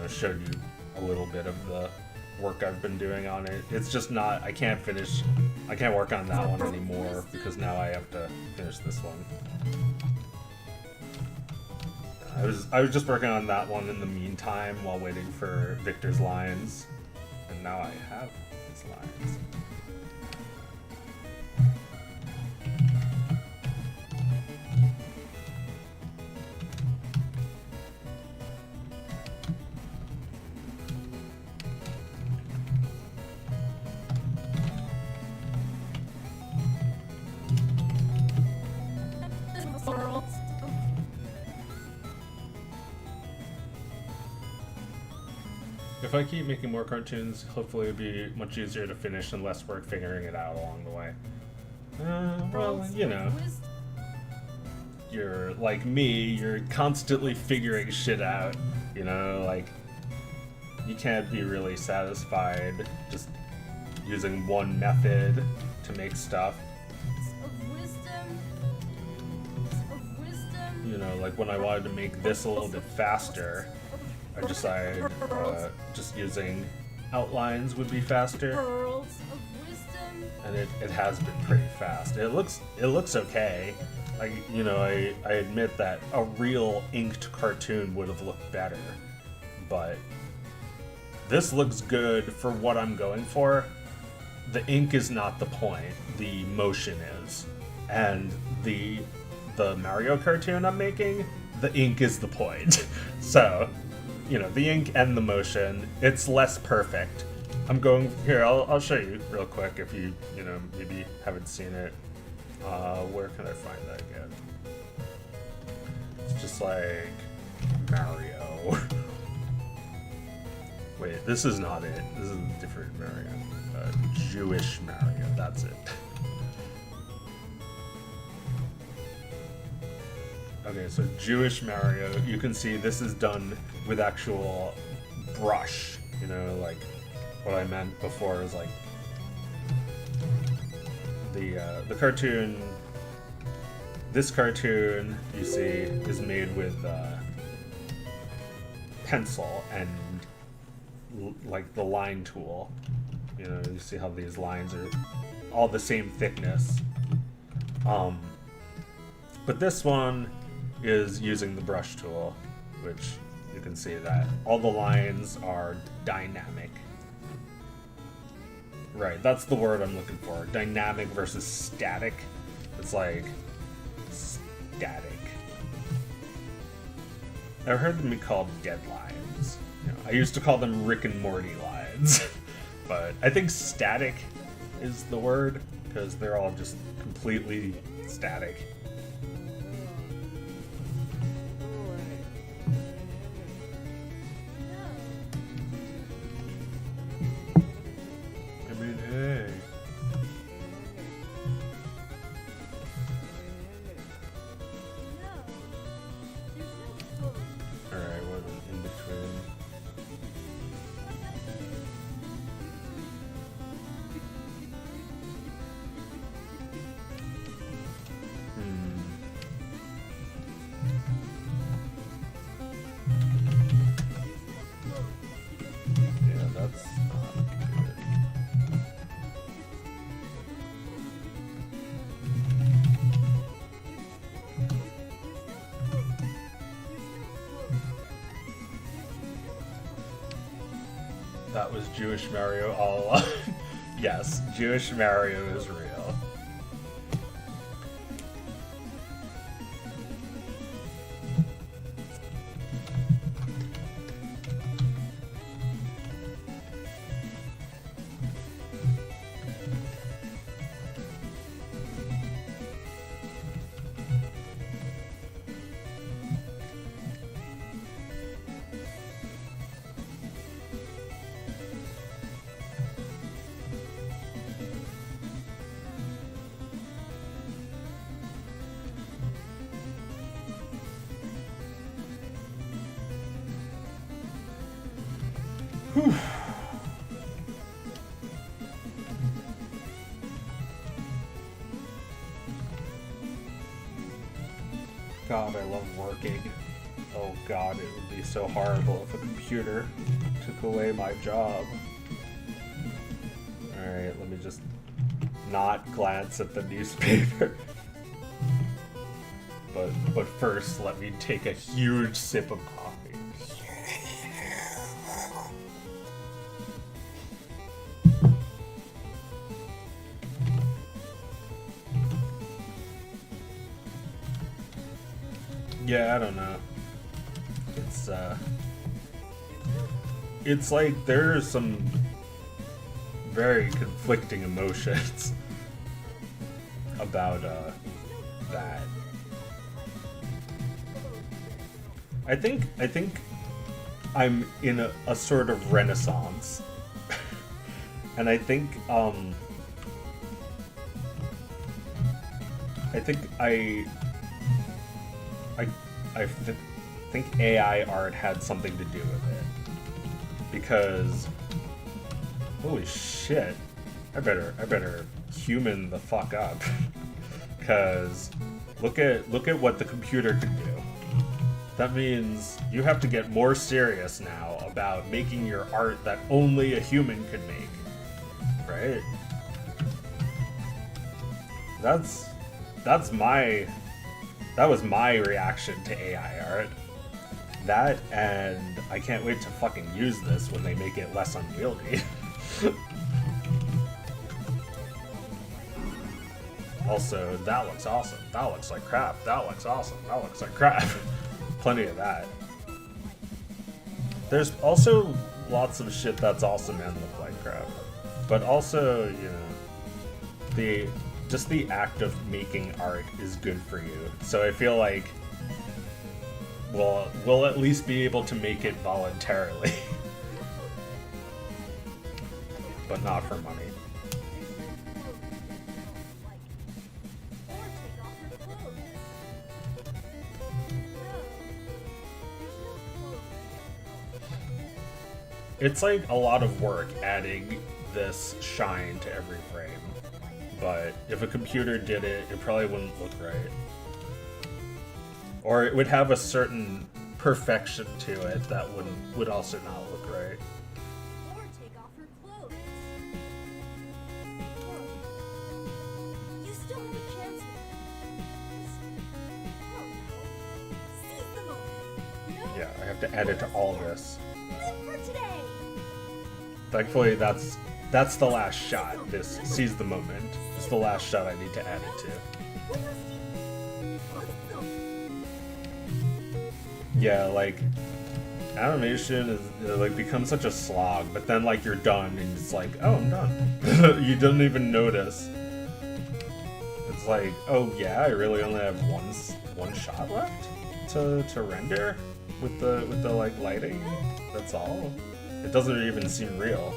Speaker 1: showed you a little bit of the work I've been doing on it. It's just not, I can't work on that one anymore because now I have to finish this one. I was just working on that one in the meantime while waiting for Victor's lines, and now I have his lines. If I keep making more cartoons, hopefully it'll be much easier to finish and less work figuring it out along the way. Well, you're like me, you're constantly figuring shit out, like, you can't be really satisfied just using one method to make stuff. You know, like when I wanted to make this a little bit faster, I decided just using outlines would be faster. And it has been pretty fast. It looks okay. I admit that a real inked cartoon would have looked better, but this looks good for what I'm going for. The ink is not the point, the motion is. And the Mario cartoon I'm making, the ink is the point. So, the ink and the motion, it's less perfect. I'm going here. I'll show you real quick if you maybe haven't seen it. Where can I find that again? It's just like Mario. Wait, this is not it. This is a different Mario. Jewish Mario. That's it. Okay, so Jewish Mario. You can see this is done with actual brush. Like. What I meant before is like the cartoon. This cartoon you see is made with pencil and like the line tool. You see how these lines are all the same thickness. But this one is using the brush tool, which you can see that all the lines are dynamic. Right, that's the word I'm looking for. Dynamic versus static. It's like static. I've heard them be called dead lines. I used to call them Rick and Morty lines. But I think static is the word, because they're all just completely static. That was Jewish Mario all along. Yes, Jewish Mario is real. Whew. God, I love working. Oh God, it would be so horrible if a computer took away my job. Alright, let me just not glance at the newspaper. But first, let me take a huge sip of coffee. Yeah, I don't know. It's like there's some very conflicting emotions about that. I think I'm in a sort of renaissance. And I think I think AI art had something to do with it. because holy shit, I better human the fuck up. Because look at what the computer can do. That means you have to get more serious now about making your art that only a human can make, right? That was my reaction to AI art. That, and I can't wait to fucking use this when they make it less unwieldy. Also, that looks awesome. That looks like crap. That looks awesome. That looks like crap. Plenty of that. There's also lots of shit that's awesome and look like crap. But also, you know, just the act of making art is good for you. So I feel like we'll at least be able to make it voluntarily. But not for money. It's like a lot of work adding this shine to every frame, but if a computer did it, it probably wouldn't look right. Or it would have a certain perfection to it that would also not look right.
Speaker 12: Or take off her clothes. You still have a chance. Seize the moment.
Speaker 1: Yeah, I have to add it to all this.
Speaker 12: Live for today.
Speaker 1: Thankfully, that's the last shot. This seize the moment. It's the last shot I need to add it to. Yeah, like animation is like becomes such a slog, but then like you're done and it's like, oh, I'm done. You don't even notice. It's like, oh yeah, I really only have one shot left to render with the like lighting. That's all. It doesn't even seem real.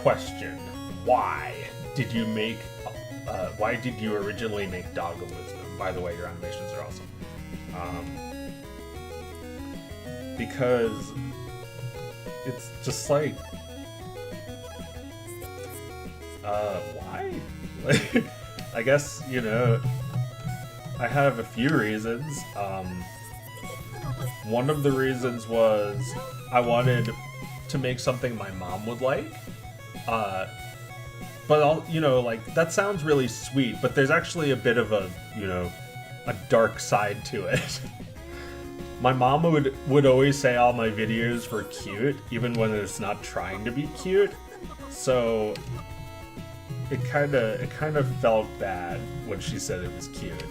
Speaker 1: Question: why did you make? Why did you originally make Dog of Wisdom? By the way, your animations are awesome. Because it's just like, why? Like, I guess, you know, I have a few reasons. One of the reasons was I wanted to make something my mom would like. But I'll, you know, like, that sounds really sweet, but there's actually a bit of a, you know, a dark side to it. My mom would always say all my videos were cute, even when it's not trying to be cute. So it kind of felt bad when she said it was cute.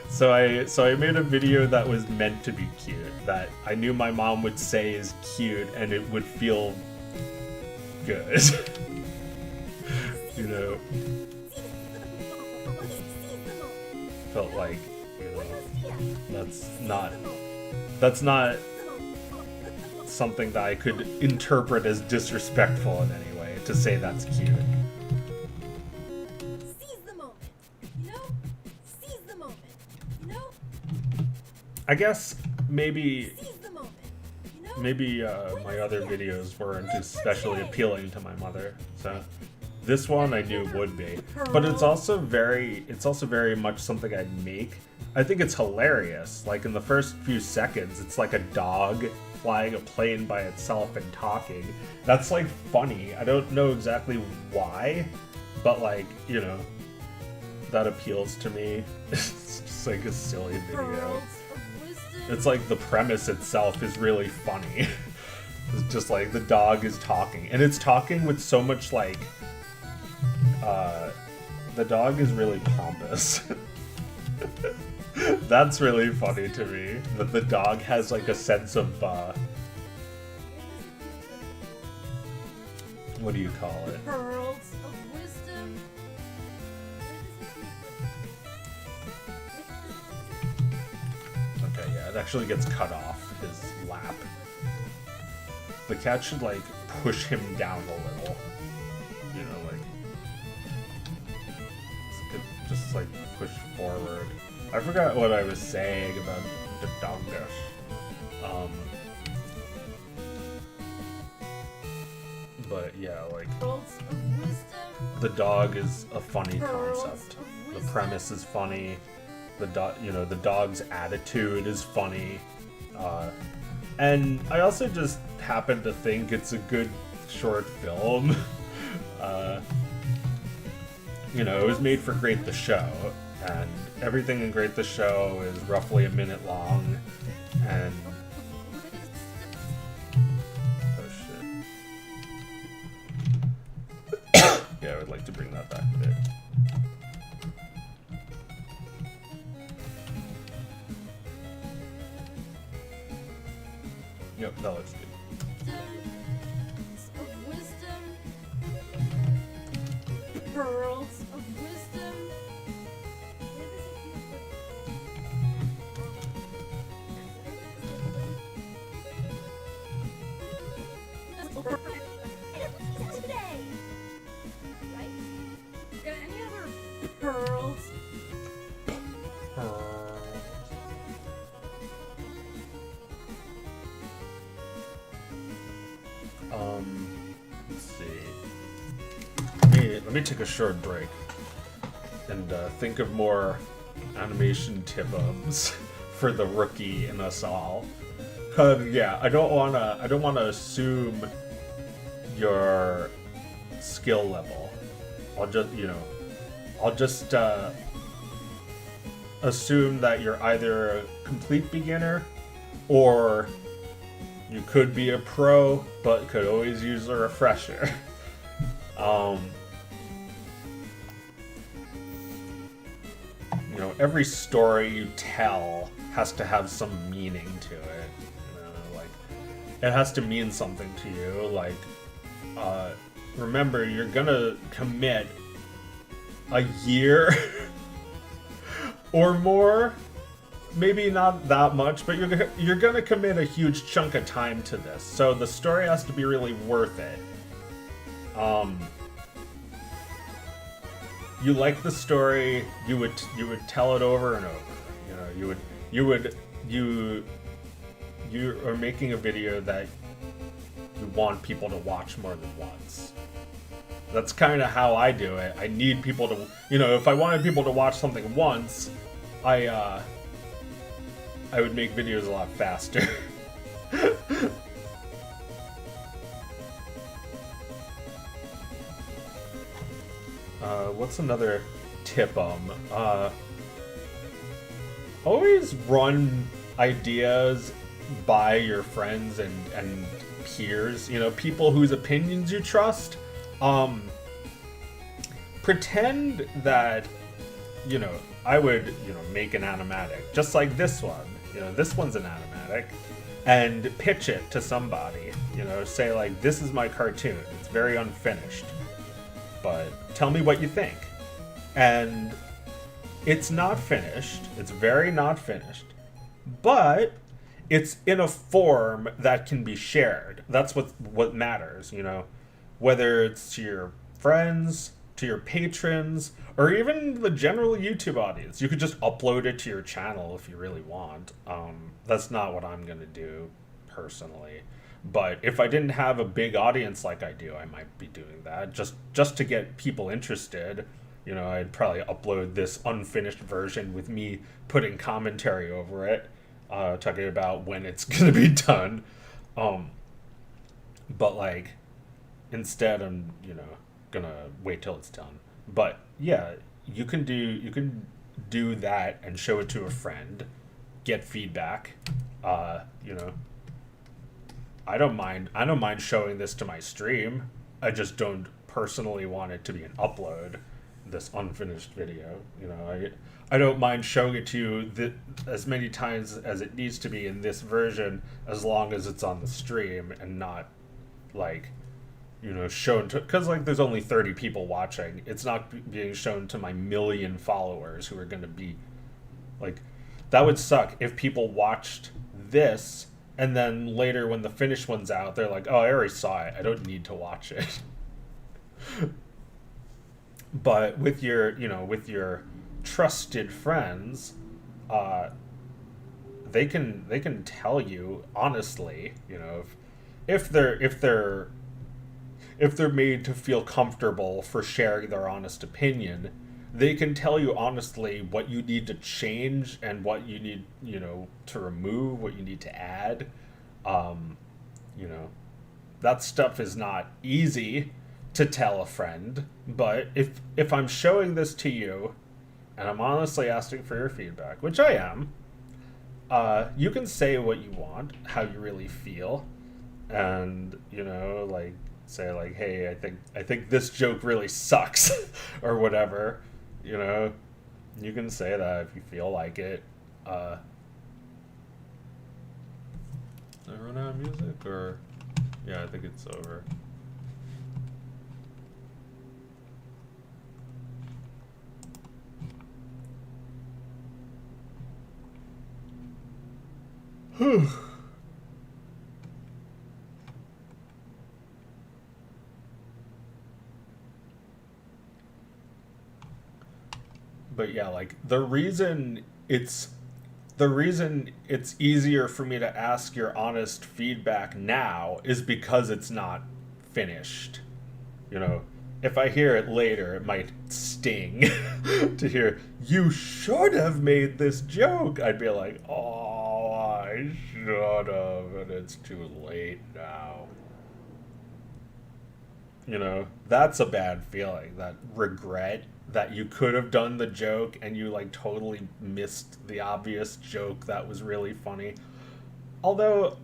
Speaker 1: So I made a video that was meant to be cute, that I knew my mom would say is cute and it would feel good. You know, felt like, you know, that's not something that I could interpret as disrespectful in any way to say that's cute.
Speaker 12: Seize the moment. You know? Seize the moment. You know?
Speaker 1: I guess maybe
Speaker 12: Seize the moment. You know?
Speaker 1: maybe my other videos weren't especially appealing to my mother, so this one I knew would be. But it's also very much something I'd make. I think it's hilarious. Like, in the first few seconds, it's like a dog flying a plane by itself and talking. That's like funny. I don't know exactly why, but like, you know, that appeals to me. It's just like a silly video.
Speaker 12: Pearls of wisdom.
Speaker 1: It's like the premise itself is really funny. It's just like the dog is talking, and it's talking with so much like the dog is really pompous. That's really funny to me, that the dog has like a sense of what do you call it?
Speaker 12: Pearls of wisdom.
Speaker 1: Okay, yeah, it actually gets cut off his lap. The cat should like push him down a little. You know, like just like push forward. I forgot what I was saying about the dogness. But yeah, like the dog is a funny concept. The premise is funny. The dog, you know, the dog's attitude is funny. And I also just happen to think it's a good short film. You know, it was made for Great the Show, and everything in Great the Show is roughly a minute long, and oh shit. Yeah, I would like to bring that back a bit. Yep, that looks good.
Speaker 12: Pearls of wisdom. Today, right? Got any other pearls?
Speaker 1: Let's see. Let me take a short break and think of more animation tip-ums for the rookie in us all. Yeah, I don't wanna assume your skill level. I'll just assume that you're either a complete beginner or you could be a pro, but could always use a refresher. You know, every story you tell has to have some meaning to it. You know, like it has to mean something to you. Like, remember, you're gonna commit a year or more. Maybe not that much, but you're gonna commit a huge chunk of time to this. So the story has to be really worth it. You like the story, you would tell it over and over. You know, you are making a video that you want people to watch more than once. That's kind of how I do it. I need people to, you know, if I wanted people to watch something once, I would make videos a lot faster. What's another tip? Always run ideas by your friends and peers, you know, people whose opinions you trust. Pretend that, you know, I would, you know, make an animatic, just like this one. You know, this one's an animatic, and pitch it to somebody. You know, say like, this is my cartoon. It's very unfinished, but tell me what you think. And it's not finished. It's very not finished, but it's in a form that can be shared. That's what matters, you know, whether it's to your friends, to your patrons, or even the general YouTube audience. You could just upload it to your channel if you really want. That's not what I'm gonna do personally. But if I didn't have a big audience like I do, I might be doing that just to get people interested. You know, I'd probably upload this unfinished version with me putting commentary over it, talking about when it's gonna be done. But like, instead I'm, you know, gonna wait till it's done. But yeah, you can do that and show it to a friend, get feedback, You know, I don't mind showing this to my stream. I just don't personally want it to be an upload, this unfinished video. You know, I don't mind showing it to you as many times as it needs to be in this version, as long as it's on the stream and not, like, you know, shown to, because, like, there's only 30 people watching. It's not being shown to my million followers who are going to be, like, that would suck if people watched this and then later when the finished one's out, they're like, oh, I already saw it. I don't need to watch it. But with your, you know, with your trusted friends, they can tell you honestly, you know, if they're made to feel comfortable for sharing their honest opinion, they can tell you honestly what you need to change and what you need, you know, to remove, what you need to add. You know, that stuff is not easy to tell a friend, but if I'm showing this to you and I'm honestly asking for your feedback, which I am, you can say what you want, how you really feel, and, you know, like, say, like, hey, I think this joke really sucks, or whatever, you know. You can say that if you feel like it. Did I run out of music, or... Yeah, I think it's over. Whew. But yeah, like, the reason it's easier for me to ask your honest feedback now is because it's not finished. You know, if I hear it later, it might sting to hear, you should have made this joke. I'd be like, oh, I should have, and it's too late now. You know, that's a bad feeling, that regret that you could have done the joke and you, like, totally missed the obvious joke that was really funny. Although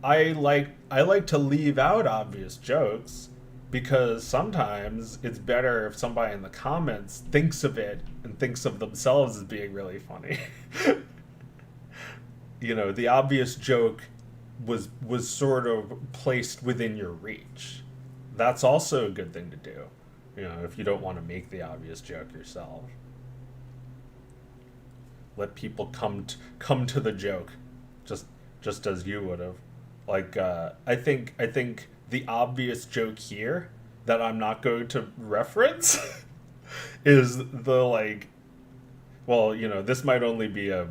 Speaker 1: I like to leave out obvious jokes, because sometimes it's better if somebody in the comments thinks of it and thinks of themselves as being really funny. You know, the obvious joke was sort of placed within your reach. That's also a good thing to do, you know, if you don't want to make the obvious joke yourself. Let people come to the joke, just as you would have. Like, I think the obvious joke here that I'm not going to reference is the, like, well, you know, this might only be a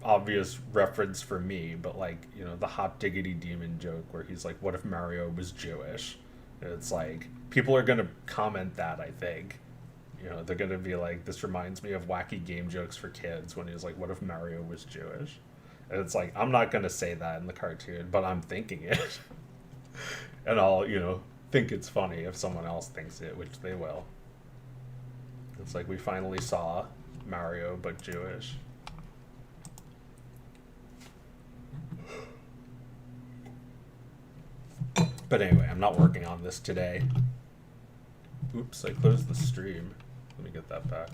Speaker 1: obvious reference for me, but, like, you know, the hot diggity demon joke where he's like, what if Mario was Jewish? It's like, people are going to comment that, I think. You know, they're going to be like, this reminds me of wacky game jokes for kids, when he's like, what if Mario was Jewish? And it's like, I'm not going to say that in the cartoon, but I'm thinking it. And I'll, you know, think it's funny if someone else thinks it, which they will. It's like, we finally saw Mario, but Jewish. But anyway, I'm not working on this today. Oops, I closed the stream. Let me get that back.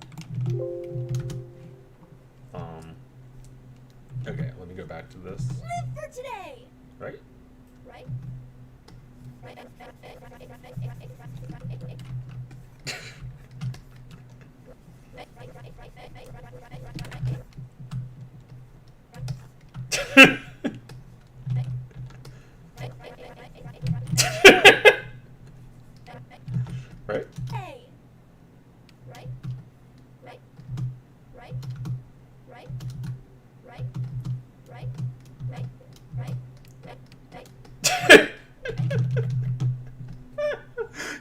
Speaker 1: Okay, let me go back to this.
Speaker 12: Live for today!
Speaker 1: Right?
Speaker 12: Right?
Speaker 1: Right?
Speaker 12: Hey! Right? Right? Right? Right? Right? Right? Right? Right? Right?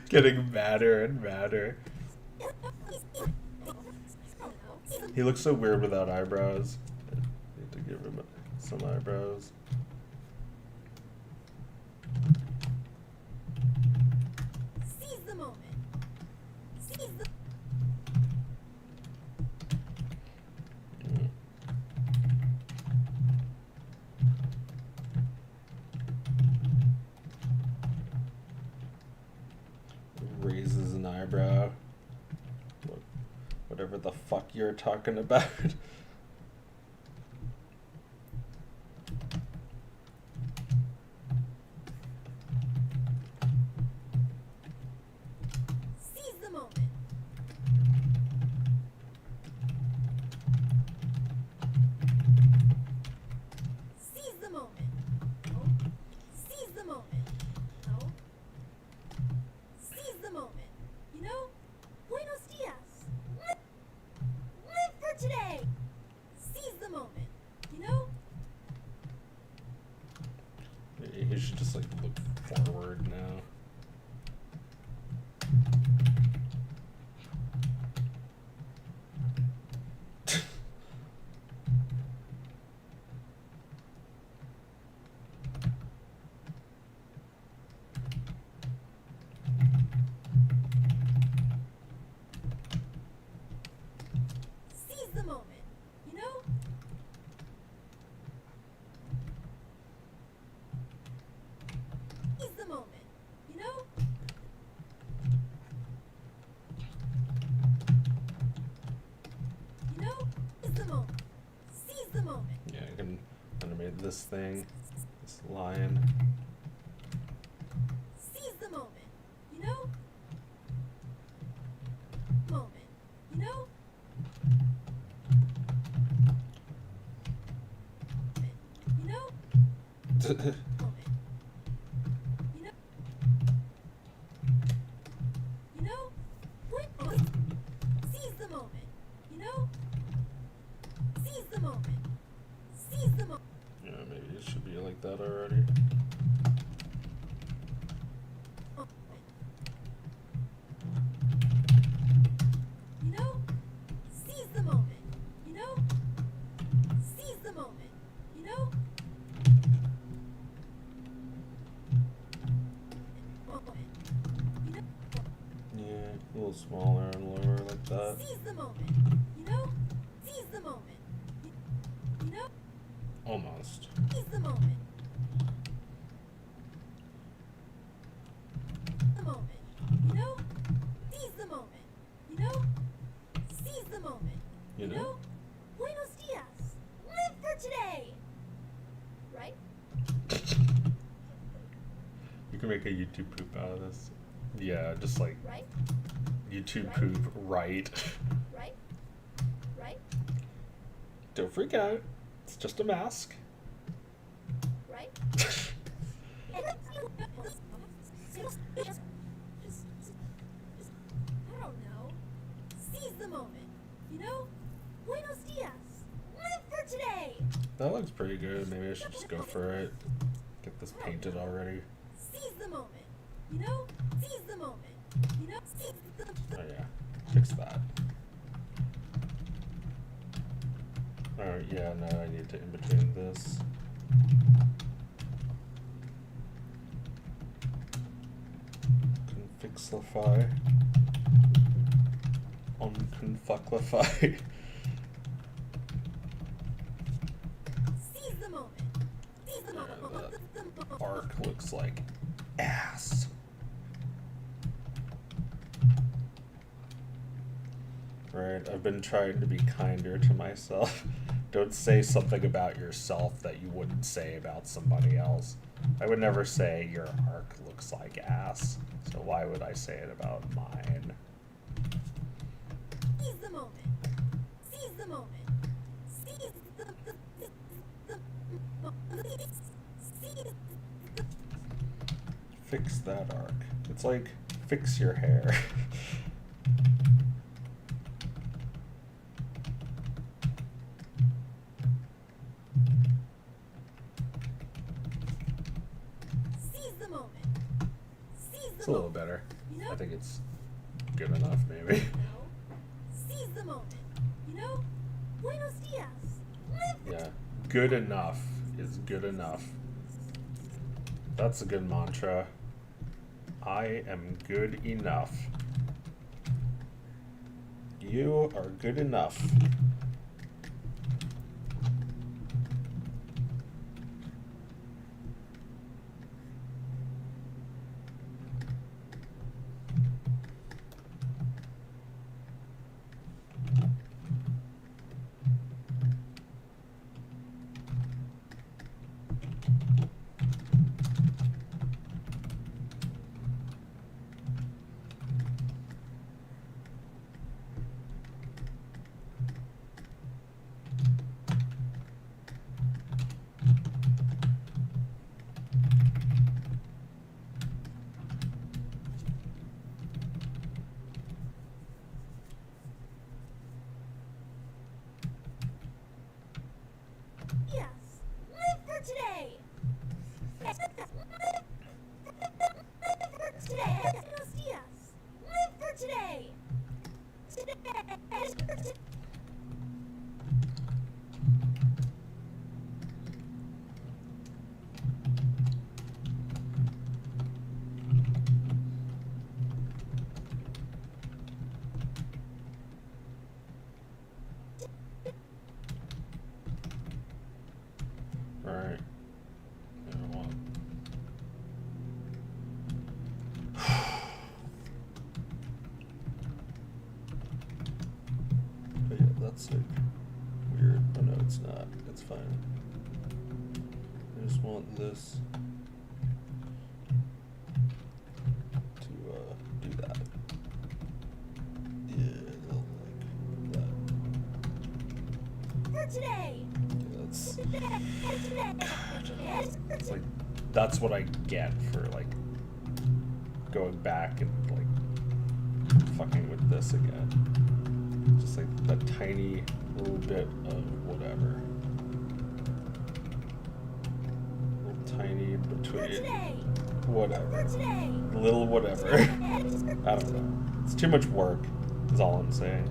Speaker 1: Getting madder and madder. He looks so weird without eyebrows. I need to give him some eyebrows.
Speaker 12: Seize the moment. Seize the...
Speaker 1: eyebrow. Whatever the fuck you're talking about.
Speaker 12: Seize the moment. Seize the moment. Oh. Seize the moment. Oh. Seize the moment. You know, buenos dias. Live for today. Seize the moment. You know?
Speaker 1: He should just like look forward now.
Speaker 12: Seize the moment. You know? Seize the moment. You know? You know? Seize the moment. Seize the moment.
Speaker 1: Yeah, I can animate this thing, this lion.
Speaker 12: Seize the moment. You know? Moment. You know? You know? Moment. You know? You know? What? Seize the moment. You know? Seize the moment. Seize the moment.
Speaker 1: Yeah, maybe it should be like that already.
Speaker 12: You know? Seize the moment. You know? Seize the moment. You know? Moment. You know?
Speaker 1: Yeah, a little smaller and lower like that.
Speaker 12: Seize the moment. You know? Seize the moment. You know?
Speaker 1: Almost.
Speaker 12: Seize the moment. The moment. You know? Seize the moment. You know? Seize the moment.
Speaker 1: You know?
Speaker 12: Buenos dias. Live for today. Right?
Speaker 1: You can make a YouTube poop out of this. Yeah, just like
Speaker 12: Right?
Speaker 1: YouTube
Speaker 12: Right.
Speaker 1: poop, right?
Speaker 12: Right? Right?
Speaker 1: Don't freak out. It's just a mask.
Speaker 12: Right? I don't know. Seize the moment. You know? Buenos dias. Live for today.
Speaker 1: That looks pretty good. Maybe I should just go for it. Get this painted already.
Speaker 12: Seize the moment. You know? Seize the moment. You know? Seize the
Speaker 1: Oh yeah, fix that. Alright, yeah, now I need to in between this. Confixlify. Unconfucklify.
Speaker 12: Seize the moment. Seize the moment.
Speaker 1: That arc looks like ass. Right, I've been trying to be kinder to myself. Don't say something about yourself that you wouldn't say about somebody else. I would never say your arc looks like ass, so why would I say it about mine?
Speaker 12: Seize the moment. Seize the moment. Seize the seize the
Speaker 1: Fix that arc. It's like, fix your hair.
Speaker 12: seize the moment. Seize
Speaker 1: It's
Speaker 12: the
Speaker 1: a little
Speaker 12: moment.
Speaker 1: better.
Speaker 12: You know?
Speaker 1: I think it's good enough, maybe.
Speaker 12: Seize the moment. You know? Buenos dias. Live
Speaker 1: Yeah, good enough is good enough. That's a good mantra. I am good enough. You are good enough. want this to do that. Yeah, like that.
Speaker 12: For today.
Speaker 1: It's like that's what I get for like going back and like fucking with this again. Just like that tiny little bit of whatever. Little tiny between whatever. Little whatever. I don't know. It's too much work, is all I'm saying.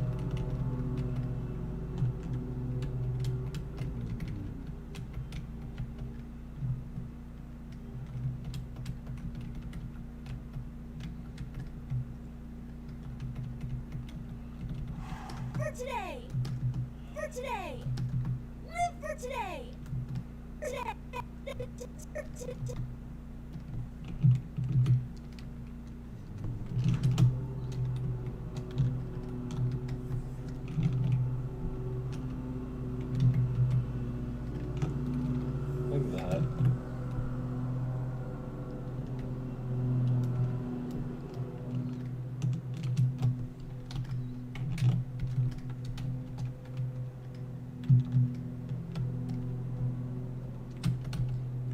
Speaker 1: Like that.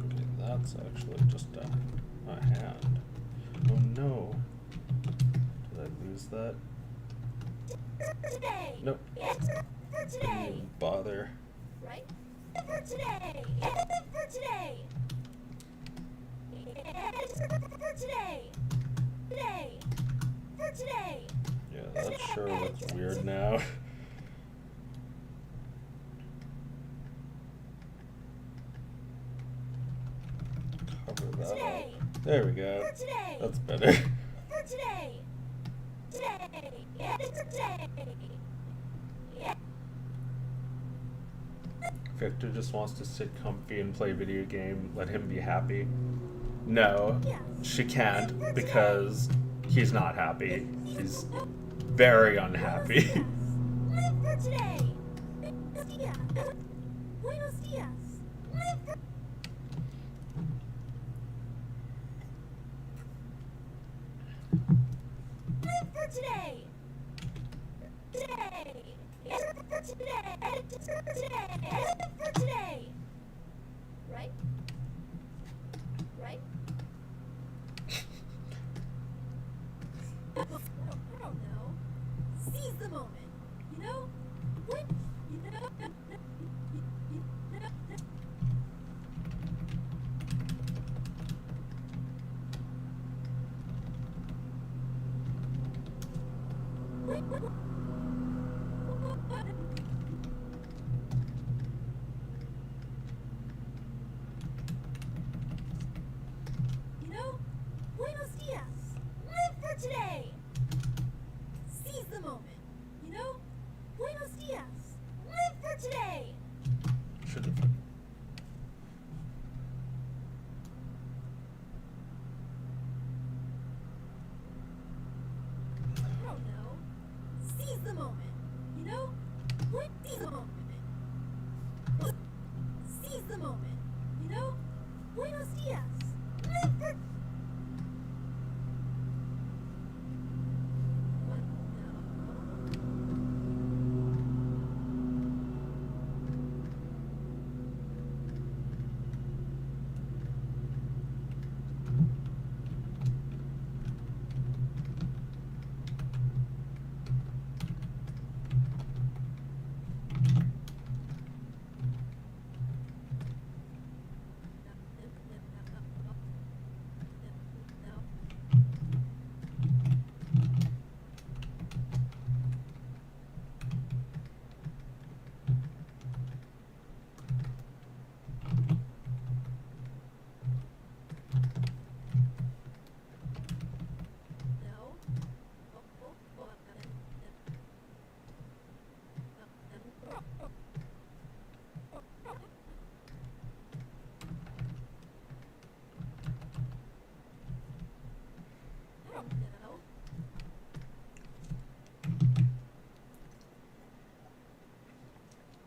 Speaker 1: Okay, that's actually just a hand. Oh no. Did I lose that? Nope. Didn't even bother.
Speaker 12: Right? For today. For today. For today. Today. For today.
Speaker 1: Yeah, that sure looks weird now. Cover that up. There we go. That's better.
Speaker 12: For today. Today. Today.
Speaker 1: Victor just wants to sit comfy and play video game. Let him be happy. No, she can't because he's not happy. He's very unhappy.
Speaker 12: Live for today. Buenos dias. Live for today. Today. For today. Today. For today. Right? Right? I don't know. Seize the moment. You know? When you know You know? Buenos dias. Live for today. Seize the moment. You know? Buenos dias. Live for today.
Speaker 1: Should have.
Speaker 12: I don't know. Seize the moment. You know? Seize the moment. Seize the moment. You know? Buenos dias. Live for What?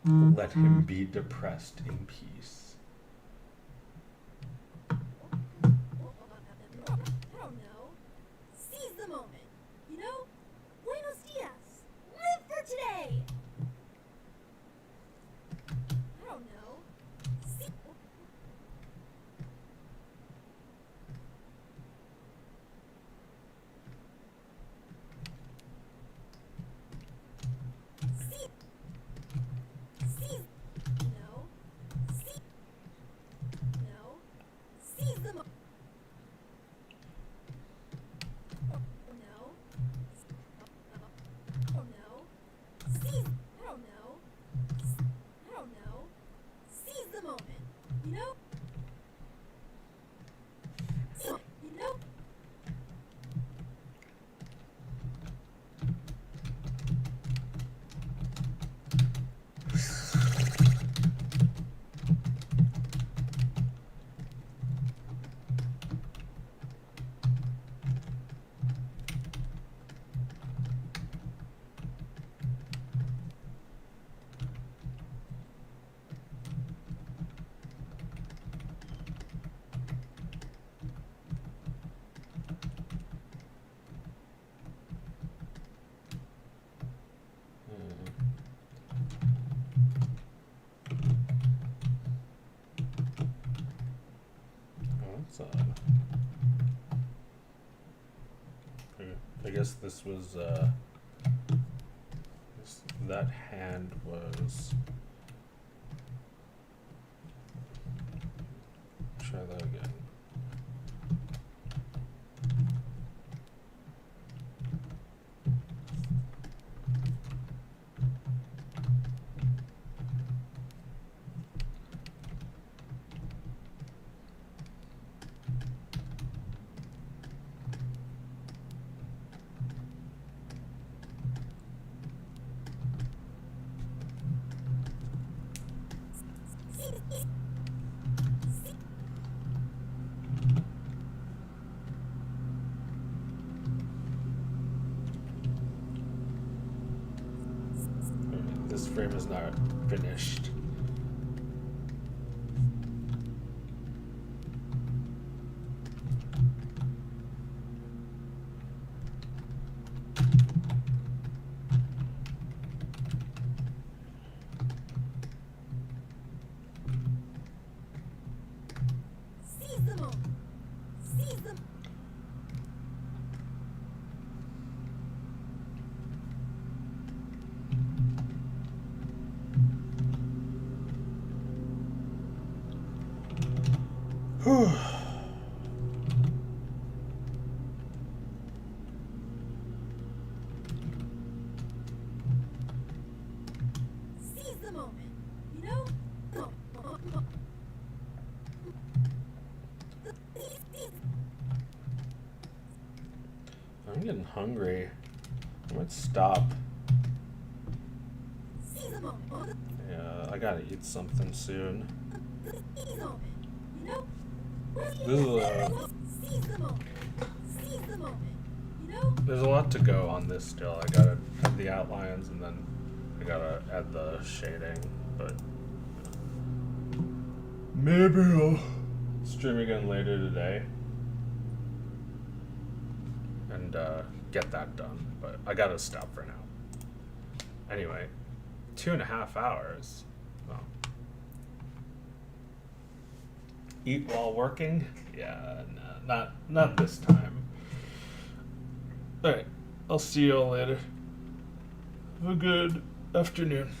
Speaker 12: No.
Speaker 1: Let him be depressed in peace. So, I guess this was, that hand was, try that again. This frame is not finished.
Speaker 12: Seize the moment. Seize the. Seize the moment. You know?
Speaker 1: I'm getting hungry. I might stop.
Speaker 12: Seize the moment.
Speaker 1: Yeah, I gotta eat something soon.
Speaker 12: Seize the moment. You know?
Speaker 1: This is
Speaker 12: Seize the moment. Seize the moment. You know?
Speaker 1: there's a lot to go on this still. I gotta add the outlines and then I gotta add the shading, but maybe I'll stream again later today and get that done. But I gotta stop for now. Anyway, 2.5 hours. Well, eat while working? Yeah, no, not this time. Alright, I'll see you all later. Have a good afternoon.